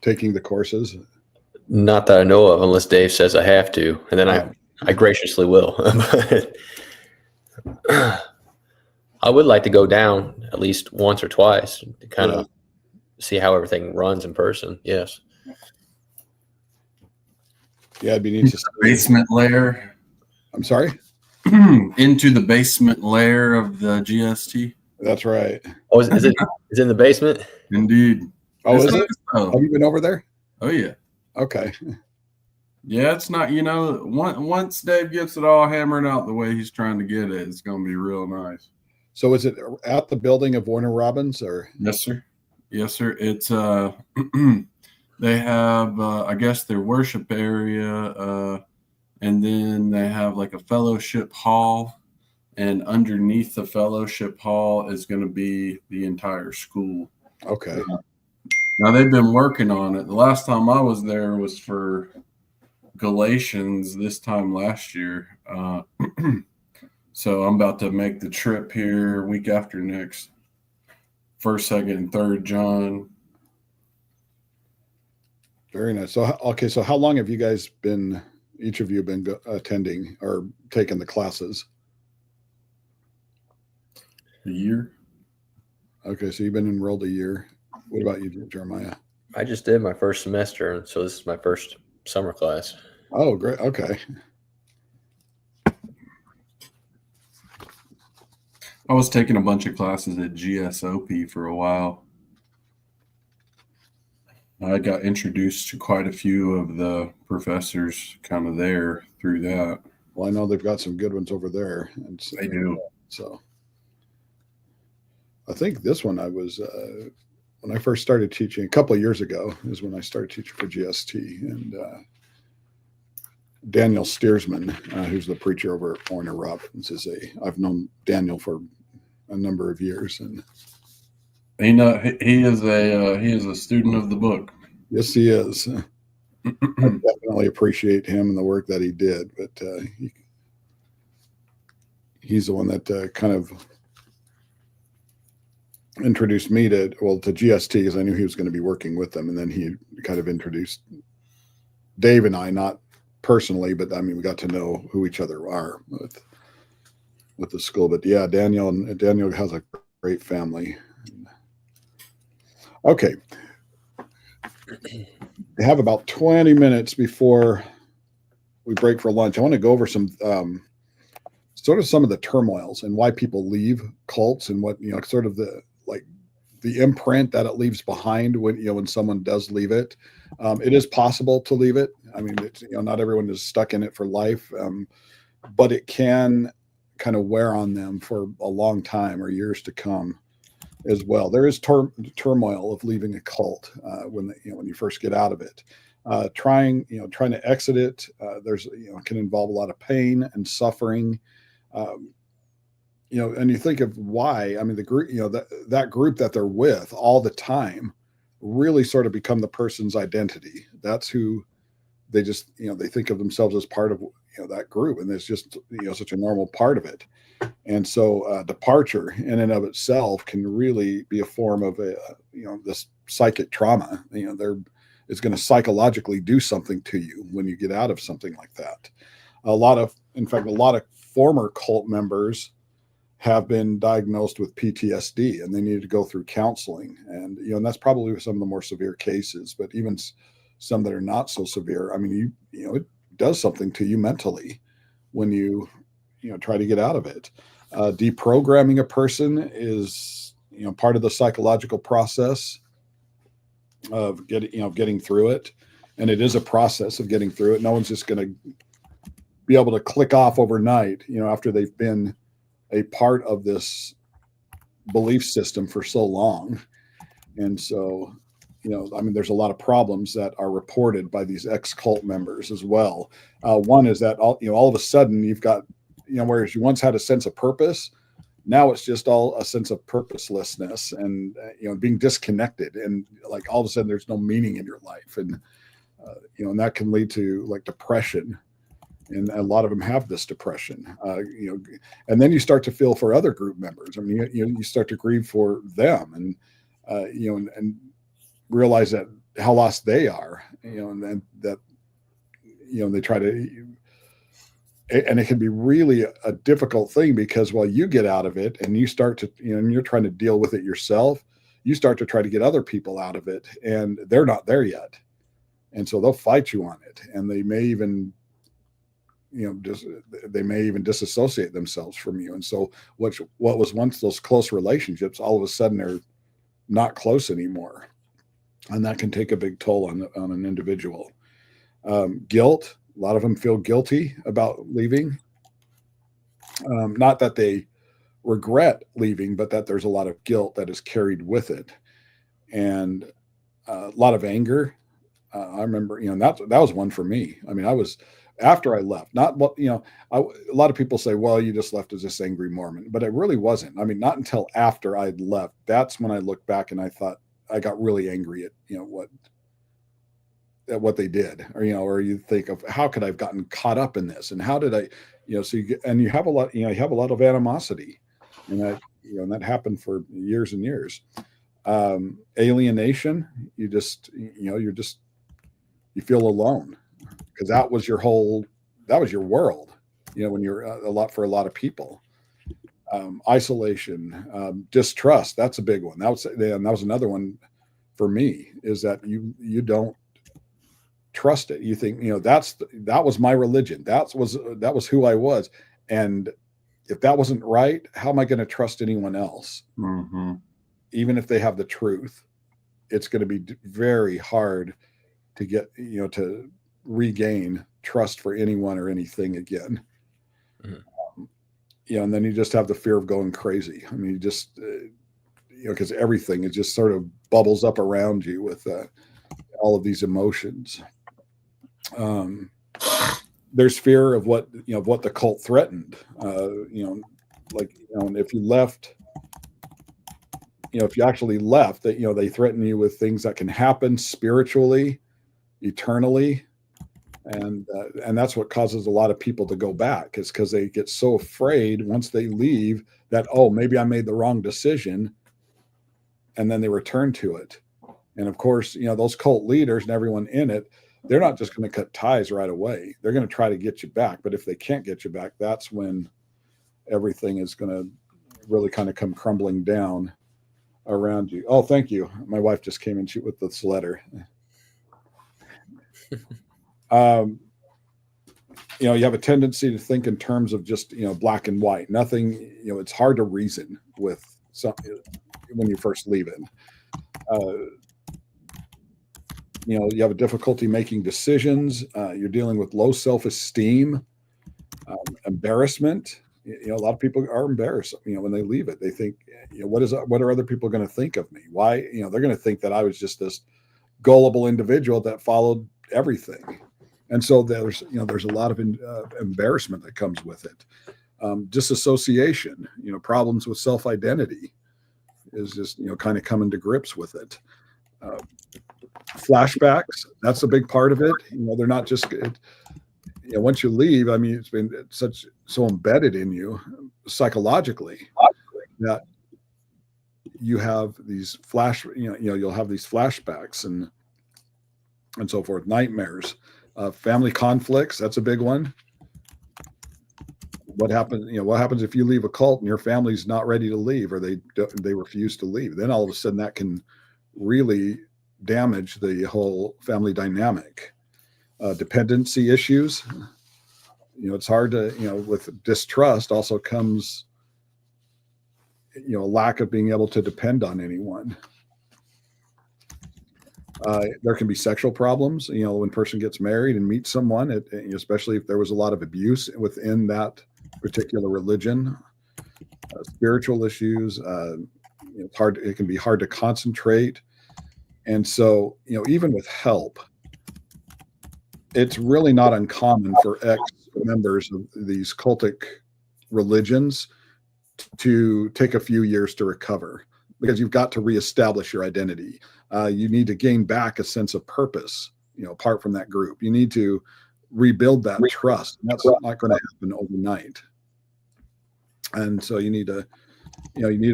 taking the courses? Not that I know of, unless Dave says I have to, and then I graciously will. But I would like to go down at least once or twice to kind of see how everything runs in person. Yes. Yeah, it'd be neat to see. Basement layer. I'm sorry? Into the basement layer of the GST. That's right. Oh, is it in the basement? Indeed. Oh, is it? So. Have you been over there? Oh, yeah. Okay. Yeah, it's not, once Dave gets it all hammered out the way he's trying to get it, it's going to be real nice. So is it at the building of Warner Robins or? Yes, sir. Yes, sir. It's, they have, I guess, their worship area, and then they have like a fellowship hall, and underneath the fellowship hall is going to be the entire school. Okay. Now they've been working on it. The last time I was there was for Galatians this time last year. So I'm about to make the trip here week after next. 1st, 2nd, and 3rd John. Very nice. So, okay. So how long have you guys been, each of you been attending or taking the classes? A year. Okay. So you've been enrolled a year. What about you, Jeremiah? I just did my first semester, and so this is my first summer class. Oh, great. Okay. I was taking a bunch of classes at GSOP for a while. I got introduced to quite a few of the professors kind of there through that. Well, I know they've got some good ones over there. And so, They do. So I think this one I was, when I first started teaching a couple of years ago is when I started teaching for GST, and Daniel Steersman, who's the preacher over at Warner Robins, I've known Daniel for a number of years, and he is a student of the book. yes, he is. I definitely appreciate him and the work that he did, but he's the one that kind of introduced me to GST, because I knew he was going to be working with them, and then he kind of introduced Dave and I, not personally, but I mean we got to know who each other are with the school. But yeah, Daniel has a great family. Okay, we have about 20 minutes before we break for lunch. I want to go over some sort of some of the turmoils and why people leave cults, and what sort of the imprint that it leaves behind when someone does leave it. It is possible to leave it. I mean, it's, not everyone is stuck in it for life, but it can kind of wear on them for a long time or years to come as well. There is turmoil of leaving a cult when you first get out of it. Trying to exit it, there's can involve a lot of pain and suffering. And you think of why. I mean, the group, that group that they're with all the time really sort of become the person's identity. That's who they just, they think of themselves as part of, that group. And it's just, such a normal part of it. And so departure in and of itself can really be a form of this psychic trauma. It's going to psychologically do something to you when you get out of something like that. In fact, a lot of former cult members have been diagnosed with PTSD, and they need to go through counseling. And and that's probably some of the more severe cases, but even some that are not so severe. I mean, it does something to you mentally when you try to get out of it. Deprogramming a person is part of the psychological process of getting through it, and it is a process of getting through it. No one's just going to be able to click off overnight, after they've been a part of this belief system for so long. And so, I mean, there's a lot of problems that are reported by these ex-cult members as well. One is that all of a sudden you've got, whereas you once had a sense of purpose, now it's just all a sense of purposelessness and, being disconnected. And like all of a sudden there's no meaning in your life. And, and that can lead to like depression. And a lot of them have this depression, and then you start to feel for other group members. I mean, you start to grieve for them, and and realize that how lost they are, and then that they try to, and it can be really a difficult thing because while you get out of it and you start to, and you're trying to deal with it yourself, you start to try to get other people out of it, and they're not there yet, and so they'll fight you on it, and they may even they may even disassociate themselves from you. And so what was once those close relationships, all of a sudden they're not close anymore. And that can take a big toll on an individual. Guilt, a lot of them feel guilty about leaving. Not that they regret leaving, but that there's a lot of guilt that is carried with it. And a lot of anger. I remember, that was one for me. I mean, I was, after I left, not what, a lot of people say, well, you just left as this angry Mormon, but it really wasn't. I mean, not until after I'd left, that's when I looked back and I thought I got really angry at, what they did, or you think of how could I have gotten caught up in this, and how did I, so you have a lot, you have a lot of animosity, and that, and that happened for years and years. Alienation, you feel alone, because that was your world, when you're for a lot of people. Isolation, distrust, that's a big one. That was another one for me, is that you don't trust it. You think, that was my religion. That was who I was. And if that wasn't right, how am I going to trust anyone else? Mm-hmm. Even if they have the truth, it's going to be very hard to get, to regain trust for anyone or anything again. Mm-hmm. And then you just have the fear of going crazy. I mean, you just, because everything, it just sort of bubbles up around you with all of these emotions. There's fear of what the cult threatened. And if you left, if you actually left, that they threaten you with things that can happen spiritually, eternally, and that's what causes a lot of people to go back, is because they get so afraid once they leave that, oh, maybe I made the wrong decision, and then they return to it. And of course, those cult leaders and everyone in it, they're not just going to cut ties right away. They're going to try to get you back. But if they can't get you back, that's when everything is going to really kind of come crumbling down around you. Oh, thank you. My wife just came in with this letter. You have a tendency to think in terms of just, black and white. Nothing, it's hard to reason with when you first leave it. You have a difficulty making decisions. You're dealing with low self-esteem, embarrassment. A lot of people are embarrassed, when they leave it. They think, what are other people going to think of me? Why, they're going to think that I was just this gullible individual that followed everything. And so there's a lot of embarrassment that comes with it. Disassociation, problems with self-identity is just, kind of coming to grips with it. Flashbacks, that's a big part of it. They're not just, once you leave, I mean, it's been so embedded in you psychologically that you have these you'll have these flashbacks and so forth. Nightmares, family conflicts, that's a big one. what happens, what happens if you leave a cult and your family's not ready to leave, or they refuse to leave? Then all of a sudden that can really damage the whole family dynamic. Dependency issues. It's hard to, with distrust also comes, a lack of being able to depend on anyone. There can be sexual problems, when a person gets married and meets someone, especially if there was a lot of abuse within that particular religion. Spiritual issues, it can be hard to concentrate. And so, even with help, it's really not uncommon for ex-members of these cultic religions to take a few years to recover, because you've got to reestablish your identity. You need to gain back a sense of purpose, apart from that group. You need to rebuild that trust. And that's not going to happen overnight. And so you need to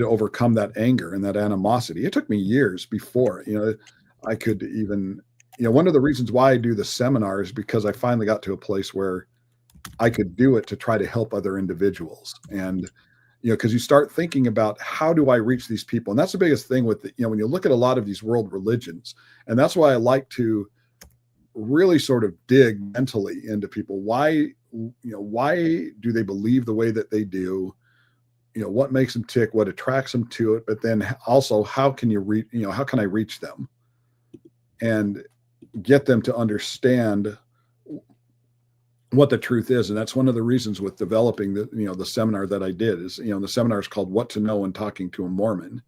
overcome that anger and that animosity. It took me years before, I could even, one of the reasons why I do the seminars, because I finally got to a place where I could do it to try to help other individuals. And, because you start thinking about, how do I reach these people? And that's the biggest thing with, when you look at a lot of these world religions, and that's why I like to really sort of dig mentally into people. Why do they believe the way that they do? What makes them tick, what attracts them to it, but then also how can I reach them and get them to understand what the truth is. And that's one of the reasons with developing the seminar that I did is, the seminar is called What to Know When Talking to a Mormon.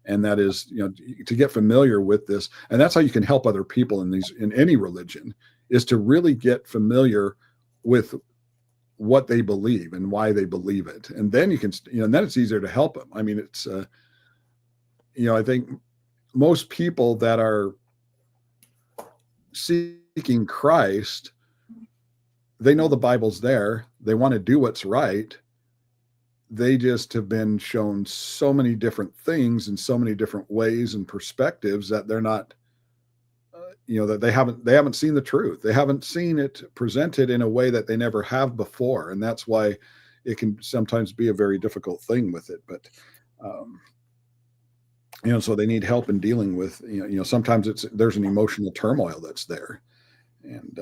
And that is, to get familiar with this. And that's how you can help other people in any religion, is to really get familiar with what they believe and why they believe it. And then you can, and then it's easier to help them. I mean, it's, I think most people that are seeking Christ, they know the Bible's there. They want to do what's right. They just have been shown so many different things in so many different ways and perspectives that they're not, that they haven't seen the truth. They haven't seen it presented in a way that they never have before. And that's why it can sometimes be a very difficult thing with it. But, so they need help in dealing with, sometimes there's an emotional turmoil that's there. And,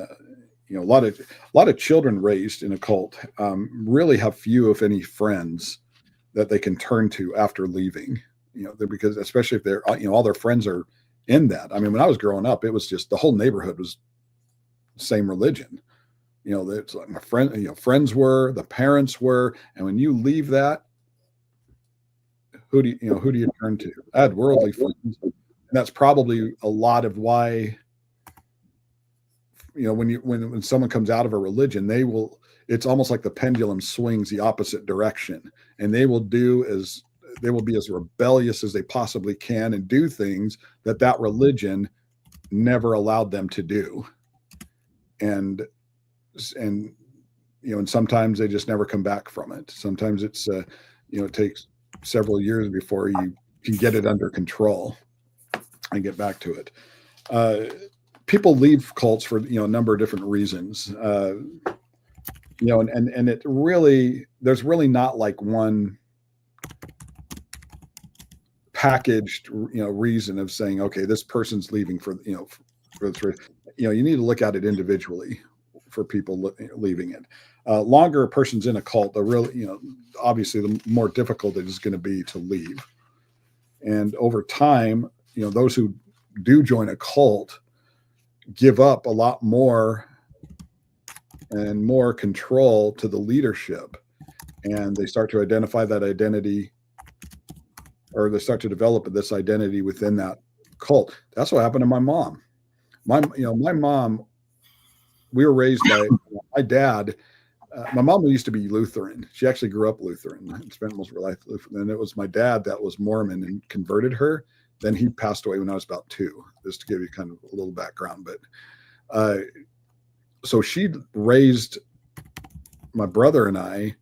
a lot of children raised in a cult really have few, if any, friends that they can turn to after leaving. Because especially if they're, all their friends are in that. I mean, when I was growing up, it was just the whole neighborhood was the same religion. It's like my friend, friends were, the parents were, and when you leave that, who do you turn to? I had worldly friends, and that's probably a lot of why. When someone comes out of a religion, it's almost like the pendulum swings the opposite direction, and they will be as rebellious as they possibly can and do things that religion never allowed them to do. And sometimes they just never come back from it. Sometimes it's, it takes several years before you can get it under control and get back to it. People leave cults for, a number of different reasons, and it really, there's really not like one packaged, reason of saying, okay, this person's leaving for the truth. You need to look at it individually for people leaving it. Longer a person's in a cult, the really, obviously the more difficult it is going to be to leave. And over time, those who do join a cult give up a lot more and more control to the leadership, and they start to identify that identity, or they start to develop this identity within that cult. That's what happened to my mom. My mom, we were raised by my dad. My mom used to be Lutheran. She actually grew up Lutheran and spent most of her life Lutheran. And it was my dad that was Mormon and converted her. Then he passed away when I was about 2, just to give you kind of a little background. But so she raised my brother and I,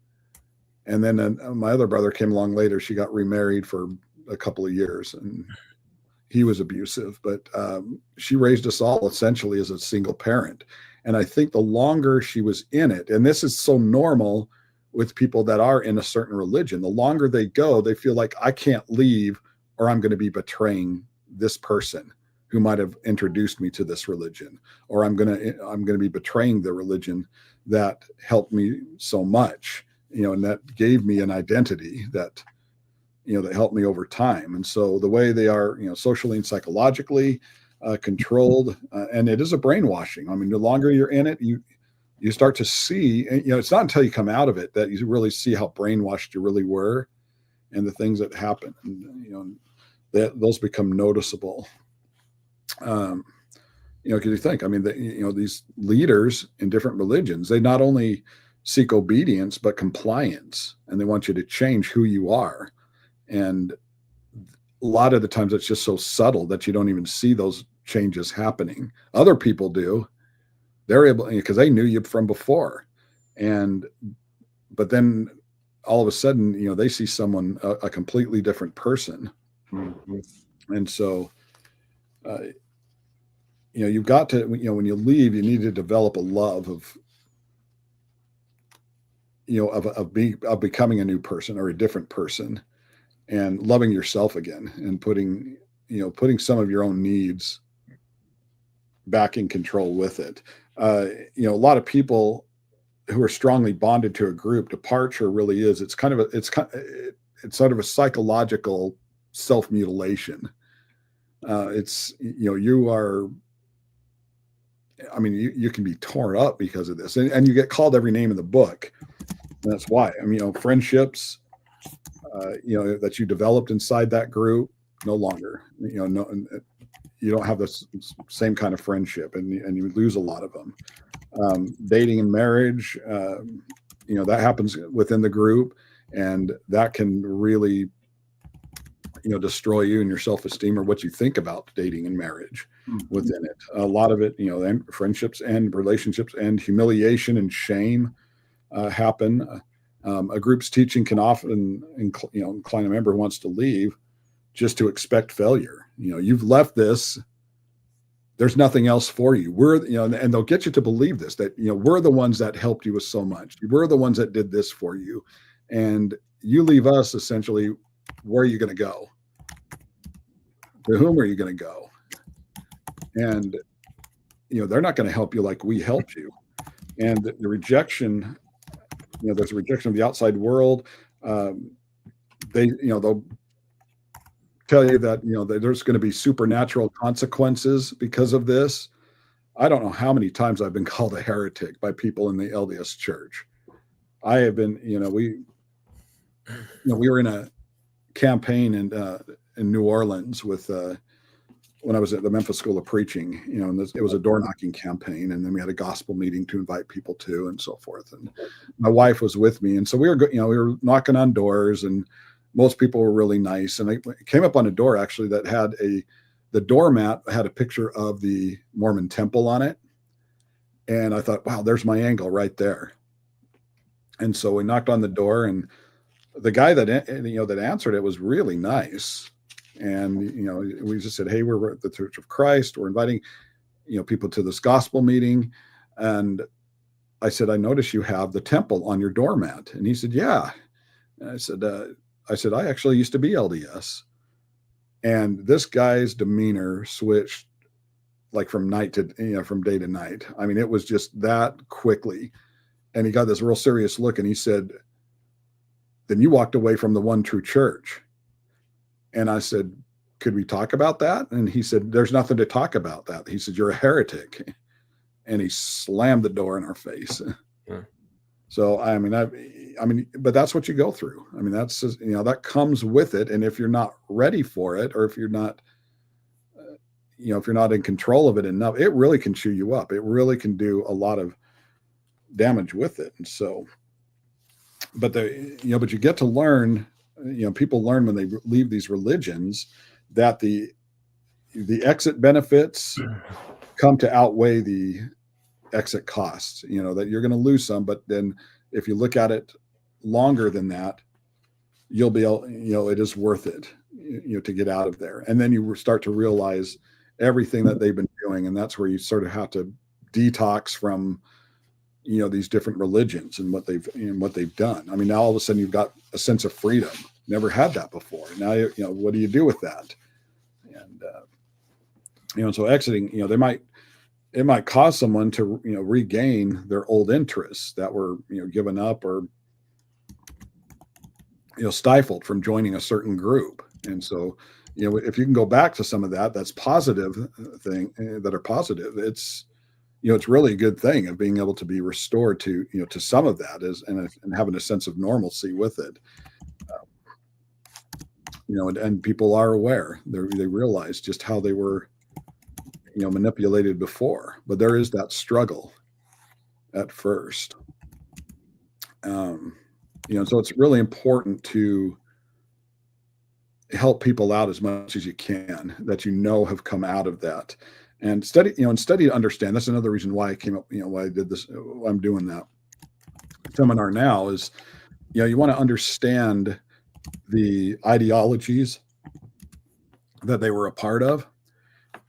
and then my other brother came along later. She got remarried for a couple of years, and he was abusive. But she raised us all essentially as a single parent. And I think the longer she was in it, and this is so normal with people that are in a certain religion. The longer they go, they feel like I can't leave or I'm going to be betraying this person who might have introduced me to this religion, or I'm going to be betraying the religion that helped me so much, and that gave me an identity that, that helped me over time. And so the way they are, socially and psychologically controlled, and it is a brainwashing. I mean, the longer you're in it, you start to see, it's not until you come out of it that you really see how brainwashed you really were and the things that happen. And, those become noticeable. Because you think, I mean, these leaders in different religions, they not only seek obedience, but compliance, and they want you to change who you are. And a lot of the times it's just so subtle that you don't even see those changes happening. Other people do. They're able, because they knew you from before. But then all of a sudden, they see someone, a completely different person. Mm-hmm. And so, you've got to, when you leave, you need to develop a love of becoming a new person or a different person, and loving yourself again, and putting some of your own needs back in control with it. A lot of people who are strongly bonded to a group, departure really is, it's sort of a psychological self-mutilation. You can be torn up because of this, and you get called every name in the book. And that's why. Friendships, that you developed inside that group, no longer. You don't have the same kind of friendship, and you lose a lot of them. Dating and marriage, that happens within the group, and that can really, destroy you and your self-esteem, or what you think about dating and marriage within it. A lot of it, friendships and relationships and humiliation and shame happen. A group's teaching can often incline a member who wants to leave just to expect failure. You've left this. There's nothing else for you. And they'll get you to believe this, that, we're the ones that helped you with so much. We're the ones that did this for you. And you leave us, essentially, where are you going to go? To whom are you going to go? And, they're not going to help you like we helped you. And the rejection, there's a rejection of the outside world. They'll tell you that, that there's going to be supernatural consequences because of this. I don't know how many times I've been called a heretic by people in the LDS church. I have been, we were in a campaign in New Orleans with, when I was at the Memphis School of Preaching, and it was a door knocking campaign, and then we had a gospel meeting to invite people to, and so forth. And my wife was with me, and so we were knocking on doors, and most people were really nice. And I came up on a door actually that had the doormat had a picture of the Mormon temple on it, and I thought, wow, there's my angle right there. And so we knocked on the door, and the guy that answered it was really nice. And, we just said, hey, we're at the Church of Christ. We're inviting, people to this gospel meeting. And I said, I notice you have the temple on your doormat. And he said, yeah. And I said, I actually used to be LDS. And this guy's demeanor switched like from day to night. I mean, it was just that quickly. And he got this real serious look, and he said, then you walked away from the one true church. And I said, could we talk about that? And he said, there's nothing to talk about that. He said, you're a heretic. And he slammed the door in our face. Yeah. So, I mean, but that's what you go through. I mean, that's just, that comes with it. And if you're not ready for it, or if you're not, if you're not in control of it enough, it really can chew you up. It really can do a lot of damage with it. And so, but but you get to learn, people learn when they leave these religions that the exit benefits come to outweigh the exit costs, that you're going to lose some, but then if you look at it longer than that, you'll be able, it is worth it, to get out of there. And then you start to realize everything that they've been doing. And that's where you sort of have to detox from, these different religions and what they've done. I mean, now all of a sudden you've got a sense of freedom. Never had that before. Now, what do you do with that? And, so exiting, it might cause someone to, regain their old interests that were, given up or, stifled from joining a certain group. And so, if you can go back to some of that's positive that are positive, it's really a good thing of being able to be restored to, to some of that and having a sense of normalcy with it. And people are aware, they realize just how they were, manipulated before, but there is that struggle at first. So it's really important to help people out as much as you can that have come out of that, and study to understand. That's another reason why I came up, why I did this, why I'm doing that seminar now is, you want to understand the ideologies that they were a part of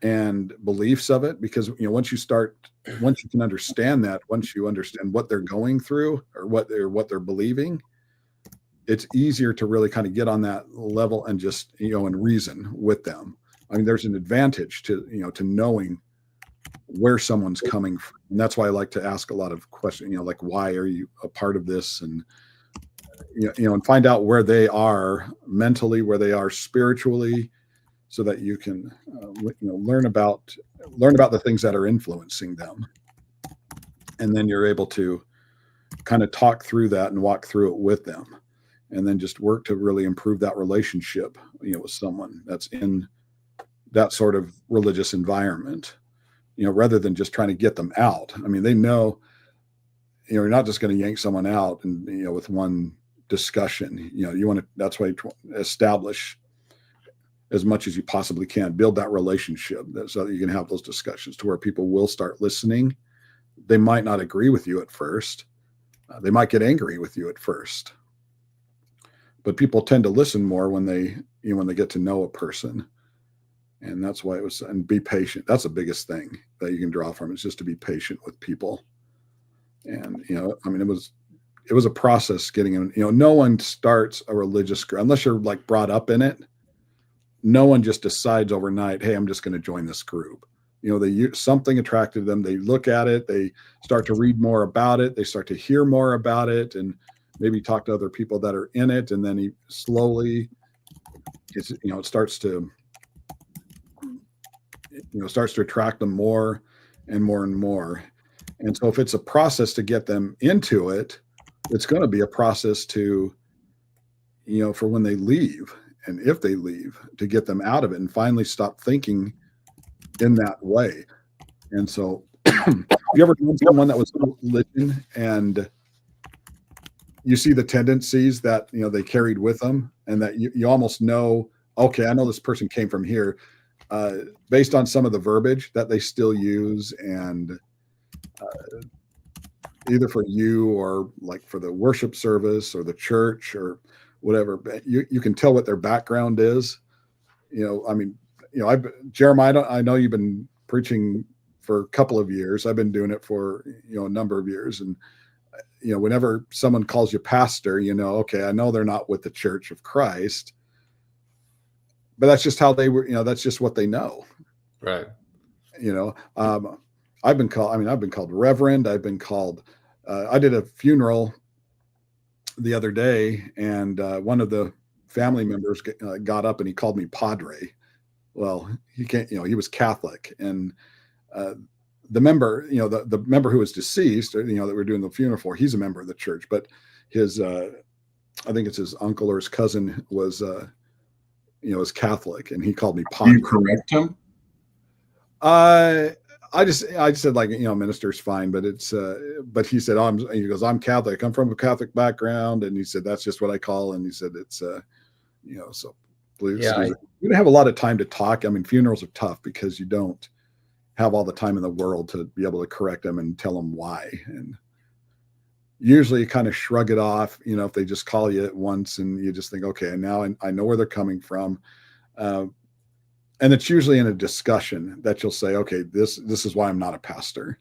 and beliefs of it, because once you can understand that, once you understand what they're going through or what they're believing, it's easier to really kind of get on that level and just and reason with them. I mean, there's an advantage to to knowing where someone's coming from, and that's why I like to ask a lot of questions, like, why are you a part of this, and and find out where they are mentally, where they are spiritually, so that you can learn about the things that are influencing them, and then you're able to kind of talk through that and walk through it with them, and then just work to really improve that relationship with someone that's in that sort of religious environment, rather than just trying to get them out. I mean, they know you're not just going to yank someone out and with one discussion. You want to, that's why you establish as much as you possibly can, build that relationship so that you can have those discussions to where people will start listening. They might not agree with you at first. They might get angry with you at first, but people tend to listen more when they get to know a person. And that's why and be patient. That's the biggest thing that you can draw from, is just to be patient with people. And, I mean, it was a process getting in, no one starts a religious group unless you're like brought up in it. No one just decides overnight, hey, I'm just going to join this group. Something attracted them. They look at it, they start to read more about it. They start to hear more about it, and maybe talk to other people that are in it. And then he slowly, it starts to attract them more and more and more. And so if it's a process to get them into it, it's going to be a process to, for when they leave, and if they leave, to get them out of it and finally stop thinking in that way. And so you ever known someone that was religion and you see the tendencies that, they carried with them, and that you almost know, okay, I know this person came from here, based on some of the verbiage that they still use, and either for you or like for the worship service or the church or whatever, you can tell what their background is. I mean, Jeremiah, I know you've been preaching for a couple of years. I've been doing it for, a number of years. And, whenever someone calls you pastor, okay, I know they're not with the Church of Christ, but that's just how they were, that's just what they know. Right. I've been called reverend. I've been called, I did a funeral the other day, and one of the family members got up and he called me Padre. Well, he can't, he was Catholic, and the member, the member who was deceased, that we're doing the funeral for, he's a member of the church, but his, I think it's his uncle or his cousin was, is Catholic, and he called me Padre. You correct him? I just said, like, minister's fine, but it's, but he said, he goes, I'm Catholic. I'm from a Catholic background. And he said, that's just what I call. And he said, it's, so please, Yeah, you don't have a lot of time to talk. I mean, funerals are tough because you don't have all the time in the world to be able to correct them and tell them why. And usually you kind of shrug it off, if they just call you at once, and you just think, okay, now I know where they're coming from. And it's usually in a discussion that you'll say, okay, this is why I'm not a pastor.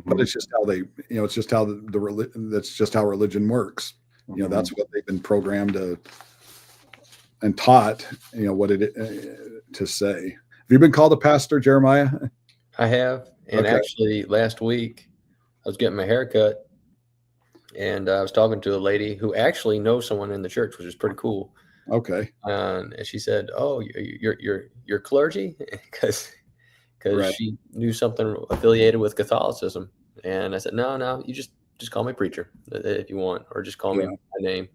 But it's just how they, it's just how that's just how religion works. That's what they've been programmed to and taught, what it to say. Have you been called a pastor, Jeremiah? I have. And Okay. actually, last week, I was getting my hair cut, and I was talking to a lady who actually knows someone in the church, which is pretty cool. Okay. And she said, "Oh, you're clergy," because Right. she knew something affiliated with Catholicism. And I said, "No, you just call me preacher if you want, or just call me Yeah. by my name."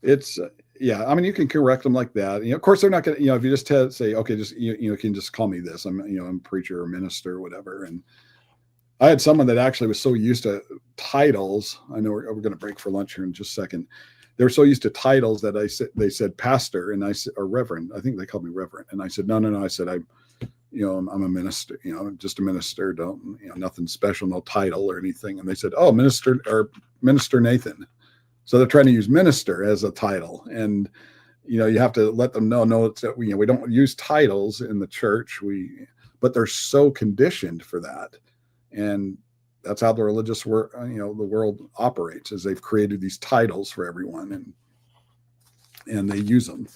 It's yeah. I mean, you can correct them like that. Of course, they're not going to. If you just say, okay, just you can just call me this. I'm I'm a preacher or minister or whatever. And I had someone that actually was so used to titles. I know we're going to break for lunch here in just a second. They're so used to titles that they said pastor, and I said, or reverend. I think they called me reverend, and I said no. I said I'm a minister. Just a minister. Don't nothing special, no title or anything. And they said, oh, minister or Minister Nathan. So they're trying to use minister as a title, and you have to let them know it's that we don't use titles in the church. But they're so conditioned for that, and that's how the religious world, the world operates. Is they've created these titles for everyone, and they use them.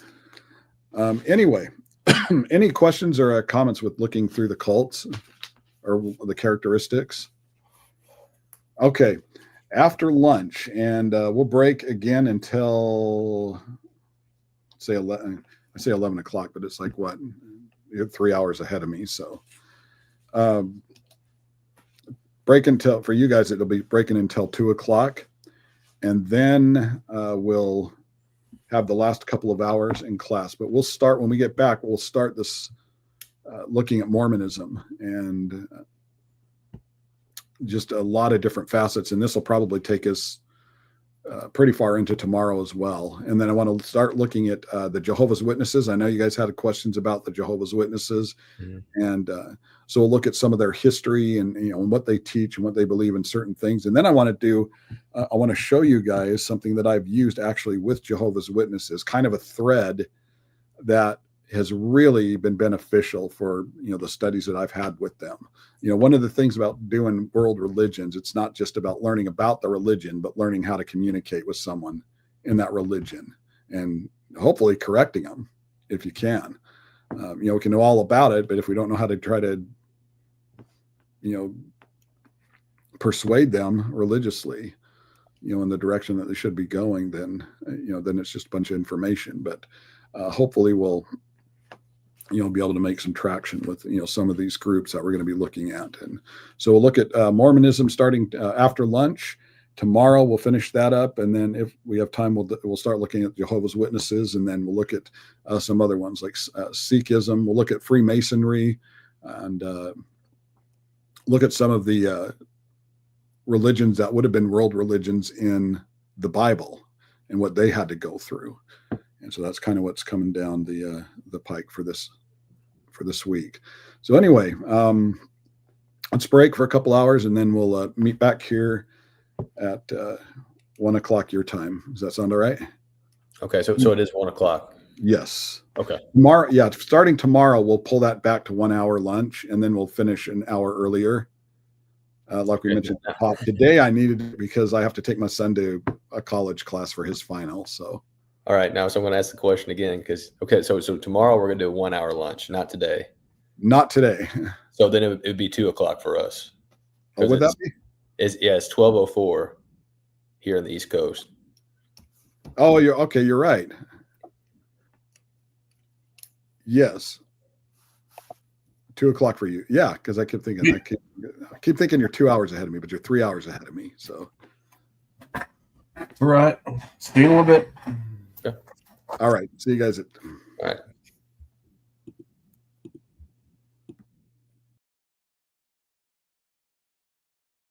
Anyway, any questions or comments with looking through the cults or the characteristics? Okay. After lunch, and we'll break again until say 11. I say 11 o'clock, but it's like what? You're 3 hours ahead of me, so break until for you guys. It'll be breaking until 2 o'clock, and then we'll have the last couple of hours in class. But we'll start when we get back. We'll start this looking at Mormonism and just a lot of different facets, and this will probably take us pretty far into tomorrow as well. And then I want to start looking at the Jehovah's Witnesses. I know you guys had questions about the Jehovah's Witnesses, and so we'll look at some of their history and and what they teach and what they believe in certain things. And then I want to show you guys something that I've used actually with Jehovah's Witnesses, kind of a thread that has really been beneficial for the studies that I've had with them. One of the things about doing world religions, it's not just about learning about the religion, but learning how to communicate with someone in that religion and hopefully correcting them if you can. We can know all about it, but if we don't know how to try to persuade them religiously in the direction that they should be going, then then it's just a bunch of information. But hopefully we'll be able to make some traction with some of these groups that we're going to be looking at. And so we'll look at Mormonism starting after lunch. Tomorrow we'll finish that up, and then if we have time, we'll start looking at Jehovah's Witnesses, and then we'll look at some other ones like Sikhism. We'll look at Freemasonry, and look at some of the religions that would have been world religions in the Bible and what they had to go through. And so that's kind of what's coming down the pike for this week. So anyway, let's break for a couple hours, and then we'll meet back here at 1 o'clock your time. Does that sound all right? Okay, so it is 1 o'clock. Yes. Okay. Tomorrow, starting tomorrow, we'll pull that back to 1 hour lunch, and then we'll finish an hour earlier. Like we mentioned at the top. Today I needed it because I have to take my son to a college class for his final. So all right, now so I'm going to ask the question again so tomorrow we're going to do a 1 hour lunch, not today. Not today. So then it would be 2 o'clock for us. Oh, would that be? It's 12:04 here on the East Coast. Oh, you're okay. You're right. Yes. 2 o'clock for you. Yeah, because I keep thinking you're 2 hours ahead of me, but you're 3 hours ahead of me. So All right. See you in a little bit. Okay. All right. See you guys All right.